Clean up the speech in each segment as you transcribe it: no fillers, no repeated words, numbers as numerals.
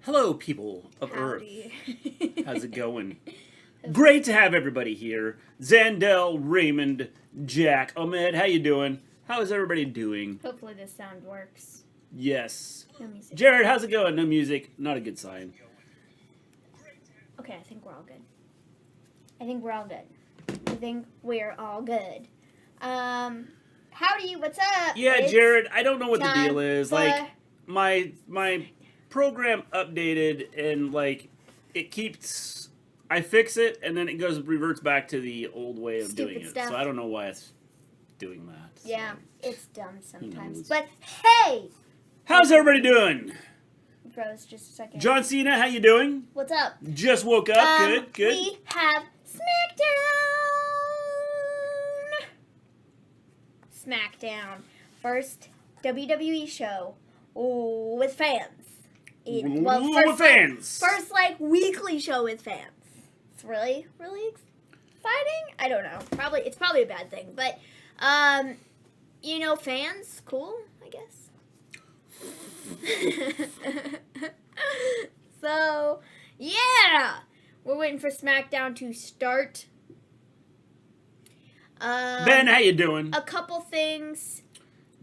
Hello, people of Howdy. Earth. How's it going? Great to have everybody here. Zandel, Raymond, Jack, Ahmed, how you doing? How is everybody doing? Hopefully this sound works. Yes. No music. Jared, how's it going? No music. Not a good sign. Okay, I think we're all good. I think we're all good. Howdy, what's up? Yeah, It's Jared, I don't know what the time deal is. for- Like, my program updated and, like, it keeps... I fix it, and then it reverts back to the old way of Stupid doing it. stuff. So I don't know why it's doing that. So. Yeah, it's dumb sometimes. knows? But hey! How's everybody doing? Froze just a second. John Cena, how you doing? What's up? Just woke up. Good. We have Smackdown. First WWE show with fans. With fans. First, weekly show with fans. It's really, really exciting. I don't know. It's probably a bad thing, but fans, cool, I guess. So, yeah, we're waiting for Smackdown to start. Ben, how you doing? A couple things.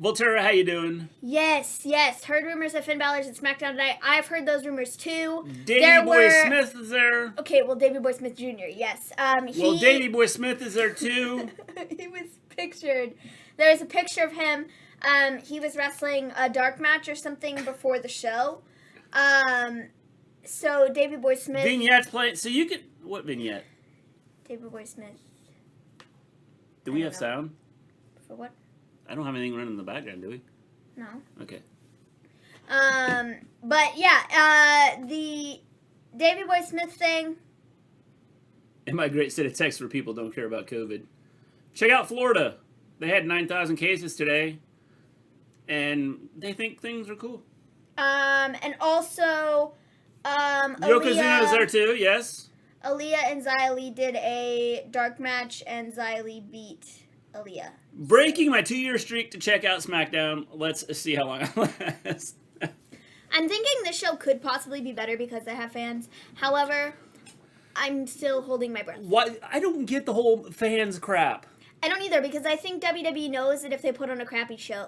Volterra, how you doing? Yes. Heard rumors of Finn Balor's at SmackDown tonight. I've heard those rumors too. Davey Boy Smith is there. Okay, well, Davey Boy Smith Jr., yes. Davey Boy Smith is there too. He was pictured. There's a picture of him. He was wrestling a dark match or something before the show. So Davey Boy Smith. Vignettes playing. So you could... What vignette? Davey Boy Smith. Do we have sound? For what? I don't have anything running in the background, do we? No. Okay. But yeah, the Davey Boy Smith thing. And my great set of texts for people who don't care about COVID. Check out Florida. They had 9,000 cases today. And they think things are cool. And also, Yokozuna's there too, yes. Aaliyah and Xia Li did a dark match, and Xia Li beat Aaliyah. Breaking my 2-year streak to check out SmackDown. Let's see how long I last. I'm thinking this show could possibly be better because they have fans. However, I'm still holding my breath. What? I don't get the whole fans crap. I don't either, because I think WWE knows that if they put on a crappy show,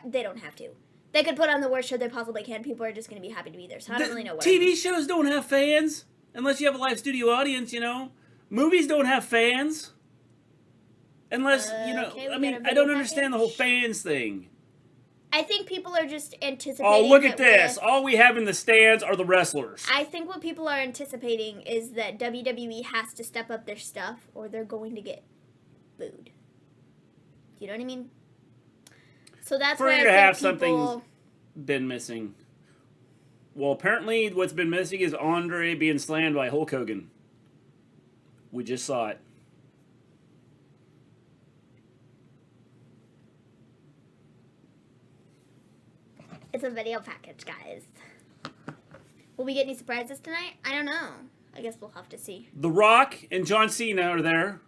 they don't have to. They could put on the worst show they possibly can. People are just going to be happy to be there. So I don't really know what. TV shows don't have fans unless you have a live studio audience, you know. Movies don't have fans. Unless, okay, I don't understand the whole fans thing. I think people are just anticipating. Oh, look at this. All we have in the stands are the wrestlers. I think what people are anticipating is that WWE has to step up their stuff or they're going to get booed. Do you know what I mean? So that's why I think something's been missing. Well, apparently what's been missing is Andre being slammed by Hulk Hogan. We just saw it. It's a video package, guys. Will we get any surprises tonight? I don't know. I guess we'll have to see. The Rock and John Cena are there.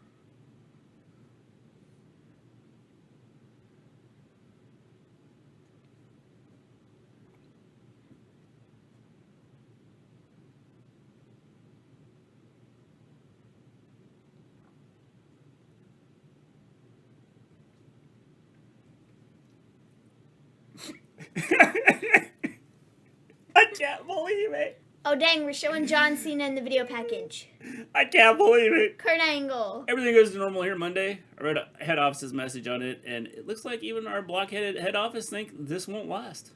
I can't believe it. Oh, dang, we're showing John Cena in the video package. I can't believe it. Kurt Angle. Everything goes to normal here Monday. I read head office's message on it, and it looks like even our blockheaded head office think this won't last.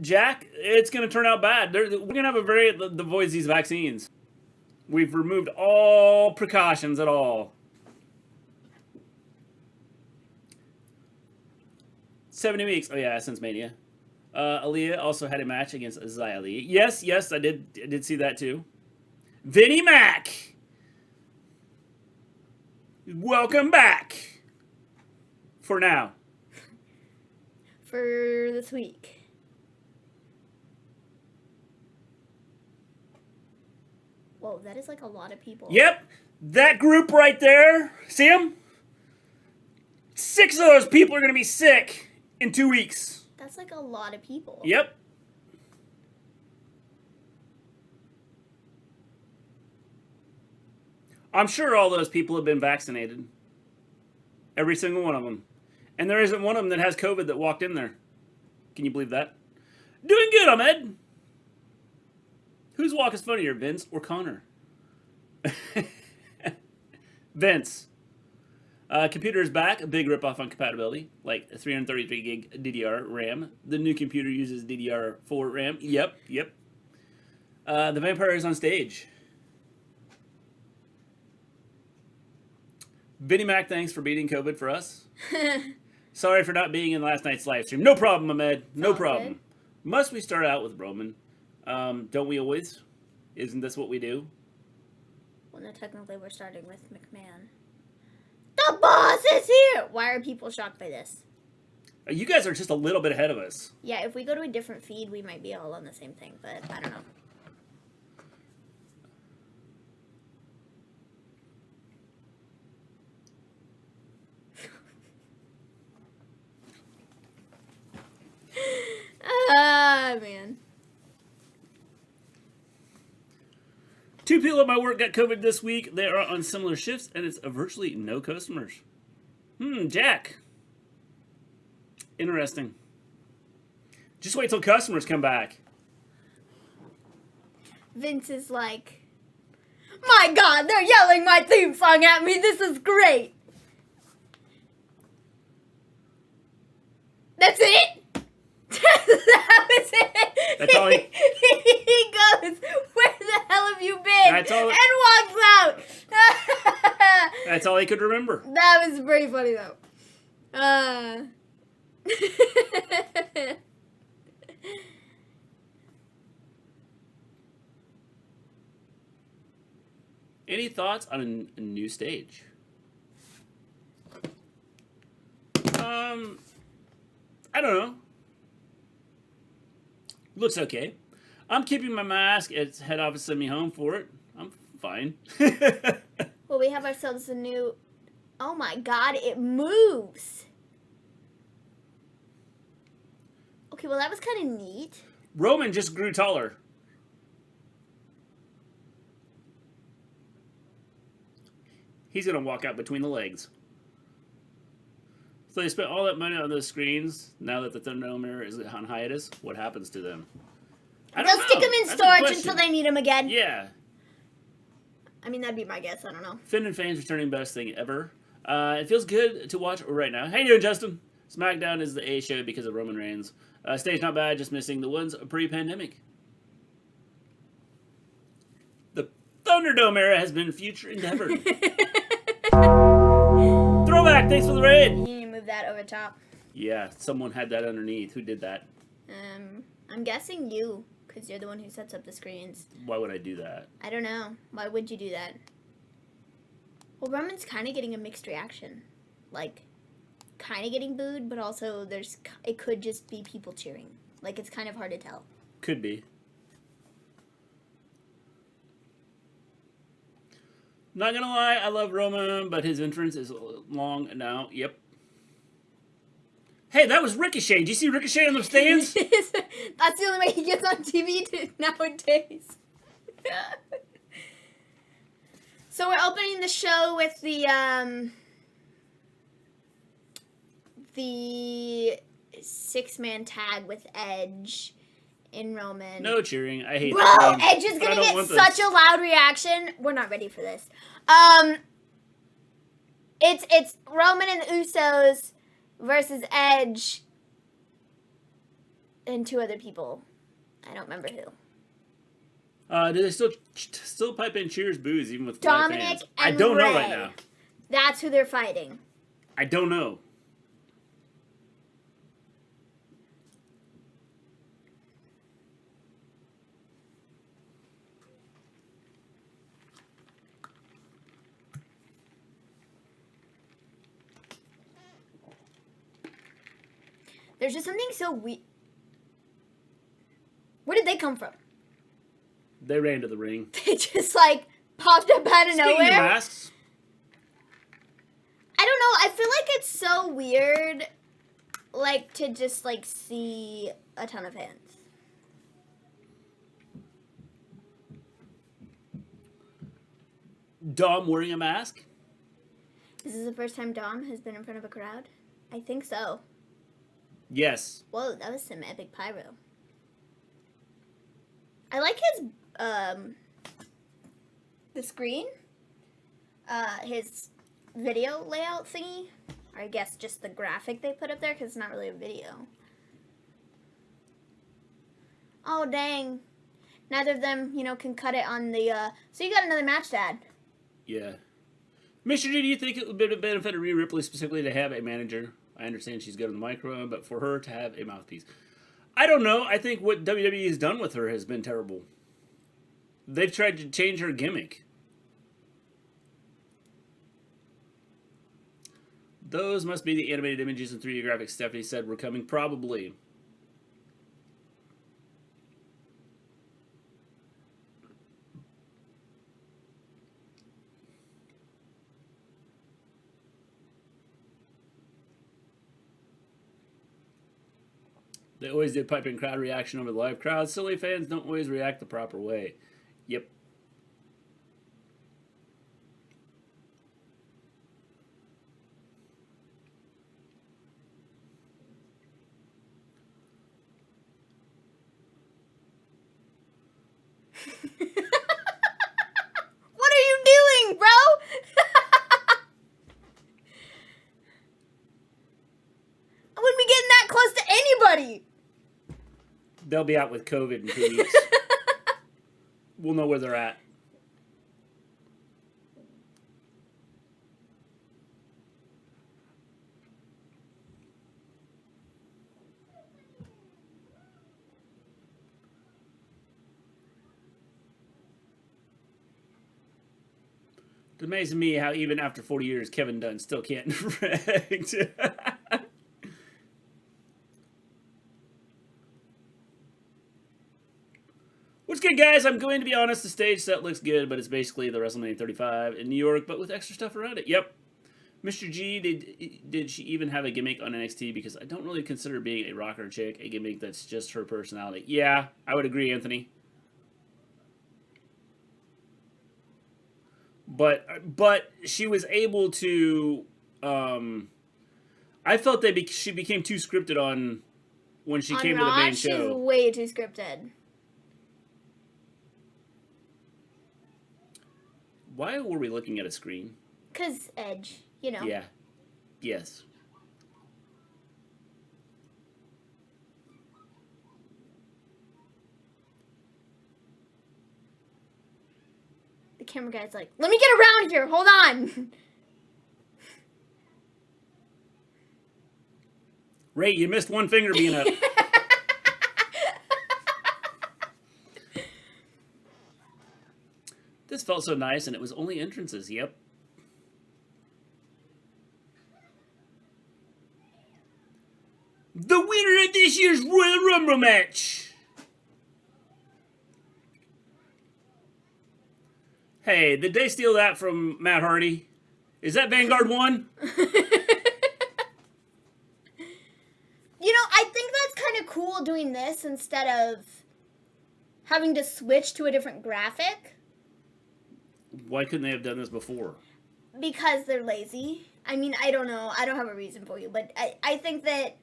Jack, it's going to turn out bad. We're going to have to avoid these vaccines. We've removed all precautions at all. 70 weeks. Oh, yeah, since Mania. Aaliyah also had a match against Xia Li. Yes, I did see that too. Vinnie Mac. Welcome back. For now. For this week. Whoa, that is like a lot of people. Yep. That group right there. See them? 6 of those people are going to be sick in 2 weeks. That's like a lot of people. Yep. I'm sure all those people have been vaccinated. Every single one of them. And there isn't one of them that has COVID that walked in there. Can you believe that? Doing good, Ahmed. Whose walk is funnier, Vince or Connor? Vince. Computer is back. A big ripoff on compatibility. Like 333 gig DDR RAM. The new computer uses DDR4 RAM. Yep. The vampire is on stage. Vinnie Mac, thanks for beating COVID for us. Sorry for not being in last night's live stream. No problem, Ahmed. No problem. Good. Must we start out with Roman? Don't we always? Isn't this what we do? Well, no, technically we're starting with McMahon. The boss is here! Why are people shocked by this? You guys are just a little bit ahead of us. Yeah, if we go to a different feed, we might be all on the same thing, but I don't know. Ah, man. 2 people at my work got COVID this week. They are on similar shifts, and it's virtually no customers. Jack. Interesting. Just wait till customers come back. Vince is like, my God, they're yelling my theme song at me. This is great. That's it? That was it. That's all he goes, where the hell have you been? That's all. And walks out. That's all he could remember. That was pretty funny, though. Any thoughts on a new stage? I don't know. Looks okay. I'm keeping my mask. It's head office sent me home for it. I'm fine. Well, we have ourselves a new... Oh my God, it moves. Okay, well that was kind of neat. Roman just grew taller. He's going to walk out between the legs. So they spent all that money on those screens. Now that the Thunderdome is on hiatus, what happens to them? They'll stick them in storage until they need them again. Yeah. I mean, that'd be my guess. I don't know. Finn and fans returning best thing ever. It feels good to watch right now. How you doing, Justin? Smackdown is the A show because of Roman Reigns. Stage not bad, just missing the ones pre-pandemic. The Thunderdome era has been future endeavored. Throwback, thanks for the raid. You need to move that over top. Yeah, someone had that underneath. Who did that? I'm guessing you, because you're the one who sets up the screens. Why would I do that? I don't know. Why would you do that? Well, Roman's kind of getting a mixed reaction. Like, kind of getting booed, but also it could just be people cheering. Like, it's kind of hard to tell. Could be. Not gonna lie, I love Roman, but his entrance is long now. Yep. Hey, that was Ricochet. Did you see Ricochet in the stands? That's the only way he gets on TV nowadays. So we're opening the show with the 6-man tag with Edge in Roman. No cheering. I hate Bro, that. Edge is gonna get such a loud reaction. We're not ready for this. It's Roman and the Usos versus Edge and 2 other people. I don't remember who. Do they still pipe in cheers, boos, even with Dominik fans? and I don't Rey. know right now. That's who they're fighting. I don't know. There's just something so weird. Where did they come from? They ran to the ring. They just, like, popped up out of Speaking nowhere. of masks. I don't know. I feel like it's so weird, like, to just, like, see a ton of fans. Dom wearing a mask? Is this the first time Dom has been in front of a crowd? I think so. Yes. Whoa, that was some epic pyro. I like his, the screen. His video layout thingy. Or I guess just the graphic they put up there, because it's not really a video. Oh, dang. Neither of them, you know, can cut it on the, so you got another match, Dad. Yeah. Mr. G, do you think it would benefit Rhea Ripley specifically to have a manager? I understand she's good on the microphone, but for her to have a mouthpiece. I don't know. I think what WWE has done with her has been terrible. They've tried to change her gimmick. Those must be the animated images and 3D graphics Stephanie said were coming. Probably. They always did pipe in crowd reaction over the live crowd. Silly fans don't always react the proper way. Yep. What are you doing, bro? I wouldn't be getting that close to anybody. They'll be out with COVID in 2 weeks. We'll know where they're at. It's amazing me how even after 40 years, Kevin Dunn still can't direct. What's good, guys? I'm going to be honest, the stage set looks good, but it's basically the WrestleMania 35 in New York, but with extra stuff around it. Yep. Mr. G, did she even have a gimmick on NXT? Because I don't really consider being a rocker chick a gimmick that's just her personality. Yeah, I would agree, Anthony. But she was able to. I felt that she became too scripted on when she came to the main show. She's way too scripted. Why were we looking at a screen? 'Cause Edge, you know. Yeah. Yes. The camera guy's like, let me get around here. Hold on. Ray, you missed one finger being up. This felt so nice, and it was only entrances. Yep. The winner of this year's Royal Rumble match. Hey, did they steal that from Matt Hardy? Is that Vanguard 1? You know, I think that's kind of cool doing this instead of having to switch to a different graphic. Why couldn't they have done this before? Because they're lazy. I mean, I don't know. I don't have a reason for you, but I think that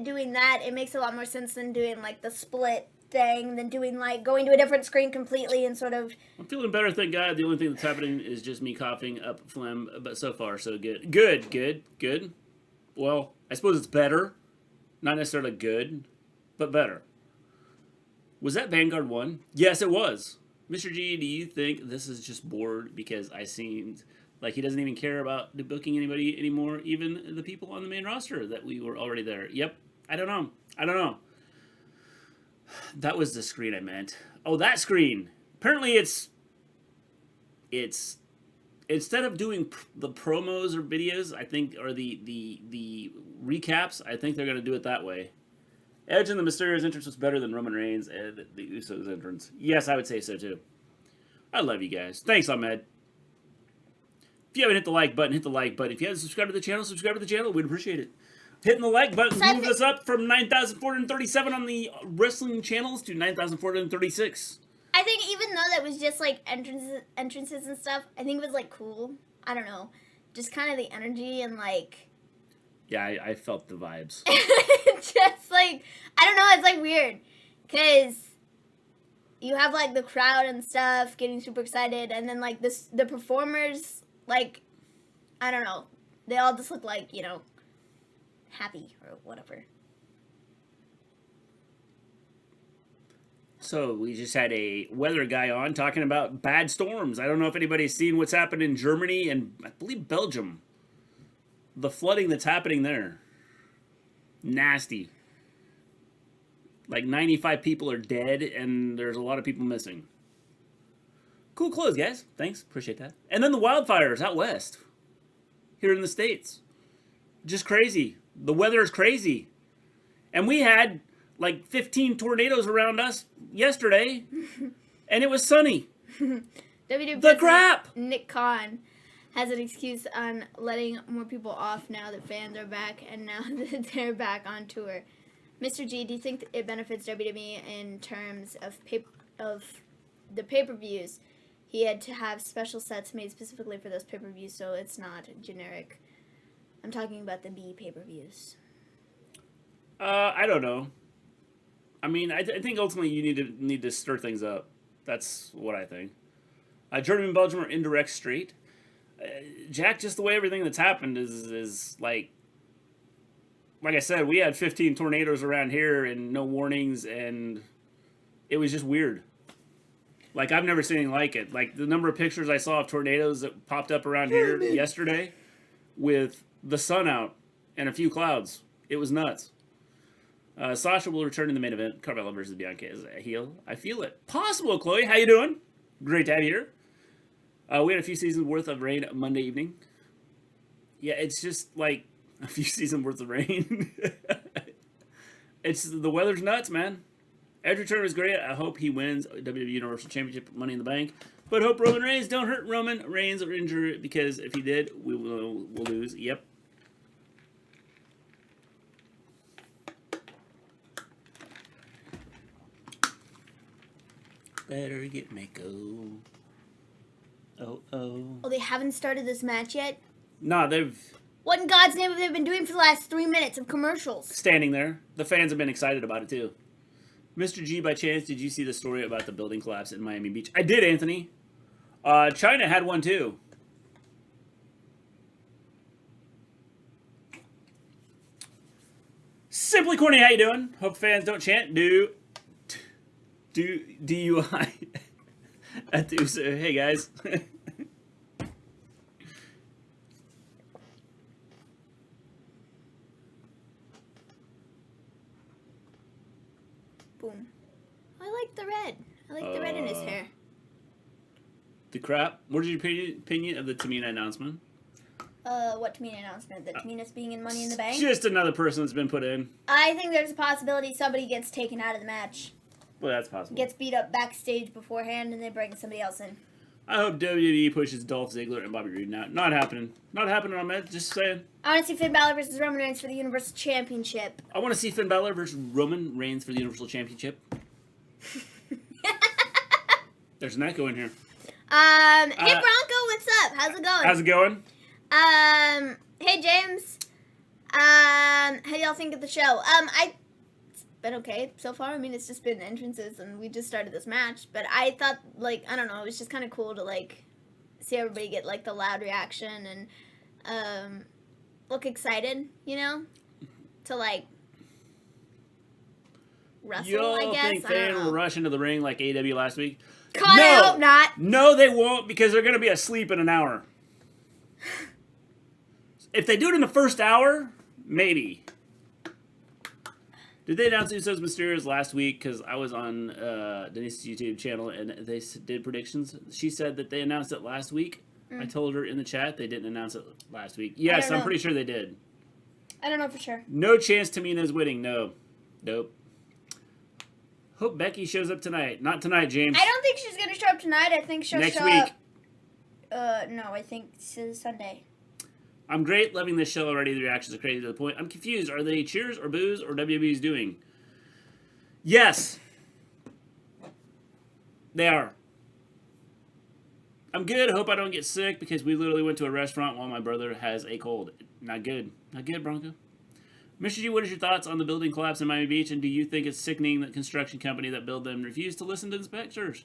doing that, it makes a lot more sense than doing like the split thing, than doing like going to a different screen completely and sort of. I'm feeling better, thank God. The only thing that's happening is just me coughing up phlegm, but so far so good. Good. Well, I suppose it's better. Not necessarily good, but better. Was that Vanguard 1? Yes, it was. Mr. G, do you think this is just bored because I seemed like he doesn't even care about booking anybody anymore, even the people on the main roster that we were already there? Yep. I don't know. That was the screen I meant. Oh, that screen. Apparently it's instead of doing the promos or videos, I think, or the recaps, I think they're going to do it that way. Edge and the Mysterio's entrance was better than Roman Reigns and the Usos' entrance. Yes, I would say so too. I love you guys. Thanks, Ahmed. If you haven't hit the like button, hit the like button. If you haven't subscribed to the channel, subscribe to the channel. We'd appreciate it. Hitting the like button So moved us up from 9,437 on the wrestling channels to 9,436. I think even though that was just like entrances and stuff, I think it was like cool. I don't know, just kind of the energy and like. Yeah, I felt the vibes. Just like I don't know, it's like weird because you have like the crowd and stuff getting super excited, and then like the performers, like I don't know, they all just look like, you know, happy or whatever. So we just had a weather guy on talking about bad storms. I don't know if anybody's seen what's happened in Germany and I believe Belgium. The flooding that's happening there. Nasty. Like 95 people are dead and there's a lot of people missing. Cool clothes, guys. Thanks. Appreciate that. And then the wildfires out west. Here in the States. Just crazy. The weather is crazy. And we had like 15 tornadoes around us yesterday. And it was sunny. WWE The crap! Nick Khan has an excuse on letting more people off now that fans are back and now that they're back on tour. Mr. G, do you think it benefits WWE in terms of the pay-per-views? He had to have special sets made specifically for those pay-per-views, so it's not generic. I'm talking about the B pay-per-views. I don't know. I mean, I think ultimately you need to stir things up. That's what I think. Germany and Belgium are indirect straight. Jack, just the way everything that's happened is like I said, we had 15 tornadoes around here and no warnings, and it was just weird. Like, I've never seen anything like it. Like, the number of pictures I saw of tornadoes that popped up around here yesterday with the sun out and a few clouds. It was nuts. Sasha will return in the main event. Carmella versus Bianca is a heel. I feel it. Possible, Chloe. How you doing? Great to have you here. We had a few seasons worth of rain Monday evening. Yeah, it's just like a few seasons worth of rain. The weather's nuts, man. Edge return was great. I hope he wins WWE Universal Championship Money in the Bank. But hope Roman Reigns don't hurt Roman Reigns or injure it, because if he did, we'll lose. Yep. Better get Mako. Oh. Oh, they haven't started this match yet? Nah, they've... What in God's name have they been doing for the last 3 minutes of commercials? Standing there. The fans have been excited about it, too. Mr. G, by chance, did you see the story about the building collapse in Miami Beach? I did, Anthony. China had one, too. Simply Corny, how you doing? Hope fans don't chant. Do DUI at the Usos. Hey, guys. Boom. I like the red. I like the red in his hair. The crap. What is your opinion of the Tamina announcement? What Tamina announcement? That Tamina's being in Money in the Bank? Just another person that's been put in. I think there's a possibility somebody gets taken out of the match. Well, that's possible. Gets beat up backstage beforehand, and they bring somebody else in. I hope WWE pushes Dolph Ziggler and Bobby Roode now. Not happening. Not happening, Ahmed. Just saying. I want to see Finn Balor versus Roman Reigns for the Universal Championship. I want to see Finn Balor versus Roman Reigns for the Universal Championship. There's an echo in here. Hey Bronco, what's up? How's it going? How's it going? Hey James. How y'all think of the show? It's been okay so far. I mean, it's just been entrances, and we just started this match. But I thought, like, I don't know, it was just kind of cool to like see everybody get like the loud reaction and look excited, you know, to like wrestle. I guess. Think Finn will rush into the ring like AEW last week? I hope not. No, they won't, because they're going to be asleep in an hour. If they do it in the first hour, maybe. Did they announce Usos Mysterios last week? Because I was on Denise's YouTube channel and they did predictions. She said that they announced it last week. I told her in the chat they didn't announce it last week. Yes, I'm pretty sure they did. I don't know for sure. No chance Tamina's winning. No. Nope. Hope Becky shows up tonight. Not tonight, James. I don't think she's going to show up tonight. I think she'll Next show week. up. No, I think it's Sunday. I'm great, loving this show already. The reactions are crazy to the point. I'm confused. Are they cheers or boos or WWE's doing? Yes. They are. I'm good. I hope I don't get sick because we literally went to a restaurant while my brother has a cold. Not good. Not good, Bronco. Mr. G, what is your thoughts on the building collapse in Miami Beach, and do you think it's sickening that construction company that built them refused to listen to inspectors?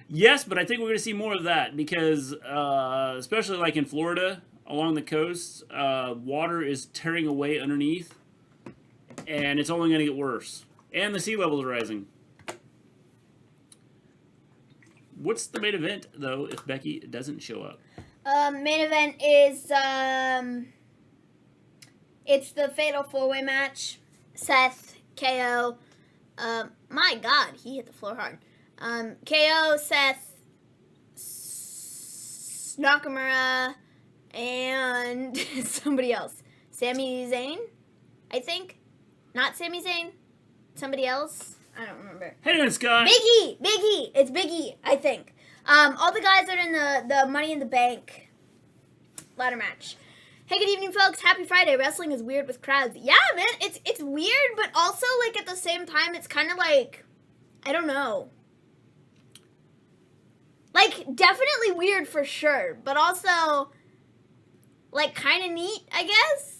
Yes, but I think we're going to see more of that because, especially like in Florida, along the coast, water is tearing away underneath, and it's only going to get worse. And the sea level is rising. What's the main event, though, if Becky doesn't show up? Main event is, it's the Fatal 4-Way match. Seth, KO. My God, he hit the floor hard. KO, Seth, Nakamura, and somebody else. Sami Zayn, I think. Not Sami Zayn. Somebody else. I don't remember. Hey, doing, Scott? Big E. It's Big E, I think. All the guys that are in the Money in the Bank ladder match. Hey, good evening, folks. Happy Friday. Wrestling is weird with crowds. Yeah, man, it's weird, but also, like, at the same time, it's kind of like, I don't know. Like, definitely weird for sure, but also, like, kind of neat, I guess?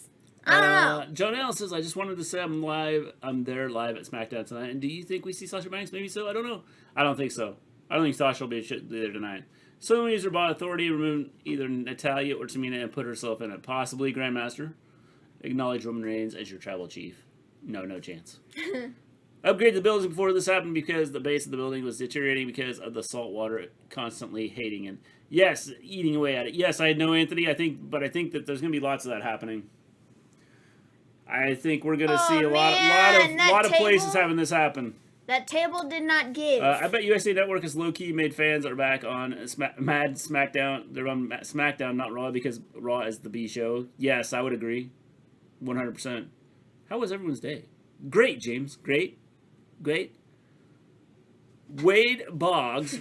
I don't know. John Allen says, I just wanted to say I'm there live at Smackdown tonight, and do you think we see Sasha Banks? Maybe so. I don't know. I don't think so. I don't think Sasha will be there tonight. Someone user bought authority, removed either Natalya or Tamina and put herself in it. Possibly Grandmaster. Acknowledge Roman Reigns as your tribal chief. No chance. Upgrade the buildings before this happened because the base of the building was deteriorating because of the salt water constantly hating it. Yes, eating away at it. Yes, I know, Anthony. I think that there's going to be lots of that happening. I think we're going to see a lot of places having this happen. That table did not give. I bet USA Network has low-key made fans are back on Mad SmackDown. They're on SmackDown, not Raw, because Raw is the B show. Yes, I would agree. 100%. How was everyone's day? Great, James. Great. Wade Boggs,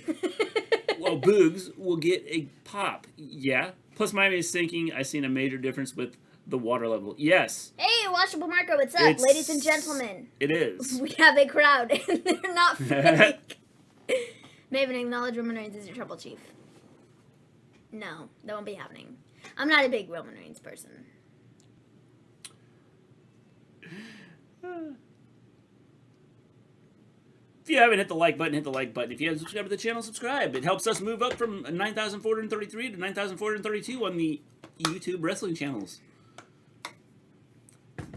well, Boogs, will get a pop. Yeah. Plus, Miami is sinking. I've seen a major difference with the water level. Yes. Hey, Watchable Marco, what's up? Ladies and gentlemen. It is. We have a crowd, and they're not fake. Maven, acknowledge Roman Reigns as your trouble chief. No, that won't be happening. I'm not a big Roman Reigns person. If you haven't hit the like button, hit the like button. If you haven't subscribed to the channel, subscribe. It helps us move up from 9,433 to 9,432 on the YouTube wrestling channels.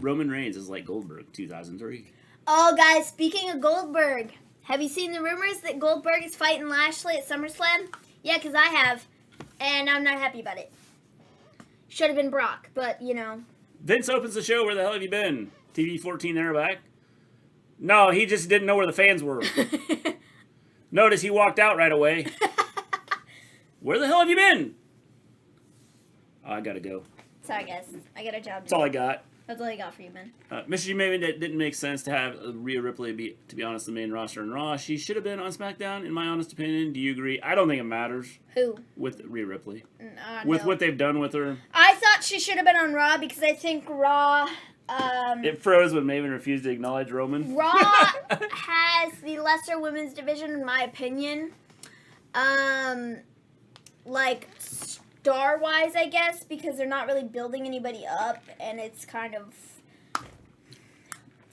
Roman Reigns is like Goldberg, 2003. Oh, guys, speaking of Goldberg, have you seen the rumors that Goldberg is fighting Lashley at SummerSlam? Yeah, because I have, and I'm not happy about it. Should have been Brock, but, you know. Vince opens the show. Where the hell have you been? TV 14 era back? No, he just didn't know where the fans were. Notice he walked out right away. Where the hell have you been? Oh, I gotta go. Sorry, guys. I got a job to That's all I got. That's all I got for you, man. Mr. G, maybe it didn't make sense to have Rhea Ripley be, to be honest, the main roster in Raw. She should have been on SmackDown, in my honest opinion. Do you agree? I don't think it matters. Who? With Rhea Ripley. With what they've done with her. I thought she should have been on Raw because I think Raw... it froze when Maven refused to acknowledge Roman. Raw has the lesser women's division, in my opinion. Like, star-wise, I guess, because they're not really building anybody up, and it's kind of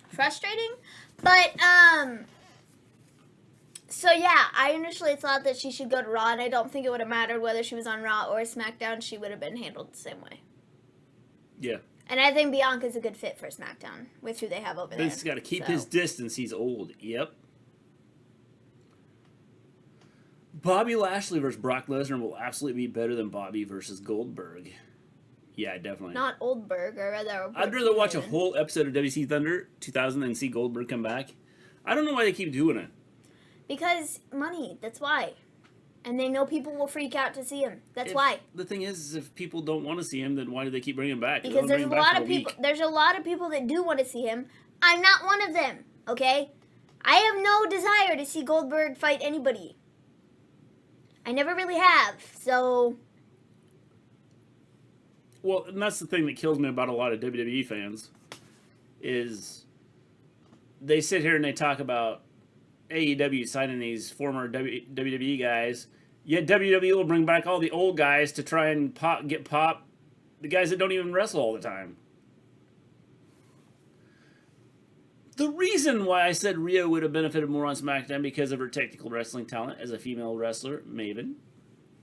frustrating. But, so yeah, I initially thought that she should go to Raw, and I don't think it would have mattered whether she was on Raw or SmackDown. She would have been handled the same way. Yeah. And I think Bianca's a good fit for SmackDown with who they have over there. He's got to keep his distance. He's old. Yep. Bobby Lashley versus Brock Lesnar will absolutely be better than Bobby versus Goldberg. Yeah, definitely. Not Oldberg, or rather... I'd rather watch a whole episode of WC Thunder 2000 than see Goldberg come back. I don't know why they keep doing it. Because money, that's why. And they know people will freak out to see him. That's why. The thing is, if people don't want to see him, then why do they keep bringing him back? Because there's a lot of people. There's a lot of people that do want to see him. I'm not one of them. Okay, I have no desire to see Goldberg fight anybody. I never really have. So Well, and that's the thing that kills me about a lot of WWE fans, is they sit here and they talk about AEW signing these former WWE guys, yet WWE will bring back all the old guys to try and get the guys that don't even wrestle all the time. The reason why I said Rhea would have benefited more on SmackDown because of her technical wrestling talent as a female wrestler, Maven.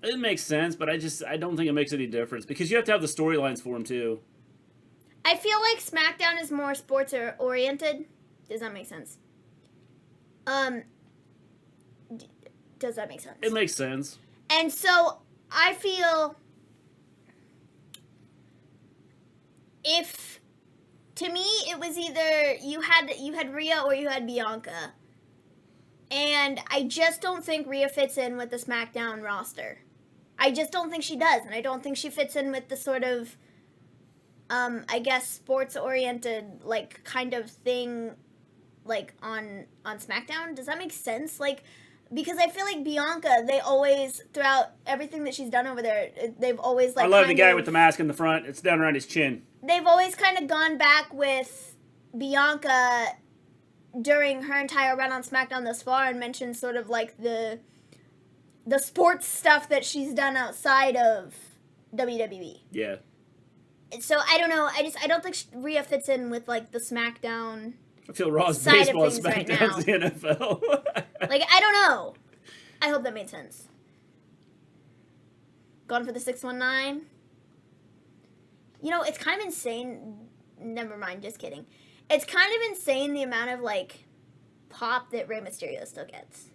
It makes sense, but I don't think it makes any difference because you have to have the storylines for them too. I feel like SmackDown is more sports oriented. Does that make sense? Does that make sense? It makes sense. And so I feel if, to me, it was either you had Rhea or you had Bianca. And I just don't think Rhea fits in with the SmackDown roster. I just don't think she does. And I don't think she fits in with the sort of, I guess, sports-oriented, like, kind of thing, like, on SmackDown. Does that make sense? Like, because I feel like Bianca, they always, throughout everything that she's done over there, they've always, like, I love the guy with the mask in the front. It's down around his chin. They've always kind of gone back with Bianca during her entire run on SmackDown thus far and mentioned sort of like the sports stuff that she's done outside of WWE. Yeah. So I don't know. I don't think Rhea fits in with like the SmackDown. I feel Raw's side of baseball, things right SmackDown's now. the NFL. Like, I don't know. I hope that made sense. Going for the 619. You know, it's kind of insane. Never mind, just kidding. It's kind of insane the amount of, like, pop that Rey Mysterio still gets.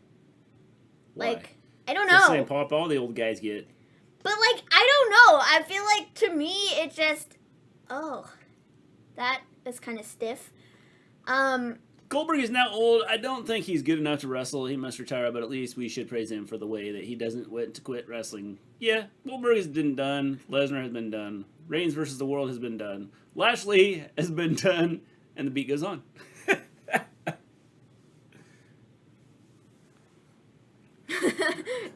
Why? Like, I don't It's the know. same pop all the old guys get. But, like, I don't know. I feel like, to me, it just... Oh. That is kind of stiff. Goldberg is now old. I don't think he's good enough to wrestle. He must retire, but at least we should praise him for the way that he doesn't want to quit wrestling. Yeah, Goldberg has been done. Lesnar has been done. Reigns versus the World has been done. Lashley has been done. And the beat goes on.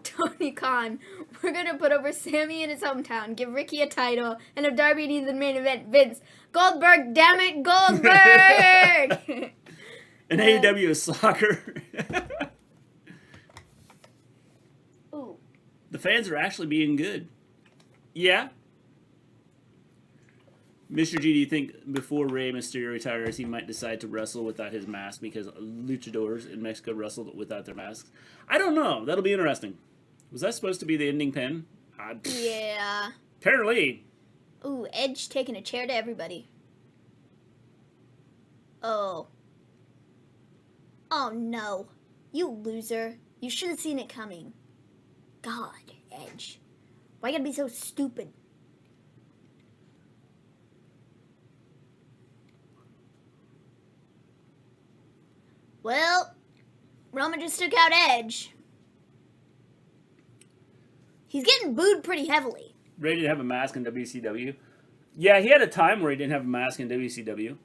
Tony Khan, we're going to put over Sammy in his hometown, give Ricky a title, and if Darby needs the main event, Vince. Goldberg, damn it, Goldberg! And AEW is soccer. Ooh. The fans are actually being good. Yeah. Mr. G, do you think before Rey Mysterio retires, he might decide to wrestle without his mask because luchadors in Mexico wrestled without their masks? I don't know. That'll be interesting. Was that supposed to be the ending pin? Yeah. Apparently. Ooh, Edge taking a chair to everybody. Oh. Oh, no. You loser. You should have seen it coming. God, Edge. Why you gotta be so stupid? Well, Roman just took out Edge. He's getting booed pretty heavily. Ray didn't have a mask in WCW. Yeah, he had a time where he didn't have a mask in WCW.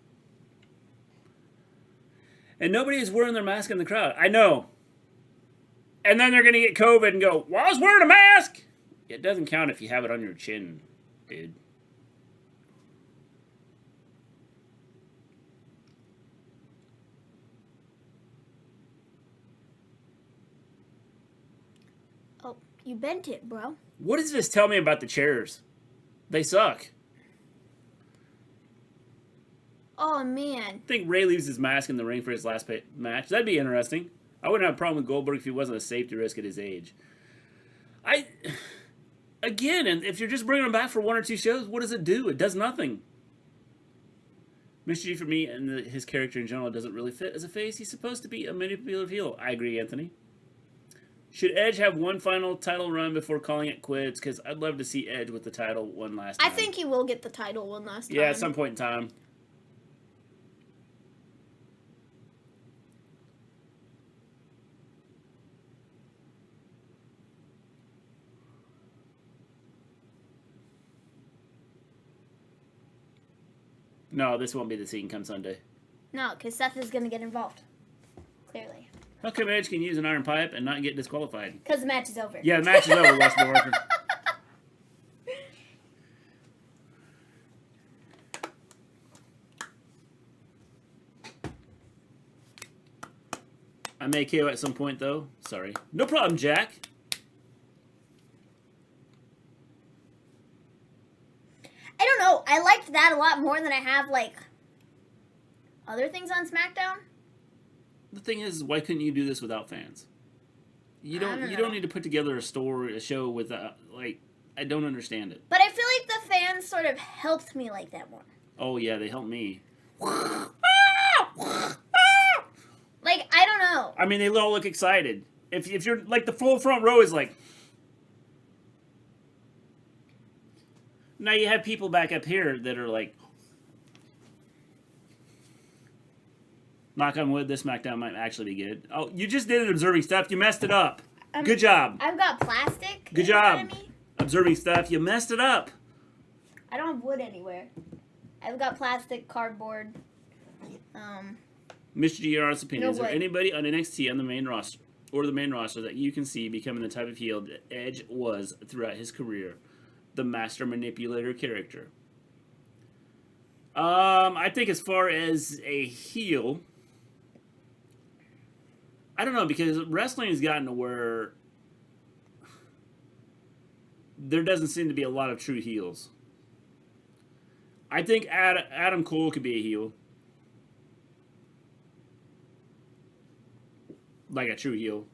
And nobody is wearing their mask in the crowd. I know. And then they're going to get COVID and go, well, I was wearing a mask. It doesn't count if you have it on your chin, dude. Oh, you bent it, bro. What does this tell me about the chairs? They suck. Oh, man. I think Ray leaves his mask in the ring for his last match. That'd be interesting. I wouldn't have a problem with Goldberg if he wasn't a safety risk at his age. Again, and if you're just bringing him back for one or two shows, what does it do? It does nothing. Mr. G, for me, and his character in general, doesn't really fit as a face. He's supposed to be a manipulative heel. I agree, Anthony. Should Edge have one final title run before calling it quits? Because I'd love to see Edge with the title one last time. I think he will get the title one last time. Yeah, at some point in time. No, this won't be the scene come Sunday. No, because Seth is going to get involved. Clearly. How come Edge can use an iron pipe and not get disqualified? Because the match is over. Yeah, the match is over, Westbrook. I may KO at some point, though. Sorry. No problem, Jack. I don't know. I liked that a lot more than I have, like, other things on SmackDown. The thing is, why couldn't you do this without fans? You don't need to put together a show with, like, I don't understand it. But I feel like the fans sort of helped me like that more. Oh, yeah, they helped me. Like, I don't know. I mean, they all look excited. If you're, like, the full front row is like... Now you have people back up here that are like... Knock on wood, this SmackDown might actually be good. Oh, you just did it observing stuff. You messed it up. Good job. I've got plastic. Good job. Observing stuff. You messed it up. I don't have wood anywhere. I've got plastic, cardboard. Mr. GR's opinion. No Is there wood. anybody on NXT on the main roster or the main roster that you can see becoming the type of heel that Edge was throughout his career? The master manipulator character. I think as far as a heel, I don't know, because wrestling has gotten to where there doesn't seem to be a lot of true heels. I think Adam Cole could be a heel. Like a true heel.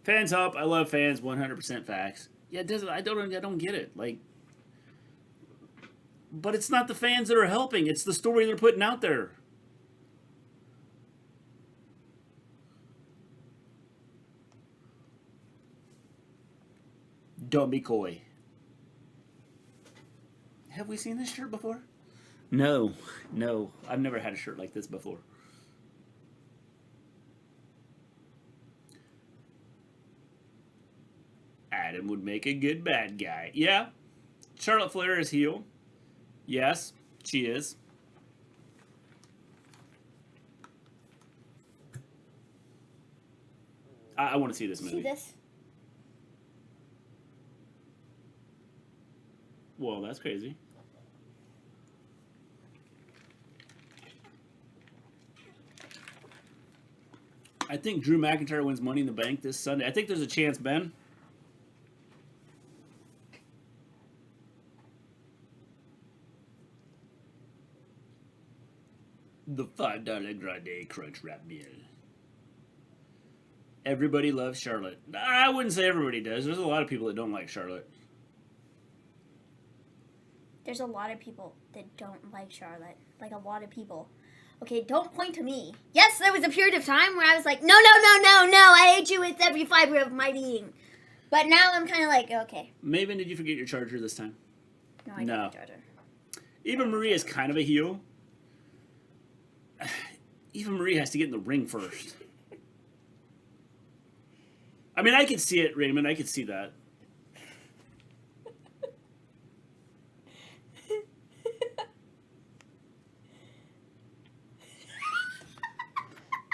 Fans help. I love fans. 100% facts. Yeah, it doesn't. I don't get it. Like, but it's not the fans that are helping. It's the story they're putting out there. Don't be coy. Have we seen this shirt before? No. I've never had a shirt like this before. Adam would make a good bad guy. Yeah. Charlotte Flair is heel. Yes, she is. I want to see this movie. See this? Well, that's crazy. I think Drew McIntyre wins Money in the Bank this Sunday. I think there's a chance, Ben. The $5 Grande Crunch Wrap Meal. Everybody loves Charlotte. I wouldn't say everybody does. There's a lot of people that don't like Charlotte. There's a lot of people that don't like Charlotte. Like, a lot of people. Okay, don't point to me. Yes, there was a period of time where I was like, no, I hate you with every fiber of my being. But now I'm kind of like, okay. Maven, did you forget your charger this time? No, I didn't charger. Eva Marie is kind of a heel. Eva Marie has to get in the ring first. I mean, I could see it, Raymond. I could see that.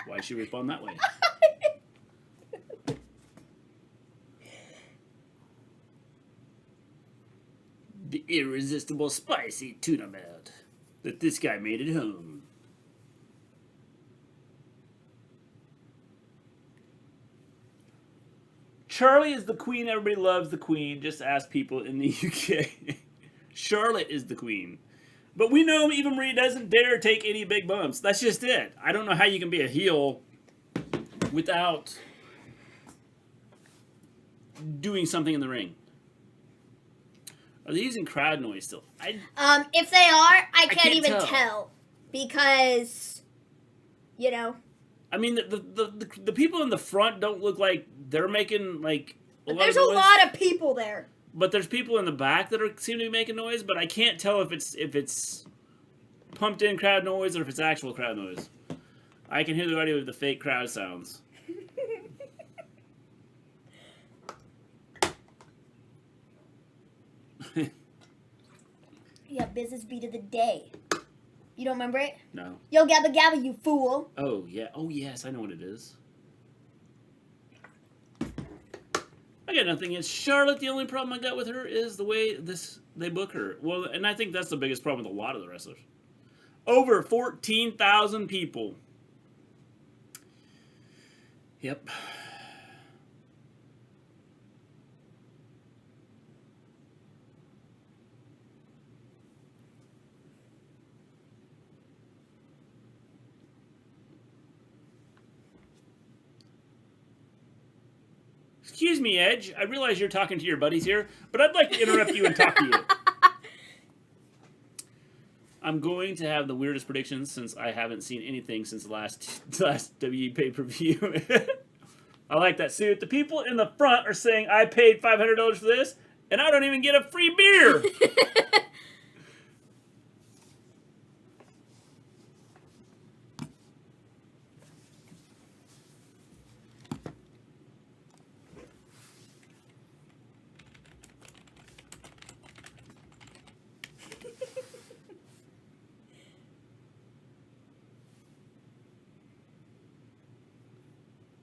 Why should she respond that way? The irresistible spicy tuna melt that this guy made at home. Charlie is the queen. Everybody loves the queen. Just ask people in the UK. Charlotte is the queen. But we know Eva Marie doesn't dare take any big bumps. That's just it. I don't know how you can be a heel without doing something in the ring. Are they using crowd noise still? If they are, I can't even tell. Because, you know. I mean, the people in the front don't look like they're making, like, There's a lot of people there. But there's people in the back that seem to be making noise, but I can't tell if it's pumped in crowd noise or if it's actual crowd noise. I can hear the audio of the fake crowd sounds. Yeah, business beat of the day. You don't remember it? No. Yo, gabba gabba, you fool. Oh, yeah. Oh, yes, I know what it is. I got nothing against Charlotte. The only problem I got with her is the way they book her. Well, and I think that's the biggest problem with a lot of the wrestlers. Over 14,000 people. Yep. Excuse me, Edge. I realize you're talking to your buddies here, but I'd like to interrupt you and talk to you. I'm going to have the weirdest predictions since I haven't seen anything since the last WWE pay-per-view. I like that suit. The people in the front are saying I paid $500 for this, and I don't even get a free beer.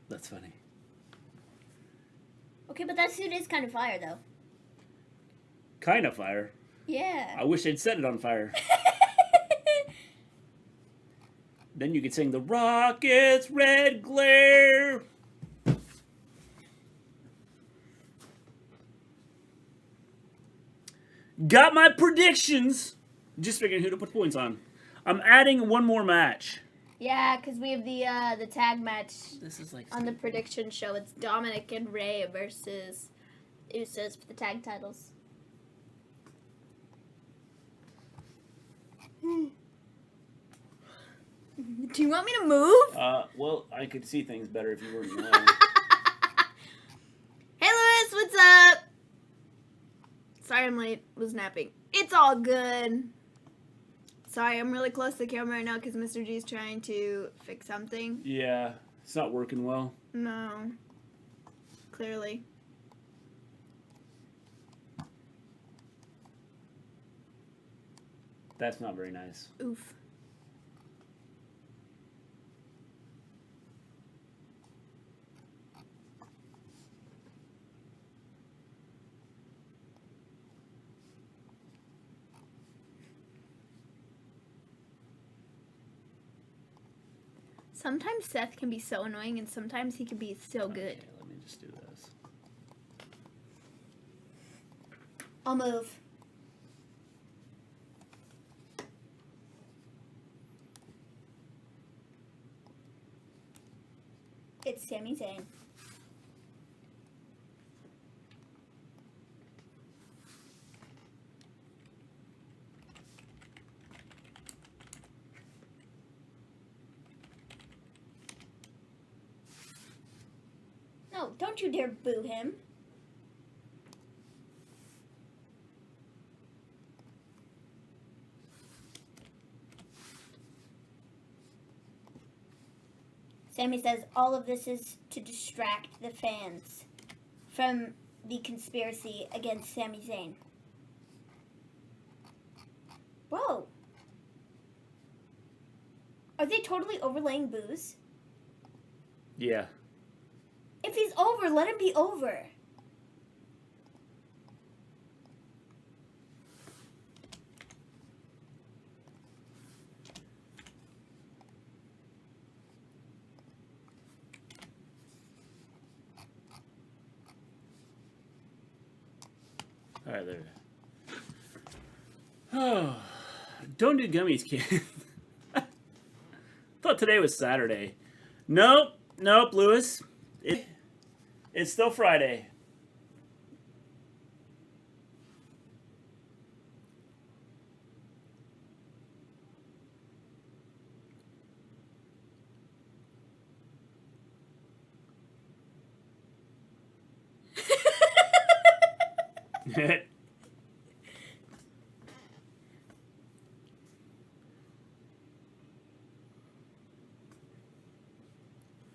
That's funny. Okay, but that suit is kind of fire, though. Kind of fire. Yeah. I wish they'd set it on fire. Then you could sing the Rockets Red Glare. Got my predictions. Just figuring who to put points on. I'm adding one more match. Yeah, because we have the tag match This is like on the prediction show. It's Dominik and Rey versus Usos for the tag titles. Do you want me to move? Well, I could see things better if you weren't yelling. Hey, Lewis, what's up? Sorry I'm late. Was napping. It's all good. Sorry, I'm really close to the camera right now because Mr. G's trying to fix something. Yeah, it's not working well. No. Clearly. That's not very nice. Oof. Sometimes Seth can be so annoying, and sometimes he can be so good. Okay, let me just do this. I'll move. It's Sami Zayn. No, don't you dare boo him. Sami says all of this is to distract the fans from the conspiracy against Sami Zayn. Whoa. Are they totally overlaying boos? Yeah. If he's over, let him be over. All right, there. Oh, don't do gummies, kid. Thought today was Saturday. Nope, Lewis. It's still Friday.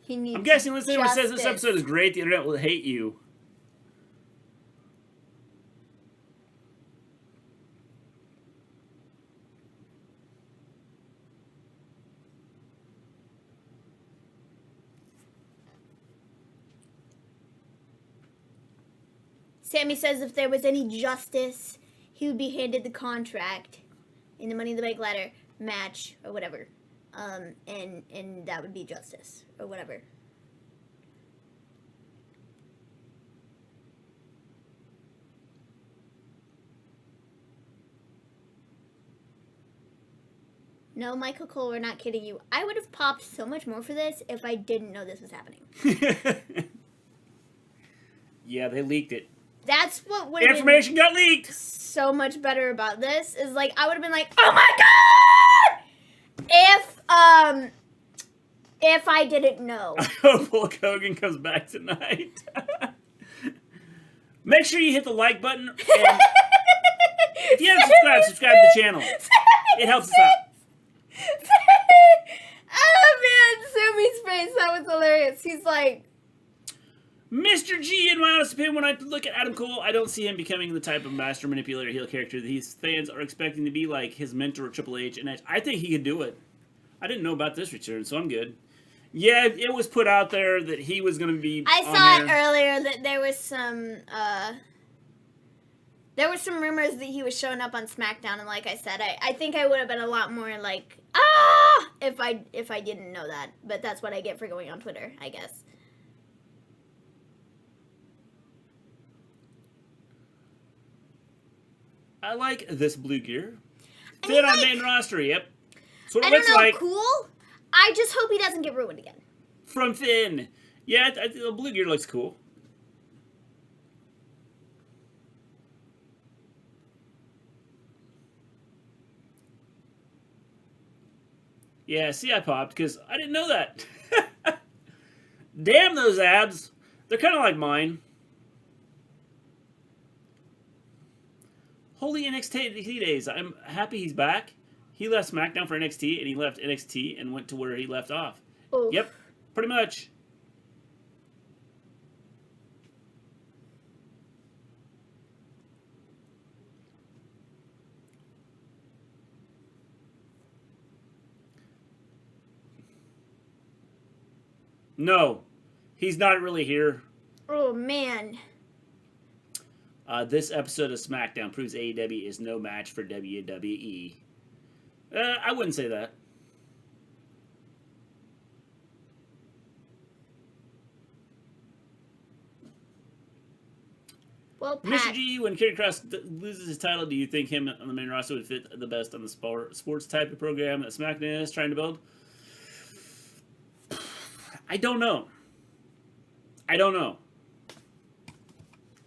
I'm guessing when someone says this episode is great, the internet will hate you. Sami says if there was any justice, he would be handed the contract in the Money in the Bank ladder match or whatever. And that would be justice or whatever. No, Michael Cole, we're not kidding you. I would have popped so much more for this if I didn't know this was happening. Yeah, they leaked it. That's what would have Information got leaked. So much better about this is like I would have been like, oh my god! If I didn't know. I hope Hulk Hogan comes back tonight. Make sure you hit the like button. And if you haven't subscribe to the channel. It helps us out. Oh man, Sammy's face, that was hilarious. He's like, Mr. G, in my honest opinion, when I look at Adam Cole, I don't see him becoming the type of master manipulator heel character that his fans are expecting to be like his mentor Triple H, and I think he could do it. I didn't know about this return, so I'm good. Yeah, it was put out there that he was going to be. I saw it earlier that there was some rumors that he was showing up on SmackDown, and like I said, I think I would have been a lot more like if I didn't know that. But that's what I get for going on Twitter, I guess. I like this blue gear. Fit on main roster, yep. That's what it looks I don't know, like. cool. I just hope he doesn't get ruined again. From Finn. Yeah, the blue gear looks cool. Yeah, see, I popped because I didn't know that. Damn those abs. They're kind of like mine. Holy NXT days. I'm happy he's back. He left SmackDown for NXT, and he left NXT and went to where he left off. Oof. Yep, pretty much. No, he's not really here. Oh, man. This episode of SmackDown proves AEW is no match for WWE. I wouldn't say that. Well, Pat. Mr. G, when Karrion Kross loses his title, do you think him on the main roster would fit the best on the sports type of program that SmackDown is trying to build? I don't know.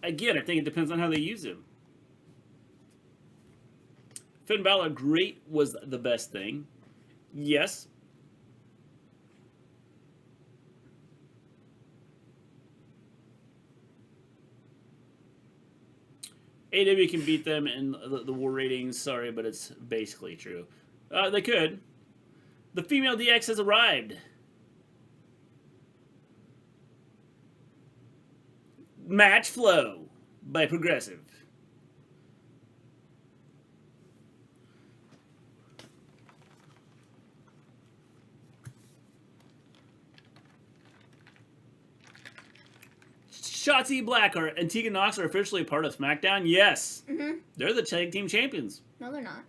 Again, I think it depends on how they use him. Finn Balor, great was the best thing. Yes. AEW can beat them in the war ratings. Sorry, but it's basically true. They could. The female DX has arrived. Match Flow by Progressive. Shotzi Blackheart and Tegan Nox are officially part of SmackDown? Yes. Mm-hmm. They're the tag team champions. No, they're not.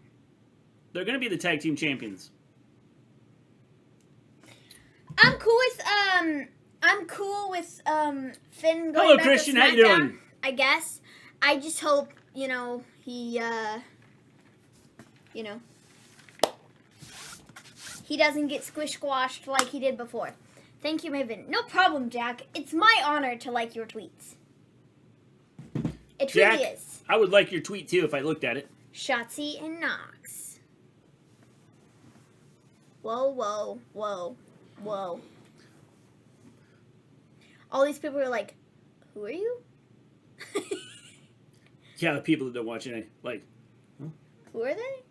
They're going to be the tag team champions. I'm cool with Finn going Hello, back Christian. to How you SmackDown, doing? I guess. I just hope, he he doesn't get squish-squashed like he did before. Thank you, Maven. No problem, Jack. It's my honor to like your tweets. It Jack, truly is. I would like your tweet, too, if I looked at it. Shotzi and Nox. Whoa, whoa, whoa, whoa. All these people are like, who are you? Yeah, the people that don't watch any. Like, Who are they?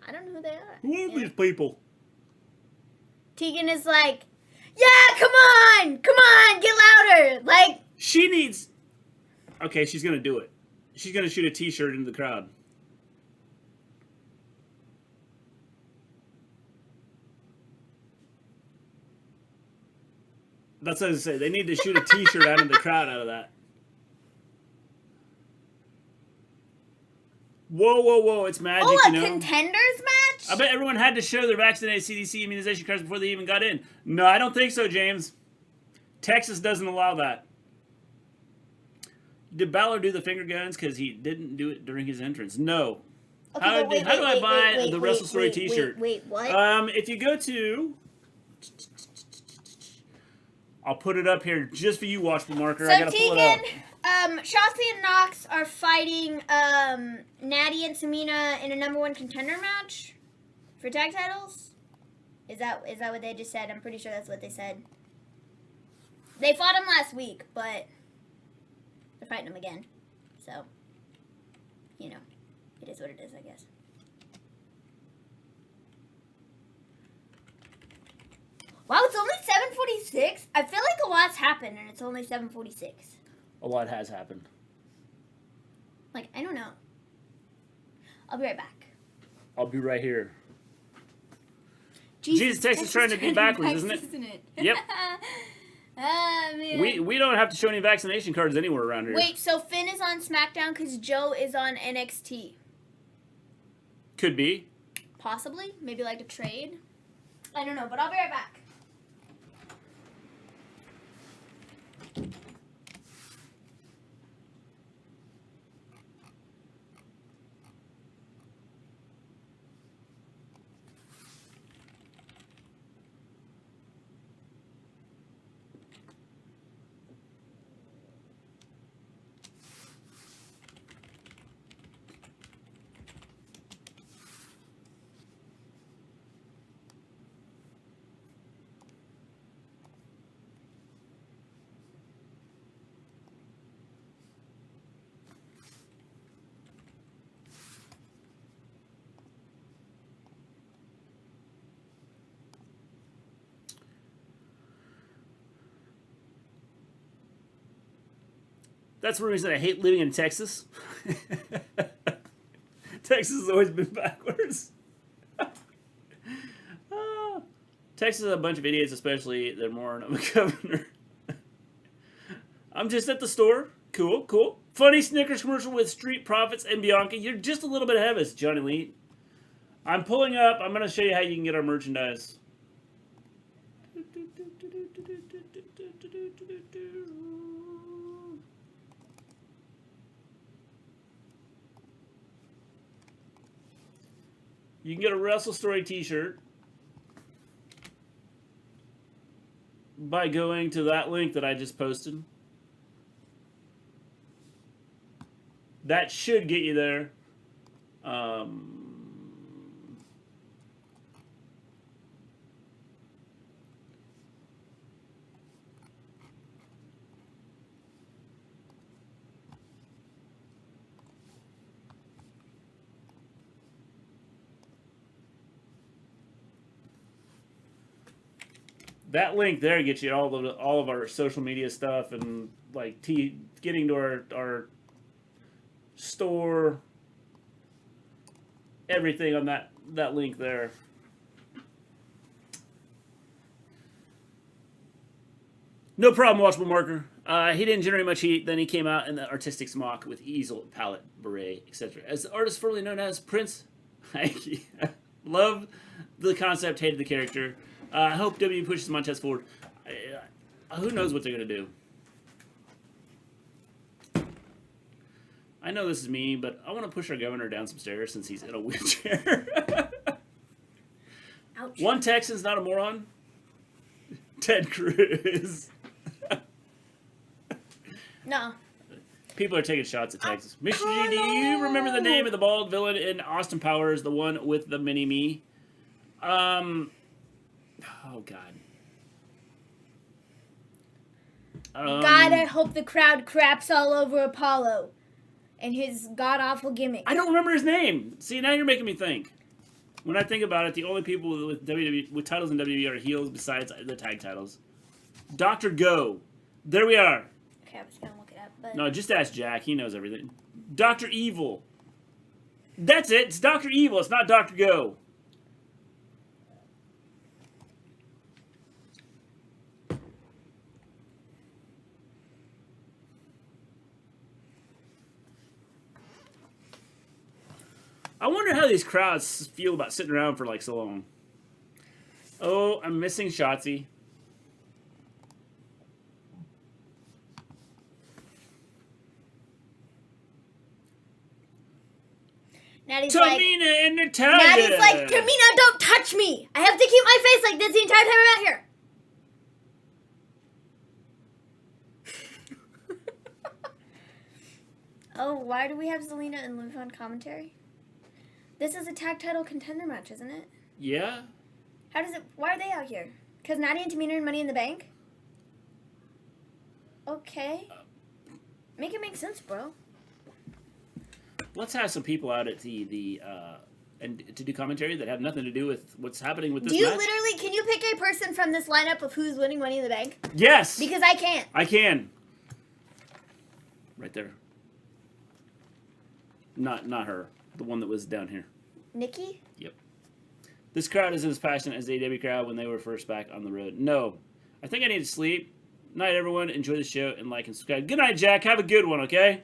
I don't know who they are. who are these people? Tegan is like, yeah, come on, get louder. Like, She needs... Okay, she's going to do it. She's going to shoot a t-shirt into the crowd. That's what I was saying. They need to shoot a t-shirt out of the crowd out of that. Whoa, whoa, whoa. It's magic, oh, a you know? contenders match? I bet everyone had to show their vaccinated CDC immunization cards before they even got in. No, I don't think so, James. Texas doesn't allow that. Did Balor do the finger guns because he didn't do it during his entrance? No. Okay, How but do I buy the Wrestle Story T-shirt? Wait, what? If you go to, I'll put it up here just for you, Watchable Marker. So I gotta pull it up. Tegan, Shotzi and Nox are fighting Natty and Tamina in a #1 contender match for tag titles. Is that what they just said? I'm pretty sure that's what they said. They fought him last week, but they're fighting him again. So, you know, it is what it is, I guess. Wow, it's only 7:46. I feel like a lot's happened, and it's only 7:46. A lot has happened. Like, I don't know. I'll be right back. I'll be right here. Jesus Texas trying to be backwards, isn't it? Yep. Man. We don't have to show any vaccination cards anywhere around here. Wait, so Finn is on SmackDown because Joe is on NXT? Could be. Possibly. Maybe like a trade. I don't know, but I'll be right back. That's the reason I hate living in Texas. Texas has always been backwards. Texas is a bunch of idiots, especially their moron of a governor. I'm just at the store. Cool. Funny Snickers commercial with Street Profits and Bianca. You're just a little bit ahead of us, Johnny Lee. I'm pulling up. I'm going to show you how you can get our merchandise. You can get a Wrestle Story t-shirt by going to that link that I just posted. That should get you there. That link there gets you all of our social media stuff and like getting to our store, everything on that link there. No problem, Watchable Marker. He didn't generate much heat. Then he came out in the artistic smock with easel, palette, beret, etc. As the artist formerly known as Prince. Love the concept, hated the character. I hope WWE pushes Montez forward. Who knows what they're going to do? I know this is me, but I want to push our governor down some stairs since he's in a wheelchair. Ouch. One Texan's not a moron. Ted Cruz. No. People are taking shots at Texas. Mr. G, do you remember the name of the bald villain in Austin Powers, the one with the mini-me? Oh, God. God, I hope the crowd craps all over Apollo and his god-awful gimmick. I don't remember his name. See, now you're making me think. When I think about it, the only people with WWE with titles in WWE are heels besides the tag titles. Dr. Go. There we are. Okay, I was going to look it up, but... No, just ask Jack. He knows everything. Dr. Evil. That's it. It's Dr. Evil. It's not Dr. Go. I wonder how these crowds feel about sitting around for like so long. Oh, I'm missing Shotzi. Natty's like, Tamina and Natalia. Natty's like, Tamina, don't touch me. I have to keep my face like this the entire time I'm out here. Oh, why do we have Zelina and Liv on commentary? This is a tag title contender match, isn't it? Yeah. How does it... Why are they out here? Because Natty and Tamina are in Money in the Bank? Okay. Make it make sense, bro. Let's have some people out at the and to do commentary that have nothing to do with what's happening with this match. Literally... Can you pick a person from this lineup of who's winning Money in the Bank? Yes! Because I can't. I can. Right there. Not her. The one that was down here. Nikki? Yep. This crowd isn't as passionate as the AEW crowd when they were first back on the road. No. I think I need to sleep. Night, everyone. Enjoy the show and like and subscribe. Good night, Jack. Have a good one, okay?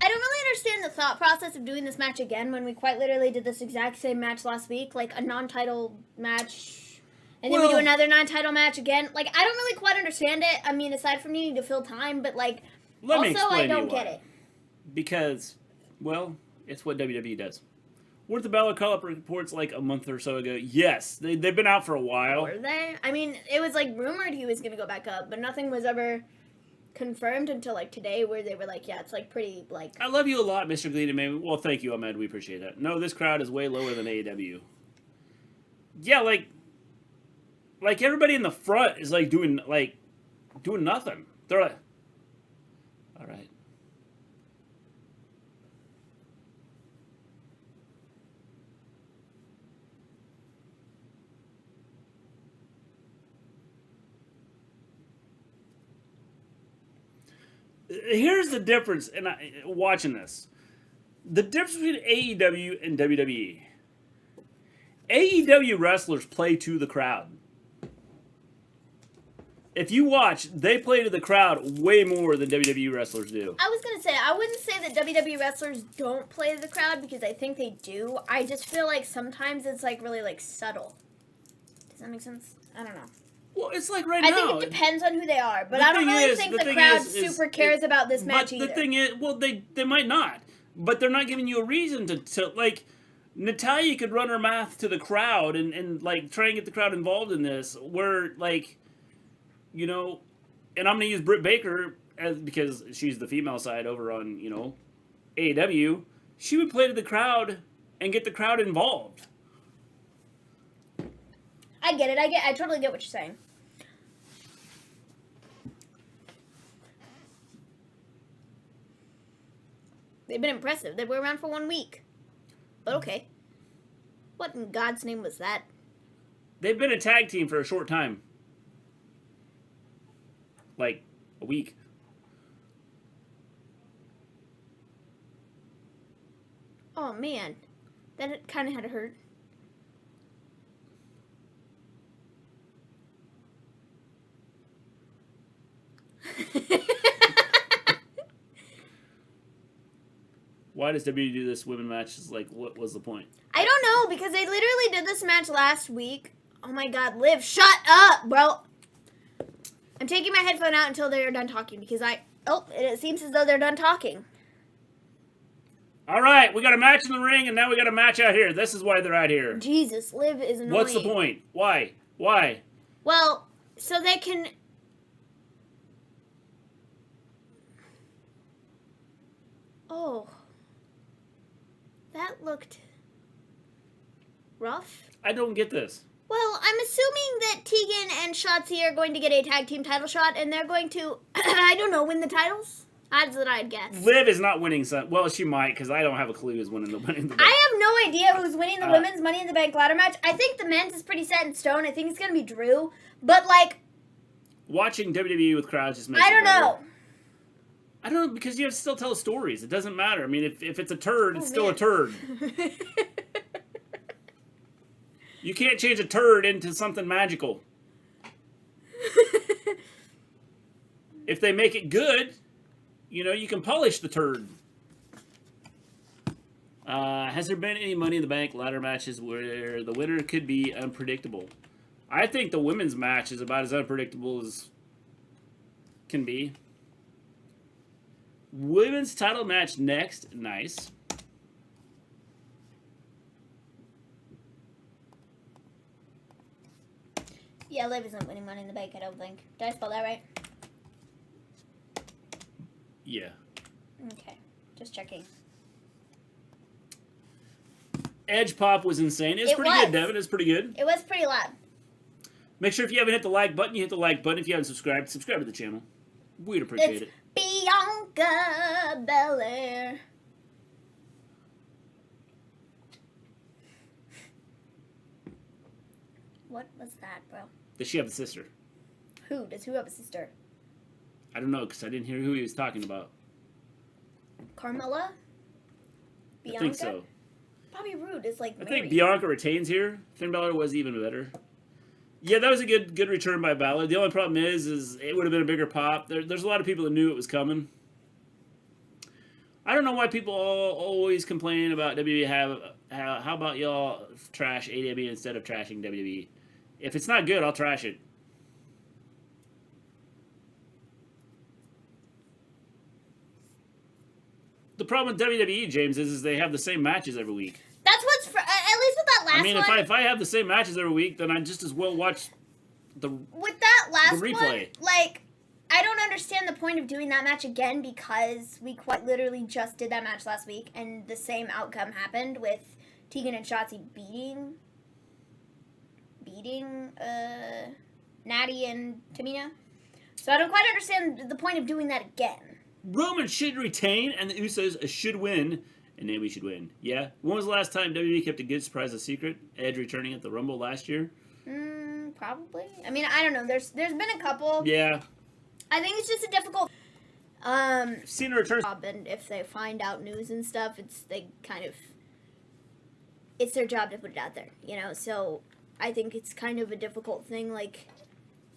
I don't really understand the thought process of doing this match again when we quite literally did this exact same match last week, like a non-title match, and then we do another non-title match again. Like, I don't really quite understand it. I mean, aside from needing to fill time, but like, also I don't get it. Because, well, it's what WWE does. Weren't the Balor call-up reports like a month or so ago? Yes, they've been out for a while. Were they? I mean, it was like rumored he was going to go back up, but nothing was ever confirmed until like today, where they were like, yeah, it's like pretty like. I love you a lot, Mister Gleen and Maven. Well, thank you, Ahmed. We appreciate that. No, this crowd is way lower than AEW. Yeah, like everybody in the front is like doing nothing. They're like, all right. Here's the difference, and watching this. The difference between AEW and WWE. AEW wrestlers play to the crowd. If you watch, they play to the crowd way more than WWE wrestlers do. I was going to say, I wouldn't say that WWE wrestlers don't play to the crowd, because I think they do. I just feel like sometimes it's like really like subtle. Does that make sense? I don't know. Well, it's like right now. I think it depends on who they are, but I don't really think the crowd super cares about this match either. But the thing is, well, they might not, but they're not giving you a reason to like, Natalya could run her math to the crowd and like try and get the crowd involved in this, where like, you know, and I'm going to use Britt Baker because she's the female side over on, you know, AEW. She would play to the crowd and get the crowd involved. I get it. I totally get what you're saying. They've been impressive. They were around for 1 week. But okay. What in God's name was that? They've been a tag team for a short time. Like, a week. Oh, man. That kind of had to hurt. Why does WWE do this women matches? Like, what was the point? I don't know, because they literally did this match last week. Oh my God, Liv, shut up, bro. I'm taking my headphone out until they're done talking, because it seems as though they're done talking. All right, we got a match in the ring, and now we got a match out here. This is why they're out here. Jesus, Liv is annoying. What's the point? Why? Well, so they can... Oh. That looked rough. I don't get this. Well, I'm assuming that Tegan and Shotzi are going to get a tag team title shot, and they're going to, I don't know, win the titles? Odds that I'd guess. Liv is not winning some. Well, she might, because I don't have a clue who's winning the Money in the Bank. I have no idea who's winning the women's Money in the Bank ladder match. I think the men's is pretty set in stone. I think it's going to be Drew. But, like... Watching WWE with crowds just makes I don't know. I don't know, because you have to still tell stories. It doesn't matter. I mean, if it's a turd, it's still a turd. You can't change a turd into something magical. If they make it good, you know, you can polish the turd. Has there been any Money in the Bank ladder matches where the winner could be unpredictable? I think the women's match is about as unpredictable as can be. Women's title match next. Nice. Yeah, Liv isn't winning Money in the Bank, I don't think. Did I spell that right? Yeah. Okay, just checking. Edge pop was insane. It's pretty good, Devin. It's pretty good. It was pretty loud. Make sure if you haven't hit the like button, you hit the like button. If you haven't subscribed, subscribe to the channel. We'd appreciate it. Bianca Belair. What was that, bro? Does she have a sister? Who? Does who have a sister? I don't know, because I didn't hear who he was talking about. Carmella? I Bianca? think so. Bobby Roode is like I Mary. think Bianca retains here. Finn Balor was even better. Yeah, that was a good return by Balor. The only problem is it would have been a bigger pop. There's a lot of people that knew it was coming. I don't know why people always complain about WWE. How about y'all trash AEW instead of trashing WWE? If it's not good, I'll trash it. The problem with WWE, James, is they have the same matches every week. That's what's at least with that last one. I mean, if I have the same matches every week, then I just as well watch the replay. Like, I don't understand the point of doing that match again because we quite literally just did that match last week and the same outcome happened with Tegan and Shotzi beating Natty and Tamina. So I don't quite understand the point of doing that again. Roman should retain, and the Usos should win, and then we should win. Yeah? When was the last time WWE kept a good surprise a secret? Edge returning at the Rumble last year? Probably. I mean, I don't know. There's been a couple. Yeah. I think it's just a difficult... Cena returns. And if they find out news and stuff, it's their job to put it out there, you know? So I think it's kind of a difficult thing, like...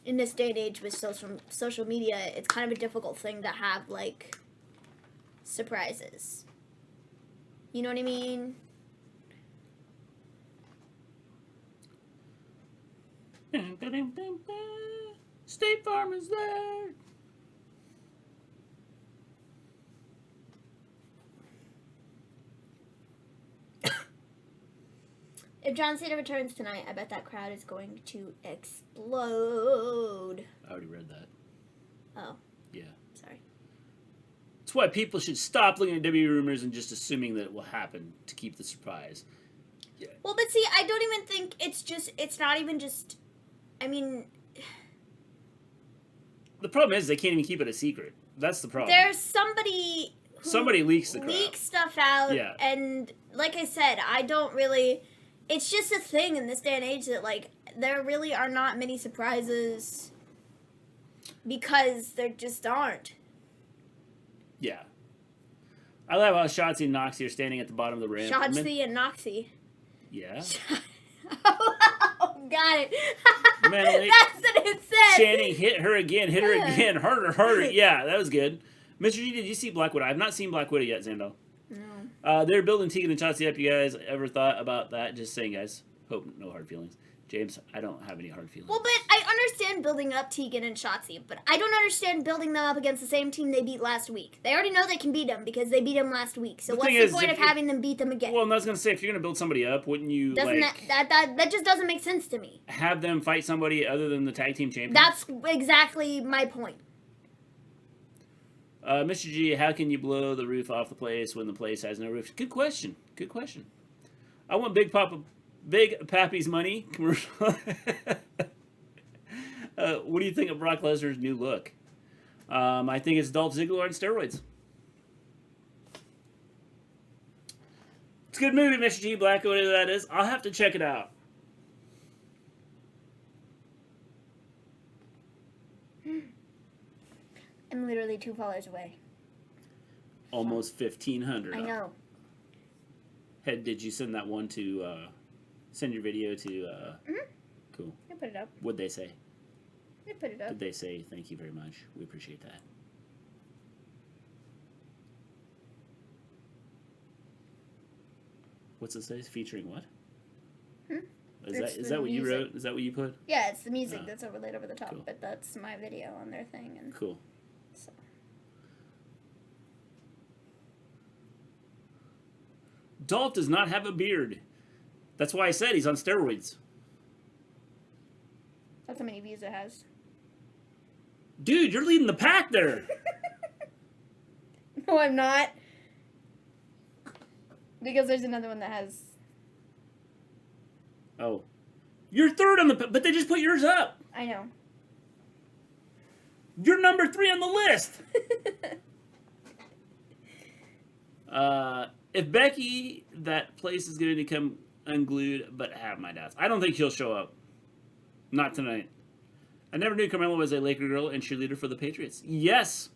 In this day and age with social media, it's kind of a difficult thing to have, like, surprises. You know what I mean? State Farm is there. If John Cena returns tonight, I bet that crowd is going to explode. I already read that. Oh. Yeah. Sorry. That's why people should stop looking at WWE rumors and just assuming that it will happen to keep the surprise. Yeah. Well, but see, I don't even think it's not even just, I mean... The problem is they can't even keep it a secret. That's the problem. There's somebody who... Somebody leaks the crap. Leaks stuff out. Yeah. And, like I said, I don't really... It's just a thing in this day and age that, like, there really are not many surprises because there just aren't. Yeah. I love how Shotzi and Noxie are standing at the bottom of the ramp. Shotzi and Noxie. Yeah. Oh, got it. Mentally, that's what it said. Channing, hit her again, harder. Yeah, that was good. Mr. G, did you see Black Widow? I have not seen Black Widow yet, Zando. No. They're building Tegan and Shotzi up. You guys ever thought about that? Just saying, guys. Hope no hard feelings. James, I don't have any hard feelings. Well, but I understand building up Tegan and Shotzi, but I don't understand building them up against the same team they beat last week. They already know they can beat them because they beat them last week. So what's the point of having them beat them again? Well, I was going to say, if you're going to build somebody up, wouldn't you, that just doesn't make sense to me. Have them fight somebody other than the tag team champion? That's exactly my point. Mr. G, how can you blow the roof off the place when the place has no roof? Good question. I want Big Pappy's money commercial. What do you think of Brock Lesnar's new look? I think it's Dolph Ziggler on steroids. It's a good movie, Mr. G. Black, whatever that is. I'll have to check it out. I'm literally 2 followers away. Almost 1,500. I know. Did you send that one to, send your video to, Mm-hmm. Cool. I put it up. What'd they say? I put it up. Did they say, thank you very much? We appreciate that. What's it say? Featuring what? It's Is the that what you music. wrote? Is that what you put? Yeah, it's the music that's overlaid over the top, Cool. but that's my video on their thing. And Cool. so. Dolph does not have a beard. That's why I said he's on steroids. That's how many views it has. Dude, you're leading the pack there. No, I'm not. Because there's another one that has... Oh. You're third on the... But they just put yours up. I know. You're number 3 on the list. If Becky, that place is going to come unglued, but I have my doubts. I don't think she'll show up. Not tonight. I never knew Carmella was a Laker girl and cheerleader for the Patriots. Yes.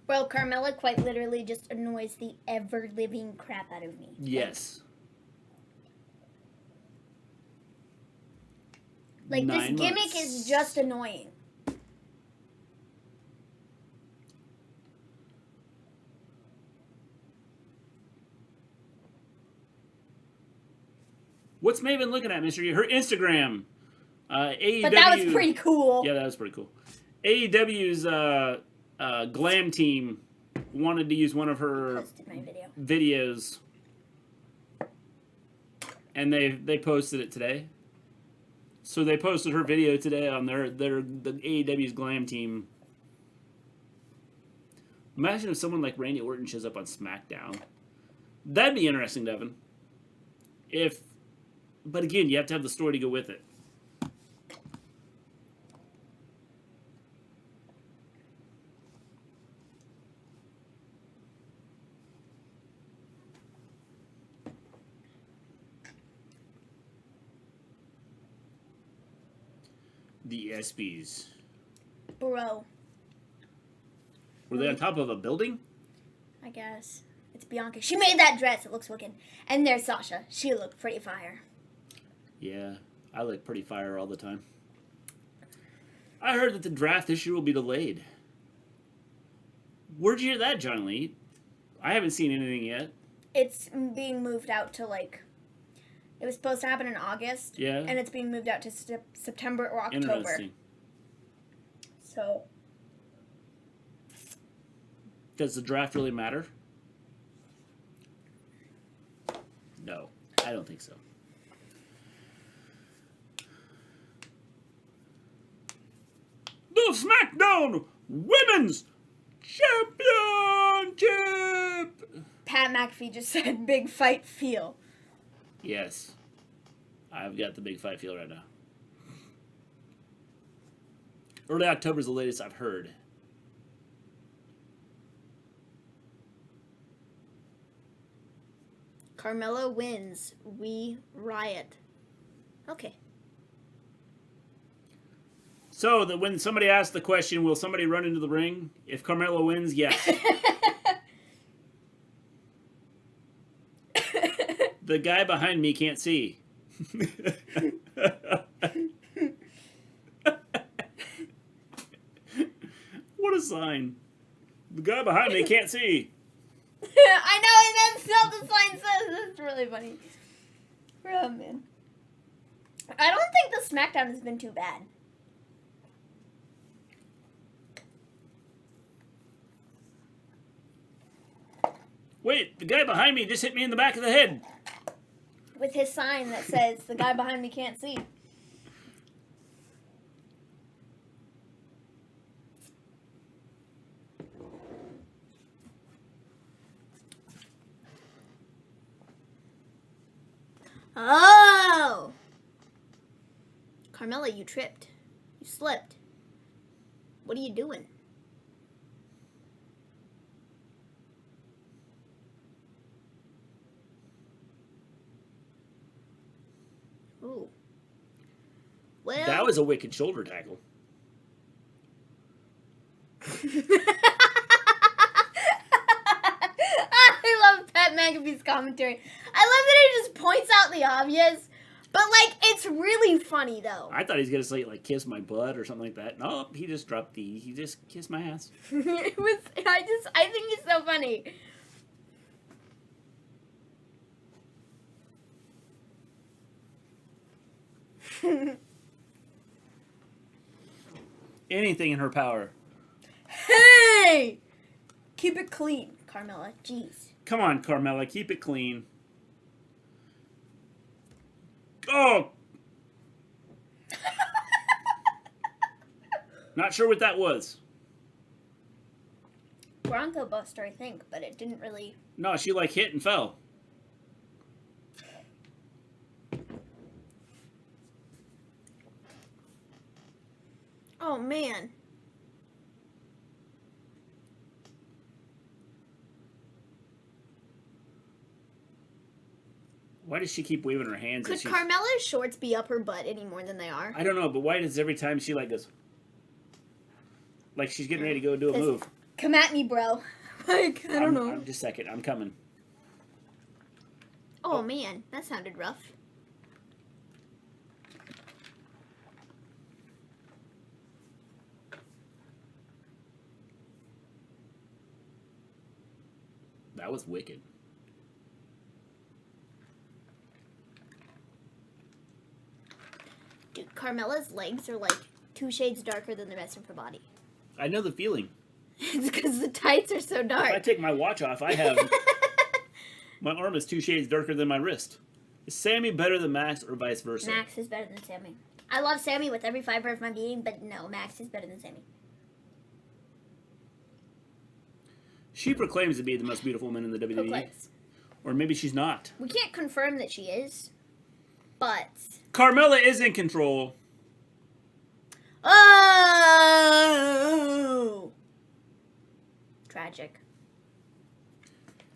Well, Carmella quite literally just annoys the ever-living crap out of me. Yes. Like, this 9 gimmick months. is just annoying. What's Maven looking at, Mister? Her Instagram. AEW. But that was pretty cool. Yeah, that was pretty cool. AEW's glam team wanted to use one of her Posted my video. videos, and they posted it today. So they posted her video today on the AEW's glam team. Imagine if someone like Randy Orton shows up on SmackDown. That'd be interesting, Devin. But again, you have to have the story to go with it. The ESPYs. Bro, Were they on top of a building? I guess. It's Bianca. She made that dress. It looks wicked. And there's Sasha. She looked pretty fire. Yeah, I look pretty fire all the time. I heard that the draft this year will be delayed. Where'd you hear that, John Lee? I haven't seen anything yet. It's being moved out to, like... It was supposed to happen in August. Yeah. And it's being moved out to September or October. Interesting. So... Does the draft really matter? No, I don't think so. The SmackDown Women's Championship! Pat McAfee just said, big fight feel. Yes. I've got the big fight feel right now. Early October is the latest I've heard. Carmella wins. We riot. Okay. So that when somebody asks the question, will somebody run into the ring? If Carmella wins, yes. The guy behind me can't see. What a sign. The guy behind me can't see. I know, and that's not the sign says. That's really funny. Oh, man. I don't think the SmackDown has been too bad. Wait, the guy behind me just hit me in the back of the head. With his sign that says, the guy behind me can't see. Oh! Carmella, you tripped. You slipped. What are you doing? Ooh. Well. That was a wicked shoulder tackle. I love Pat McAfee's commentary. I love that he just points out the obvious, but like it's That's really funny, though. I thought he was gonna say like kiss my butt or something like that. No, he just dropped the. He just kissed my ass. It was. I think it's so funny. Anything in her power. Hey! Keep it clean, Carmella. Jeez. Come on, Carmella, keep it clean. Oh! Not sure what that was. Bronco Buster, I think, but it didn't really... No, she like hit and fell. Oh, man. Why does she keep waving her hands? Could Carmella's shorts be up her butt any more than they are? I don't know, but why does every time she like goes... Like she's getting ready to go do a move. Come at me, bro. Like, I don't know. Just a second, I'm coming. Oh, man. That sounded rough. That was wicked. Dude, Carmella's legs are like 2 shades darker than the rest of her body. I know the feeling. It's because the tights are so dark. If I take my watch off, I have... my arm is 2 shades darker than my wrist. Is Sammy better than Max or vice versa? Max is better than Sammy. I love Sammy with every fiber of my being, but no, Max is better than Sammy. She proclaims to be the most beautiful woman in the WWE. Proclaims. Or maybe she's not. We can't confirm that she is, but... Carmella is in control. Oh! Tragic.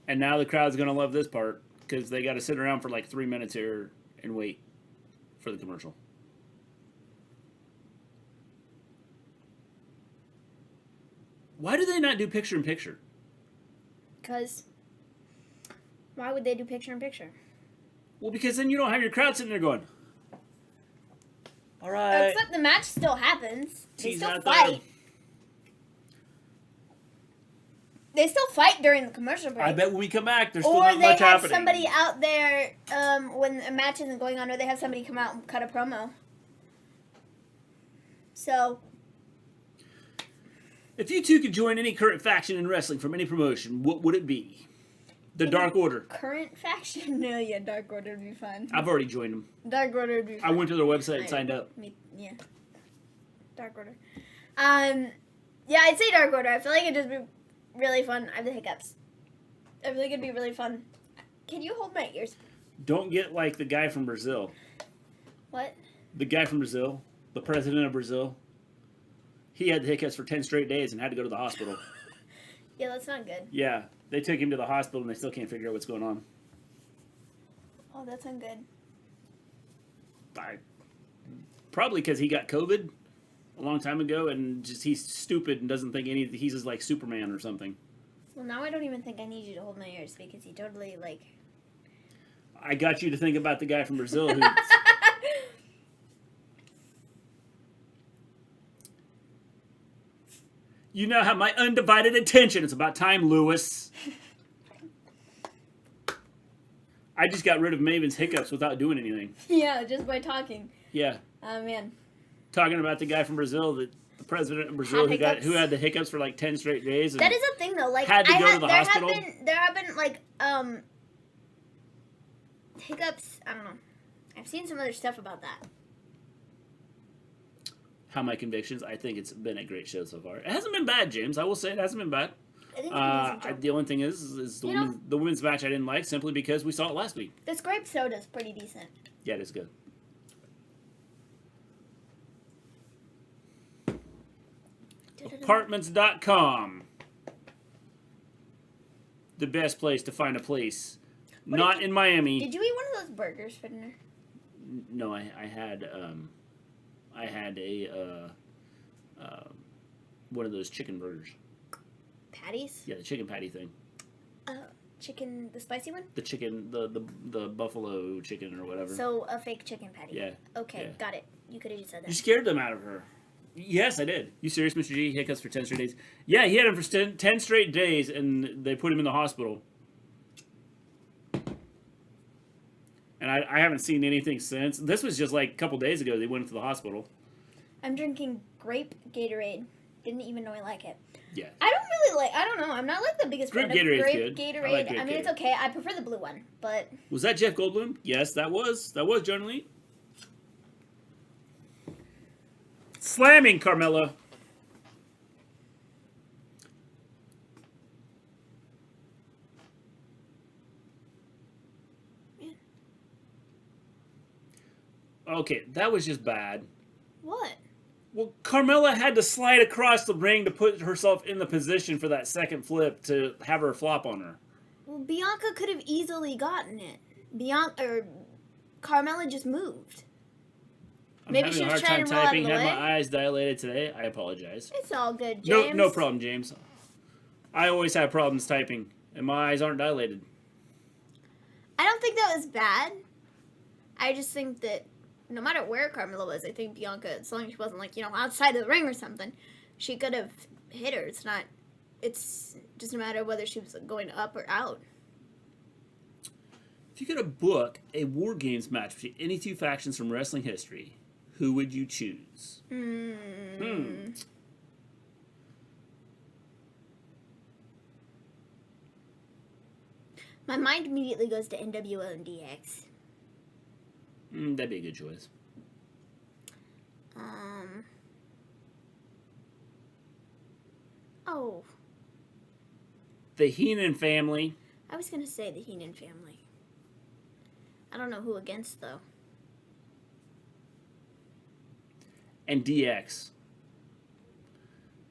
And now the crowd's going to love this part because they got to sit around for like 3 minutes here and wait for the commercial. Why do they not do picture-in-picture? Because... Why would they do picture-in-picture? Well, because then you don't have your crowd sitting there going, all right. Except the match still happens. They She's still not fight. there. They still fight during the commercial break. I bet when we come back, there's still Or not they much have happening. somebody out there when a match isn't going on, or they have somebody come out and cut a promo. So... If you two could join any current faction in wrestling from any promotion, what would it be? The Dark Order. Current faction? No, yeah, Dark Order would be fun. I've already joined them. Dark Order would be fun. I went to their website and signed up. Yeah. Dark Order. Yeah, I'd say Dark Order. I feel like it'd just be really fun. I have the hiccups. I feel like it'd be really fun. Can you hold my ears? Don't get like the guy from Brazil. What? The guy from Brazil. The president of Brazil. He had the hiccups for 10 straight days and had to go to the hospital. Yeah, that's not good. Yeah. They took him to the hospital and they still can't figure out what's going on. Oh, that's not good. Probably because he got COVID a long time ago and just he's stupid and doesn't think he's just like Superman or something. Well, now I don't even think I need you to hold my ears because you totally, like... I got you to think about the guy from Brazil who... You now have my undivided attention. It's about time, Lewis. I just got rid of Maven's hiccups without doing anything. Yeah, just by talking. Yeah. Oh, man. Talking about the guy from Brazil, the president of Brazil who had the hiccups for like 10 straight days. And that is a thing, though. Like, had to go to the hospital. There have been, like, hiccups. I don't know. I've seen some other stuff about that. How my convictions? I think it's been a great show so far. It hasn't been bad, James. I will say it hasn't been bad. I think the only thing is the women's match I didn't like simply because we saw it last week. This grape soda's pretty decent. Yeah, it is good. Apartments.com. The best place to find a place. Not in Miami. Did you eat one of those burgers for dinner? No, I had a one of those chicken burgers. Patties? Yeah, the chicken patty thing. chicken, the spicy one? The chicken, the buffalo chicken or whatever. So a fake chicken patty. Yeah. Okay, Yeah. got it. You could have just said that. You scared them out of her. Yes, I did. You serious, Mr. G? Hiccups for 10 straight days. Yeah, he had him for 10 straight days, and they put him in the hospital. And I haven't seen anything since. This was just like a couple days ago they went to the hospital. I'm drinking grape Gatorade. Didn't even know I like it. Yeah. I don't really like, I don't know. I'm not like the biggest Grape fan of Gatorade's grape good. Gatorade. I like grape I mean, it's Gatorade. okay. I prefer the blue one, but... Was that Jeff Goldblum? Yes, that was. That was John Lee. Slamming Carmella. Okay, that was just bad. What? Well, Carmella had to slide across the ring to put herself in the position for that second flip to have her flop on her. Well, Bianca could have easily gotten it. Carmella just moved. I'm Maybe having she a was hard trying time to roll out of typing. the Had way. my eyes dilated today. I apologize. It's all good, James. No problem, James. I always have problems typing, and my eyes aren't dilated. I don't think that was bad. I just think that no matter where Carmella was, I think Bianca, as long as she wasn't like, outside of the ring or something, she could have hit her. It's just a matter of whether she was going up or out. If you could have booked a War Games match between any two factions from wrestling history, who would you choose? My mind immediately goes to NWO and DX. That'd be a good choice. Oh, The Heenan family. I was going to say the Heenan family. I don't know who against, though. And DX.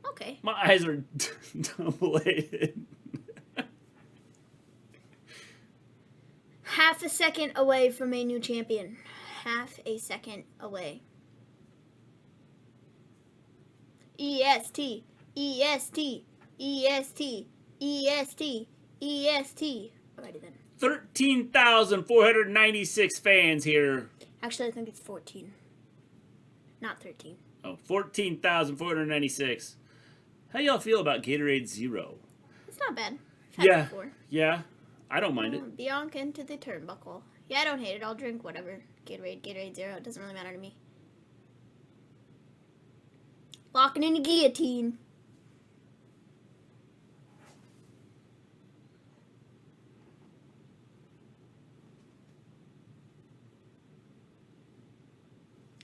Okay. My eyes are dilated. Half a second away from a new champion. Half a second away. EST. EST. EST. EST. EST. Alrighty then. 13,496 fans here. Actually, I think it's 14. Not 13. Oh, 14,496. How y'all feel about Gatorade Zero? It's not bad. I've had it Yeah. before. Yeah, I don't mind it. Bianca into the turnbuckle. Yeah, I don't hate it. I'll drink whatever. Gatorade Zero. It doesn't really matter to me. Locking in a guillotine.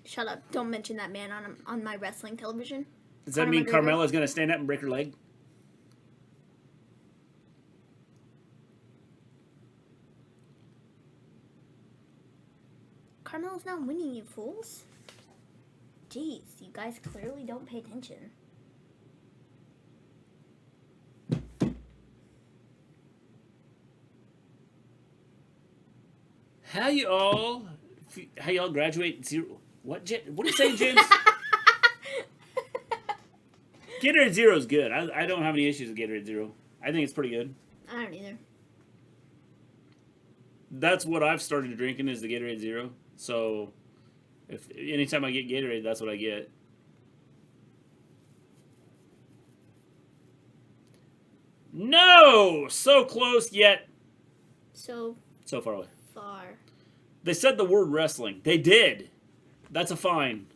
Shut up. Don't mention that man on my wrestling television. Does that Conor mean McGregor. Carmella's going to stand up and break her leg? Carmella's not winning, you fools. Jeez, you guys clearly don't pay attention. How y'all graduate zero? What are you saying, James? Gatorade Zero is good. I don't have any issues with Gatorade Zero. I think it's pretty good. I don't either. That's what I've started drinking is the Gatorade Zero. So, if anytime I get Gatorade, that's what I get. No! So close, yet So so far away. far. They said the word wrestling. They did. That's a fine.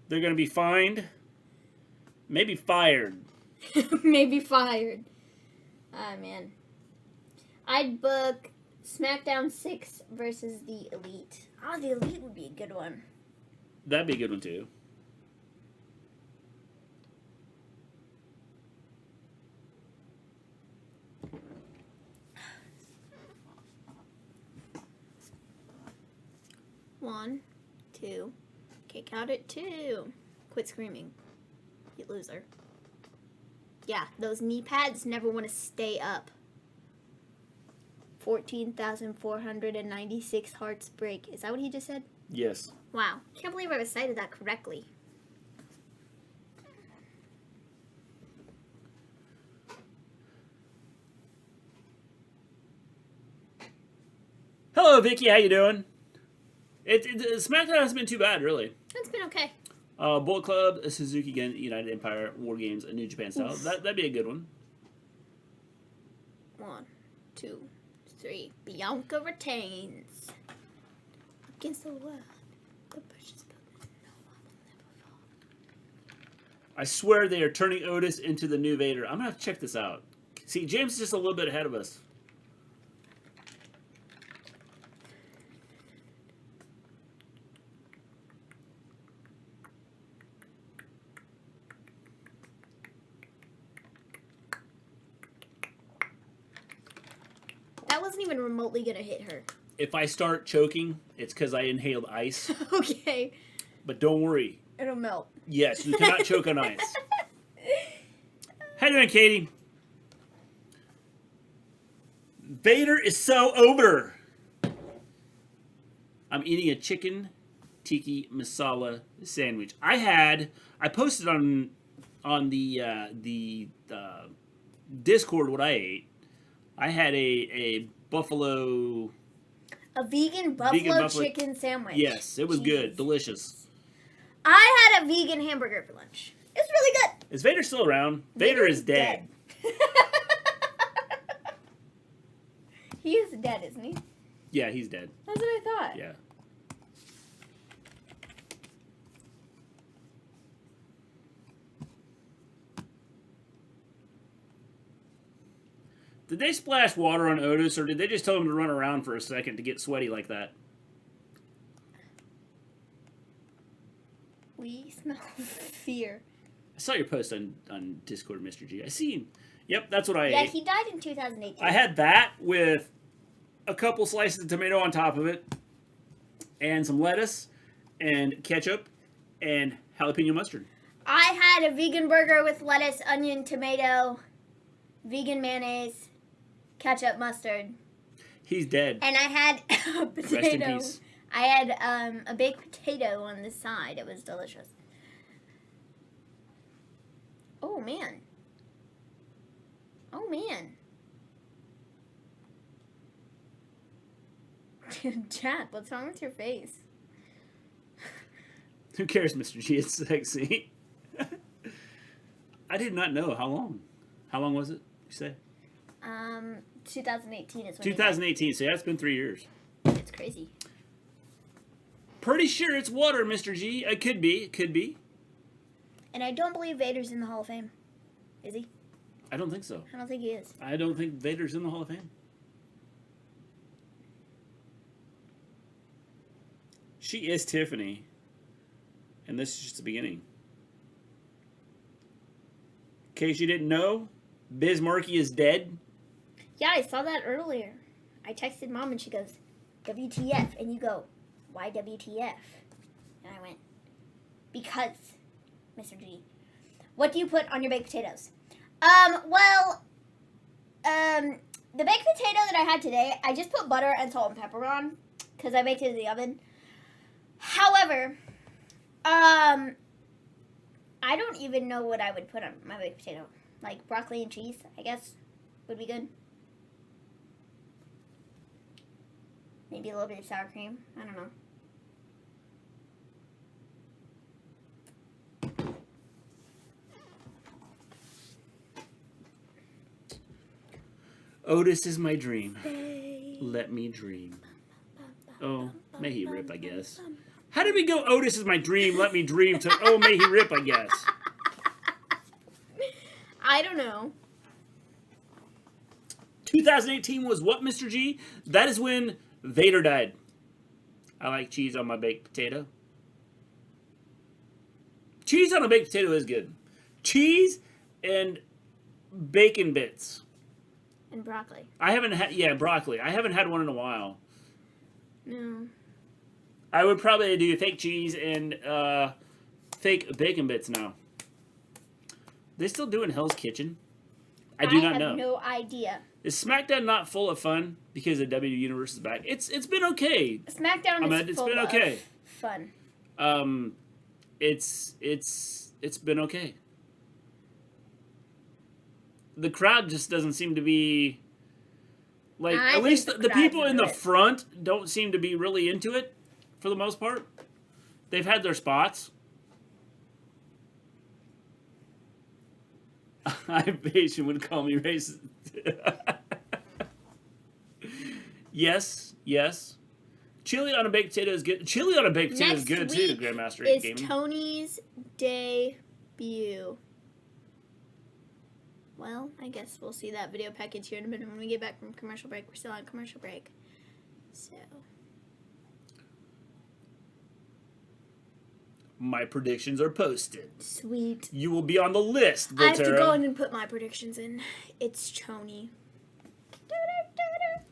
They're going to be fined. Maybe fired. Maybe fired. Ah, man. I'd book SmackDown 6 versus the Elite. Oh, the Elite would be a good one. That'd be a good one, too. One, two. Kick out at 2. Quit screaming. You loser. Yeah, those knee pads never want to stay up. 14,496 hearts break. Is that what he just said? Yes. Wow. Can't believe I recited that correctly. Hello, Vicky. How you doing? Smackdown hasn't been too bad, really. It's been okay. Bullet Club, a Suzuki Gun, United Empire, War Games, a New Japan style. That'd be a good one. 1, 2, 3. Bianca retains. Against the world. The precious building. No one will never fall. I swear they are turning Otis into the new Vader. I'm going to have to check this out. See, James is just a little bit ahead of us. That wasn't even remotely gonna hit her. If I start choking, it's because I inhaled ice. Okay. But don't worry. It'll melt. Yes, you cannot choke on ice. How you doing, Katie? Vader is so over. I'm eating a chicken tiki masala sandwich. I posted on the Discord what I ate. I had a buffalo... A vegan buffalo chicken sandwich. Yes, it was good. Delicious. I had a vegan hamburger for lunch. It was really good. Is Vader still around? Vader is dead. He is dead, isn't he? Yeah, he's dead. That's what I thought. Yeah. Did they splash water on Otis, or did they just tell him to run around for a second to get sweaty like that? We smell fear. I saw your post on Discord, Mr. G. I see him. Yep, that's what I ate. Yeah, he died in 2018. I had that with a couple slices of tomato on top of it, and some lettuce, and ketchup, and jalapeno mustard. I had a vegan burger with lettuce, onion, tomato, vegan mayonnaise, ketchup, mustard. He's dead. And I had a potato. Rest in peace. I had a baked potato on the side. It was delicious. Oh, man. Oh, man. Chad, what's wrong with your face? Who cares, Mr. G? It's sexy. I did not know. How long? How long was it, you say? 2018 is when 2018, so yeah, it's been 3 years. It's crazy. Pretty sure it's water, Mr. G. It could be. It could be. And I don't believe Vader's in the Hall of Fame. Is he? I don't think so. I don't think he is. I don't think Vader's in the Hall of Fame. She is Tiffany. And this is just the beginning. In case you didn't know, Biz Markie is dead. Yeah, I saw that earlier. I texted Mom and she goes, WTF. And you go, why WTF? And I went, because, Mr. G. What do you put on your baked potatoes? The baked potato that I had today, I just put butter and salt and pepper on because I baked it in the oven. However, I don't even know what I would put on my baked potato. Like broccoli and cheese, I guess, would be good. Maybe a little bit of sour cream. I don't know. Otis is my dream. Let me dream. Oh, may he rip, I guess. How did we go, Otis is my dream, let me dream, to, oh, may he rip, I guess? I don't know. 2018 was what, Mr. G? That is when Vader died. I like cheese on my baked potato. Cheese on a baked potato is good. Cheese and bacon bits. And broccoli. I haven't had, broccoli. I haven't had one in a while. No. I would probably do fake cheese and fake bacon bits now. They still doing Hell's Kitchen? I do not know. I have no idea. Is SmackDown not full of fun because the WWE Universe is back? It's been okay. SmackDown is full of fun. It's been okay. The crowd just doesn't seem to be Like, I at least think the people in the crowd front don't seem to be really into it, for the most part. They've had their spots. I'm patient would call me racist. Yes, yes. Chili on a baked potato is good. Chili on a baked potato is good too, Grandmaster is Gaming. Tony's debut. Well, I guess we'll see that video package here in a minute when we get back from commercial break. We're still on commercial break. So. My predictions are posted. Sweet. You will be on the list, Volterra. I have to go in and put my predictions in. It's Tony.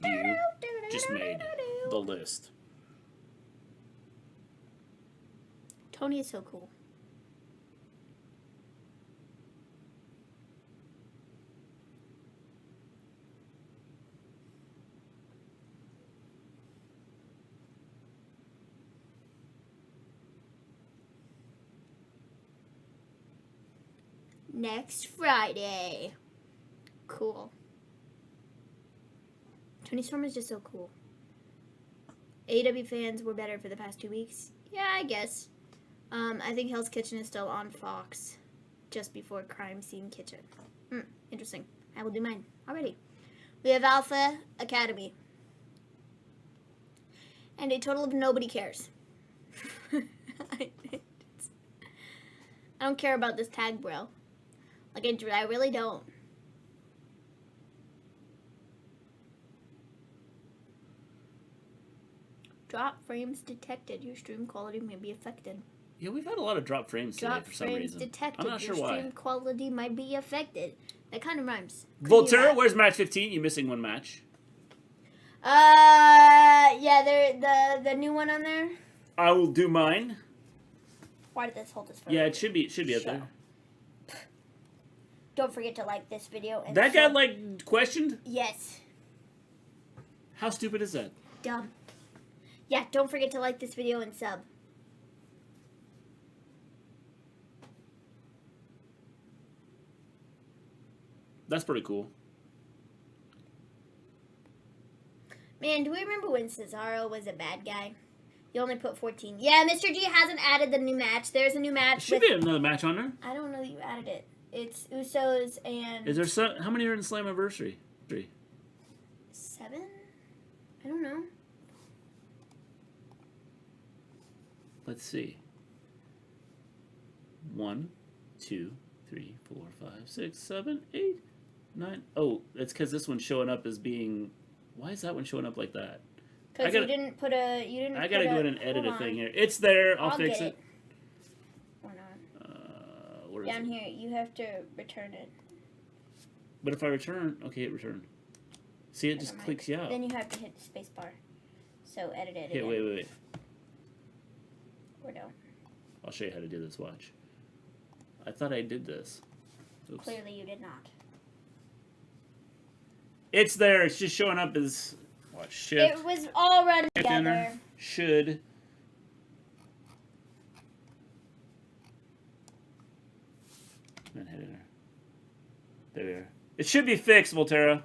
You just made the list. Tony is so cool. Next Friday. Cool. Tony Storm is just so cool. AEW fans were better for the past 2 weeks. Yeah, I guess. I think Hell's Kitchen is still on Fox. Just before Crime Scene Kitchen. Interesting. I will do mine already. We have Alpha Academy. And a total of nobody cares. I don't care about this tag, bro. Like, I really don't. Drop frames detected. Your stream quality may be affected. Yeah, we've had a lot of drop frames today for some reason. Detected. I'm not sure Your why. stream quality might be affected. That kind of rhymes. Volterra, where's match 15? You're missing one match. Yeah, the new one on there. I will do mine. Why did this hold this for? Yeah, it should be up there. Don't forget to like this video. And that guy questioned? Yes. How stupid is that? Dumb. Yeah, don't forget to like this video and sub. That's pretty cool. Man, do we remember when Cesaro was a bad guy? You only put 14. Yeah, Mr. G hasn't added the new match. There's a new match. Should be another match on there. I don't know that you added it. It's Usos and... Is there how many are in Slammiversary? 3. 7? I don't know. Let's see. 1, 2, 3, 4, 5, 6, 7, 8, 9. Oh, that's because this one's showing up as being... Why is that one showing up like that? Because you didn't put a... I gotta go in and edit a thing here. It's there. I'll fix it. Or not. Where is Down it? here, you have to return it. But if I return... Okay, it returned. See, it just clicks you out. Then you have to hit the space bar. So edit it again. Wait. Or no. I'll show you how to do this. Watch. I thought I did this. Oops. Clearly you did not. It's there. It's just showing up as... Watch. Shift. It was all run together. Should... Then hit enter. There we are. It should be fixed, Volterra.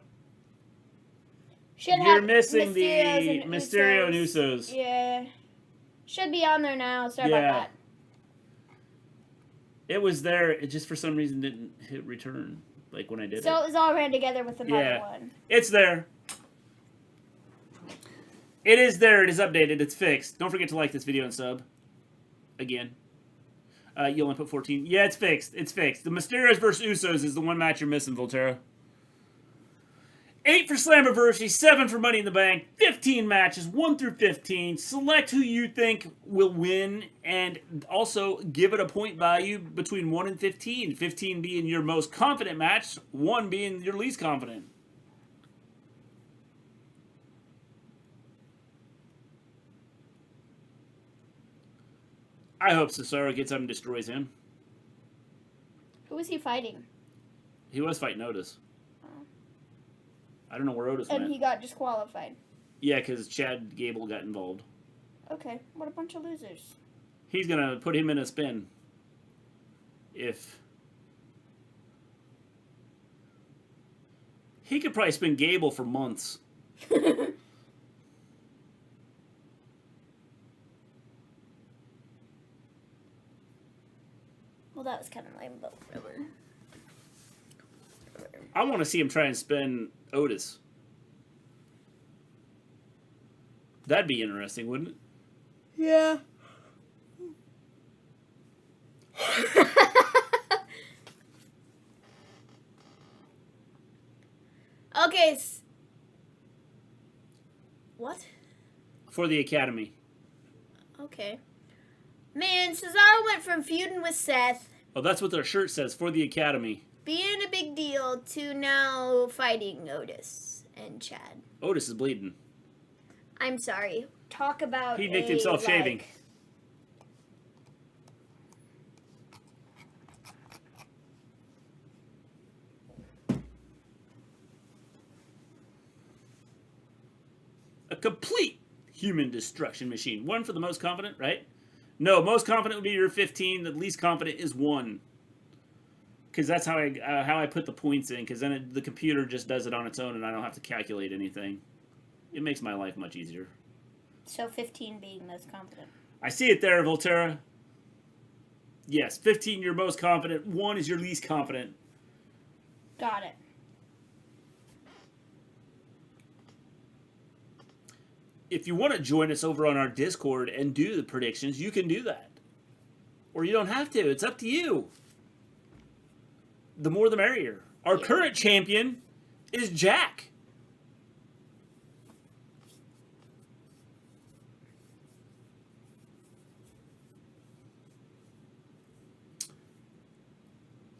You're missing the Mysterio and Usos. Yeah. Should be on there now. Sorry about that. It was there. It just for some reason didn't hit return. Like when I did it. So it was all ran together with another one. It's there. It is there. It is updated. It's fixed. Don't forget to like this video and sub. Again. You only put 14. Yeah, it's fixed. It's fixed. The Mysterios versus Usos is the one match you're missing, Volterra. 8 for Slammiversary, 7 for Money in the Bank, 15 matches, 1 through 15. Select who you think will win, and also give it a point value between 1 and 15. 15 being your most confident match, 1 being your least confident. I hope Cesaro gets up and destroys him. Who was he fighting? He was fighting Otis. I don't know where Otis went. And he got disqualified. Yeah, because Chad Gable got involved. Okay, what a bunch of losers. He's going to put him in a spin. If... He could probably spin Gable for months. Well, that was kind of lame, but whatever. I want to see him try and spin Otis. That'd be interesting, wouldn't it? Yeah. Okay. What? For the Academy. Okay. Man, Cesaro went from feuding with Seth, Oh, that's what their shirt says. For the Academy. being a big deal, to now fighting Otis and Chad. Otis is bleeding. I'm sorry. Talk about He nicked himself shaving. A complete human destruction machine. 1 for the most confident, right? No, most confident would be your 15. The least confident is 1. Because that's how I put the points in. Because then the computer just does it on its own, and I don't have to calculate anything. It makes my life much easier. So 15 being most confident. I see it there, Volterra. Yes, 15 your most confident. 1 is your least confident. Got it. If you want to join us over on our Discord and do the predictions, you can do that. Or you don't have to. It's up to you. The more the merrier. Our current champion is Jack.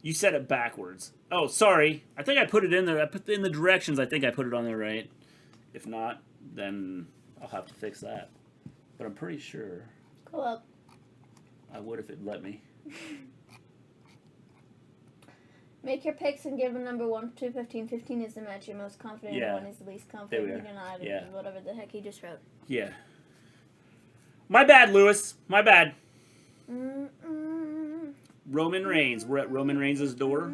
You said it backwards. Oh, sorry. I think I put it in there. I put in the directions. I think I put it on there right. If not, then I'll have to fix that. But I'm pretty sure Go up. I would if it let me. Make your picks and give a number 1 to 15. 15 is the match you're most confident in. Yeah. 1 is the least confident. There we You are. can add Yeah. whatever the heck he just wrote. Yeah. My bad, Lewis. My bad. Mm-mm. Roman Reigns. We're at Roman Reigns' door.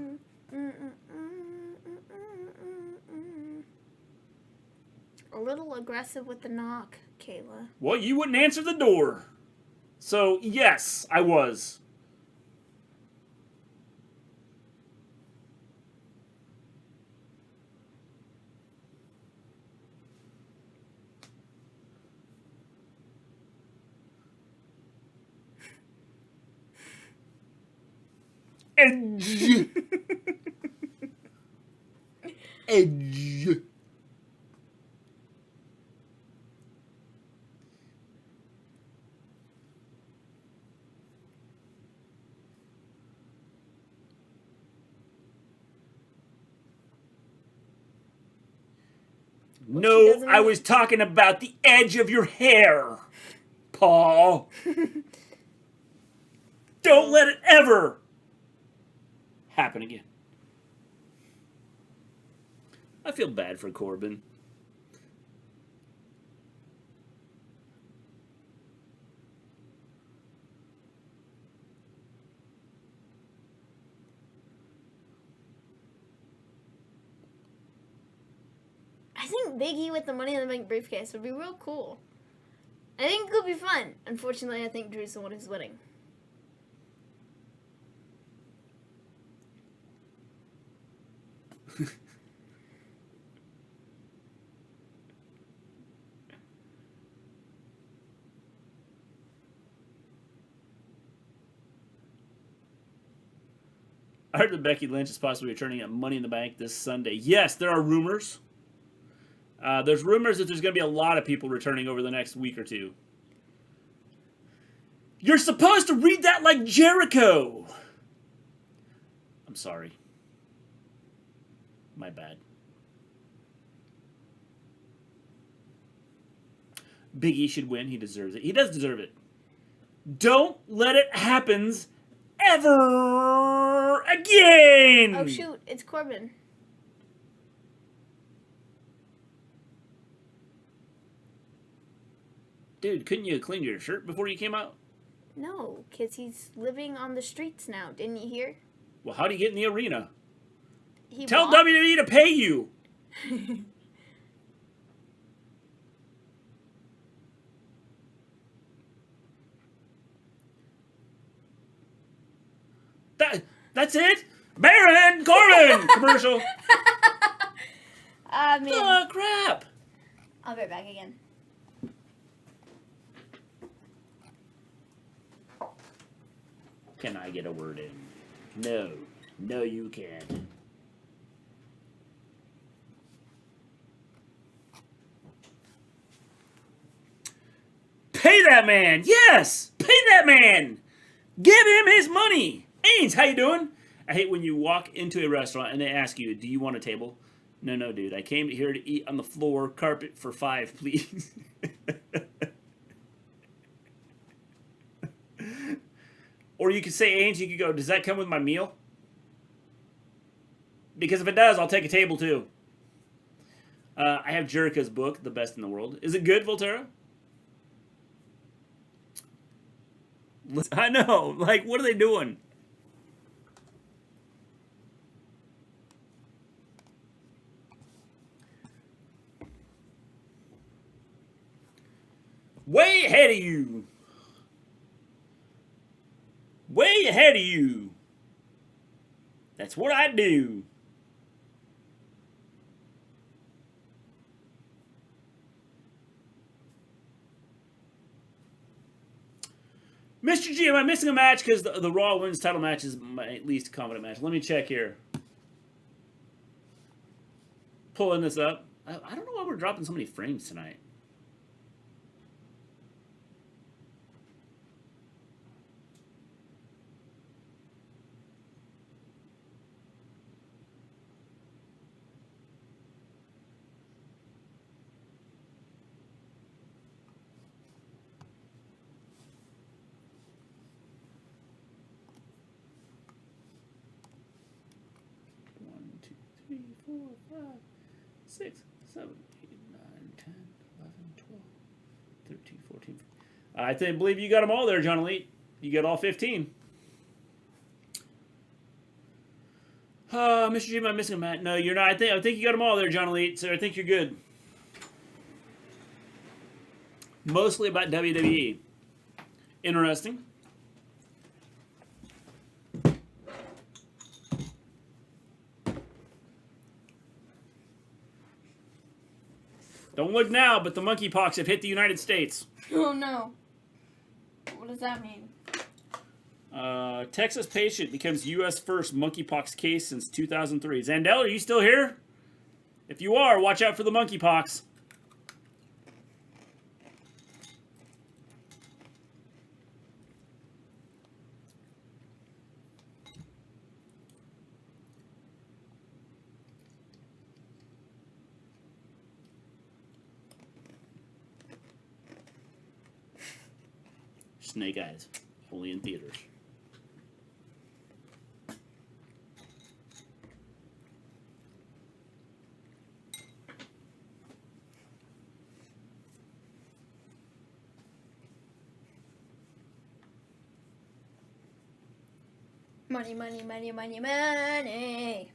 A little aggressive with the knock, Kayla. Well, you wouldn't answer the door. So, yes, I was. Edge. Edge. No, I was talking about the edge of your hair, Paul. Don't let it ever happen again. I feel bad for Corbin. I think Big E with the Money in the Bank briefcase would be real cool. I think it could be fun. Unfortunately, I think Drew's the one who's winning. I heard that Becky Lynch is possibly returning at Money in the Bank this Sunday. Yes, there are rumors. There's rumors that there's going to be a lot of people returning over the next week or two. You're supposed to read that like Jericho. I'm sorry. My bad. Big E should win. He deserves it. He does deserve it. Don't let it happen ever again. Oh shoot, it's Corbin. Dude, couldn't you clean your shirt before you came out? No, because he's living on the streets now. Didn't you hear? Well, how do you get in the arena? He Tell walked. WWE to pay you. That's it? Baron Corbin commercial. Ah, man. Oh, crap. I'll be right back again. Can I get a word in? No. No, you can't. Pay that man! Yes! Pay that man! Give him his money! Ains, how you doing? I hate when you walk into a restaurant and they ask you, do you want a table? No, dude. I came here to eat on the floor. Carpet for 5, please. Or you could say, Ains, you could go, does that come with my meal? Because if it does, I'll take a table too. I have Jericho's book, The Best in the World. Is it good, Volterra? I know. Like, what are they doing? Way ahead of you. Way ahead of you. That's what I do. Mr. G, am I missing a match? Because the Raw Women's title match is my least confident match. Let me check here. Pulling this up. I don't know why we're dropping so many frames tonight. One, two, three, 4, 5, 6, 7, 8, 9, 10, 11, 12, 13, 14. I believe you got them all there, John Elite. You got all 15. Mr. G, am I missing a match? No, you're not. I think you got them all there, John Elite. So I think you're good. Mostly about WWE. Interesting. Don't look now, but the monkeypox have hit the United States. Oh, no. What does that mean? Texas patient becomes U.S. first monkeypox case since 2003. Zandel, are you still here? If you are, watch out for the monkeypox. Snake Eyes, only in theaters. Money, money, money, money, money.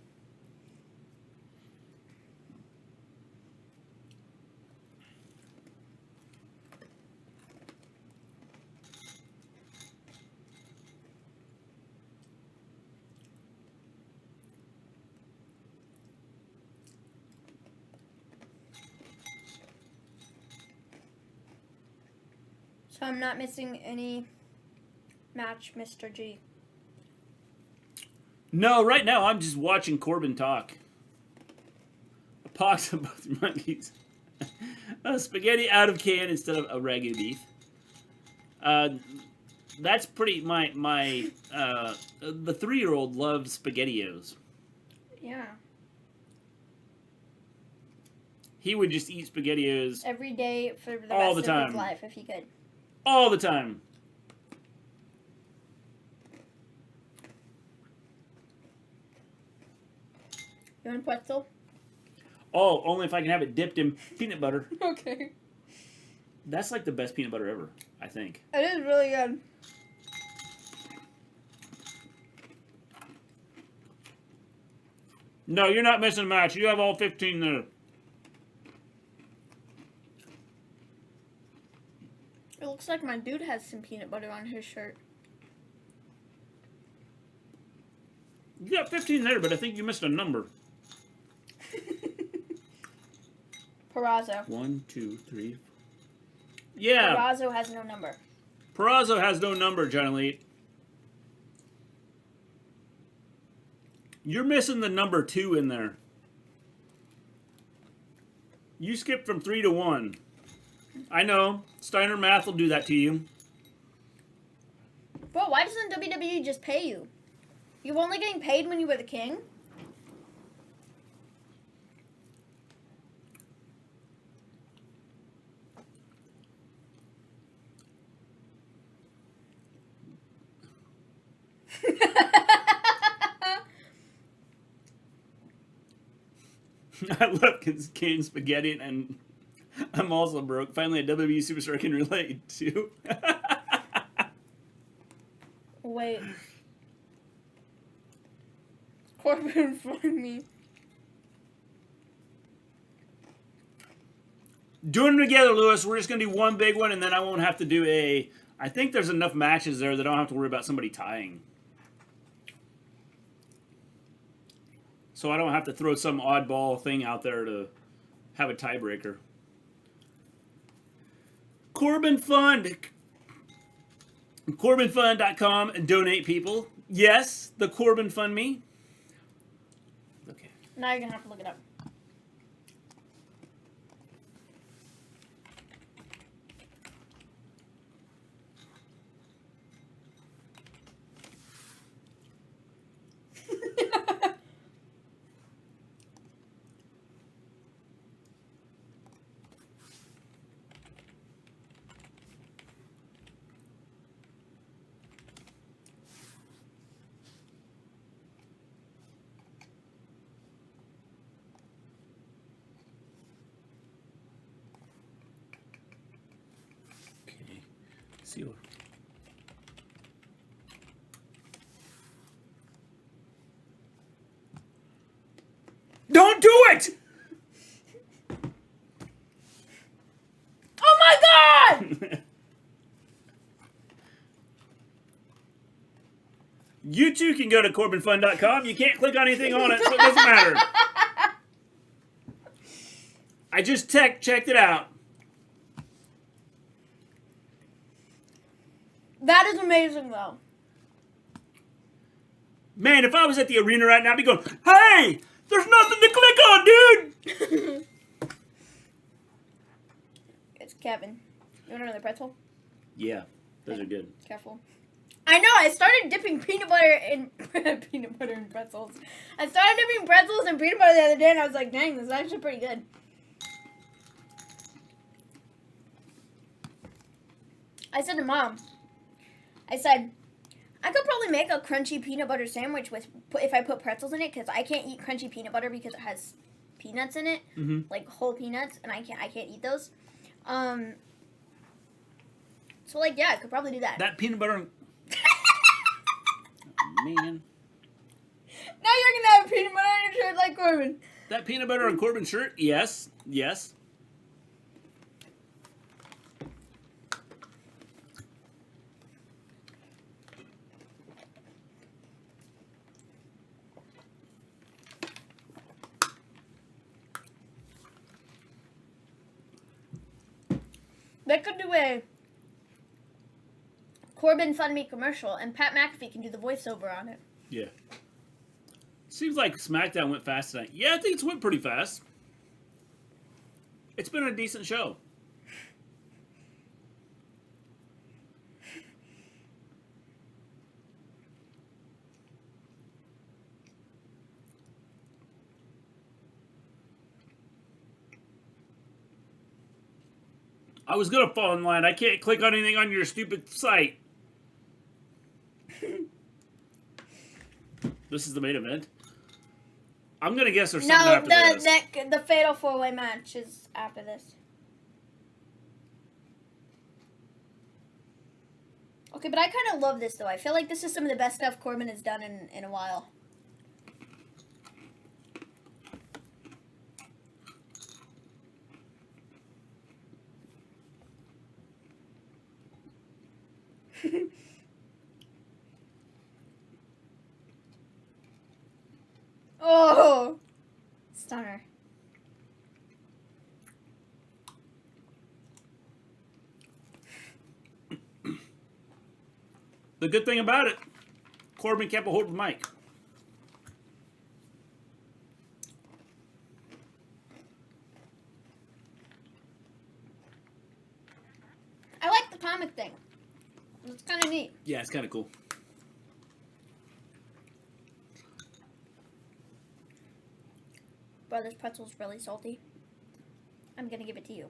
So I'm not missing any match, Mr. G. No, right now I'm just watching Corbin talk. A pox of both monkeys. Spaghetti out of can instead of a ragu beef. That's pretty the 3-year-old loves SpaghettiOs. Yeah. He would just eat SpaghettiOs Every day for the all rest the of time. his life if he could. All the time. You want a pretzel? Oh, only if I can have it dipped in peanut butter. Okay. That's like the best peanut butter ever, I think. It is really good. No, you're not missing a match. You have all 15 there. It looks like my dude has some peanut butter on his shirt. You got 15 there, but I think you missed a number. Perazo. 1, 2, 3. Yeah. Perazo has no number. Perazo has no number, John Elite. You're missing the number 2 in there. You skipped from 3 to 1. I know. Steiner Math will do that to you. Bro, why doesn't WWE just pay you? You were only getting paid when you were the king? I love Kane Spaghetti, and I'm also broke. Finally, a WWE superstar I can relate to. Wait. Corbin find me. Doing them together, Lewis. We're just going to do one big one, and then I won't have to do a... I think there's enough matches there that I don't have to worry about somebody tying. So I don't have to throw some oddball thing out there to have a tiebreaker. Corbin Fund. CorbinFund.com and donate people. Yes, the Corbin Fund Me. Okay. Now you're going to have to look it up. Okay. See what... Don't do it! Oh my god! You too can go to CorbinFund.com. You can't click on anything on it, so it doesn't matter. I just checked it out. That is amazing, though. Man, if I was at the arena right now, I'd be going, hey, there's nothing to click on, dude! It's Kevin. You want another pretzel? Yeah, those are good. Careful. I know, I started dipping peanut butter in pretzels. I started dipping pretzels in peanut butter the other day, and I was like, dang, this is actually pretty good. I said to Mom, I said, I could probably make a crunchy peanut butter sandwich with if I put pretzels in it, because I can't eat crunchy peanut butter because it has peanuts in it, like whole peanuts, and I can't eat those. So like, yeah, I could probably do that. That peanut butter... Oh, man. Now you're gonna have peanut butter on your shirt like Corbin. That peanut butter on Corbin's shirt? Yes. Yes. They could do a Corbin Fund Me commercial, and Pat McAfee can do the voiceover on it. Yeah. Seems like Smackdown went fast tonight. Yeah, I think it's went pretty fast. It's been a decent show. I was gonna fall in line. I can't click on anything on your stupid site. This is the main event. I'm gonna guess there's something after this. No, the fatal 4-way match is after this. Okay, but I kind of love this though. I feel like this is some of the best stuff Corbin has done in a while. The good thing about it, Corbin kept a hold of the mic. I like the comic thing. It's kind of neat. Yeah, it's kind of cool. Bro, this pretzel's really salty. I'm gonna give it to you.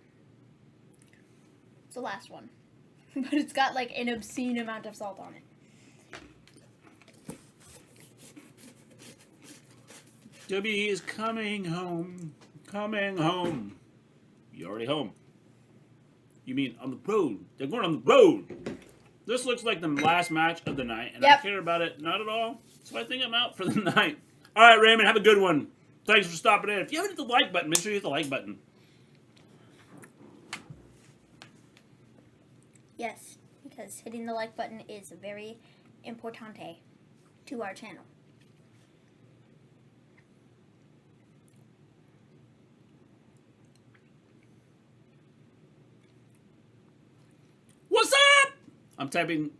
It's the last one. But it's got like an obscene amount of salt on it. W is coming home. Coming home. You're already home. You mean on the road? They're going on the road. This looks like the last match of the night, and I Yep. care about it not at all. So I think I'm out for the night. All right, Raymond, have a good one. Thanks for stopping in. If you haven't hit the like button, make sure you hit the like button. Yes, because hitting the like button is very importante to our channel. What's up? I'm typing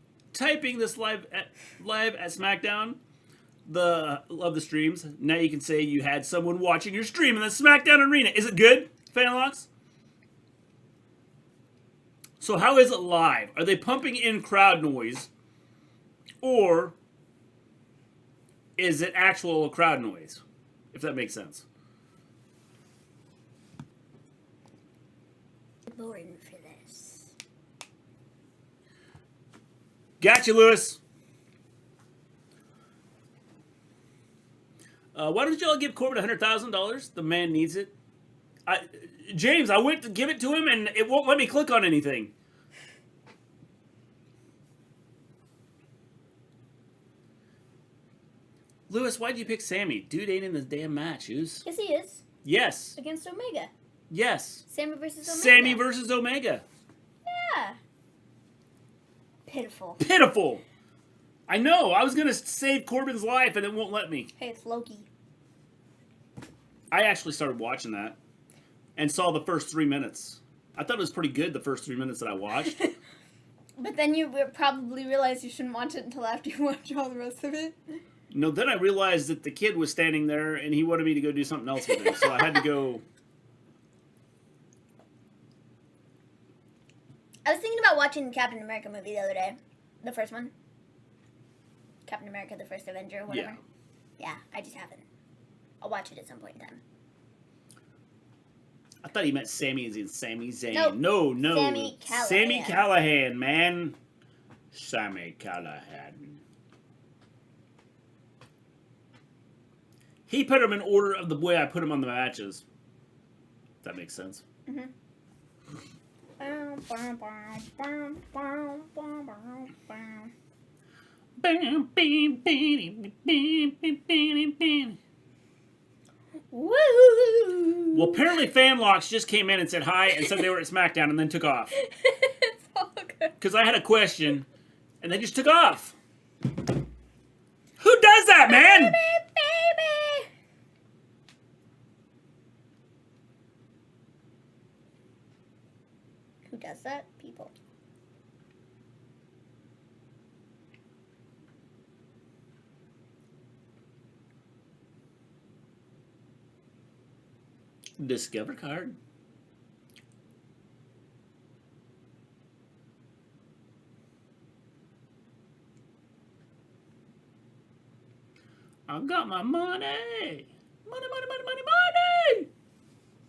this live at Smackdown. Love the streams. Now you can say you had someone watching your stream in the Smackdown arena. Is it good, Fanlocks? So how is it live? Are they pumping in crowd noise, or is it actual crowd noise? If that makes sense. Boring for this. Gotcha, Lewis. Why don't y'all give Corbin $100,000? The man needs it. James, I went to give it to him, and it won't let me click on anything. Lewis, why'd you pick Sammy? Dude ain't in the damn match, Us. Yes, he is. Yes. Against Omega. Yes. Sammy versus Omega. Sammy versus Omega. Yeah. Pitiful. Pitiful. I know. I was going to save Corbin's life, and it won't let me. Hey, it's Loki. I actually started watching that and saw the first 3 minutes. I thought it was pretty good, the first 3 minutes that I watched. But then you probably realized you shouldn't watch it until after you watch all the rest of it. No, then I realized that the kid was standing there, and he wanted me to go do something else with him, so I had to go. I was thinking about watching the Captain America movie the other day. The first one. Captain America, the First Avenger, whatever. Yeah, I just haven't. I'll watch it at some point in time. I thought he meant Sammy as in Sami Zayn. Nope. No. Sami Callihan. Sami Callihan, man. Sami Callihan. He put him in order of the way I put him on the matches. If that makes sense. Mm-hmm. Woo! Well, apparently Fanlocks just came in and said hi and said they were at Smackdown and then took off. It's all good. Because I had a question and they just took off. Who does that, man? Baby! Who does that? People. Discover card. I got my money. Money.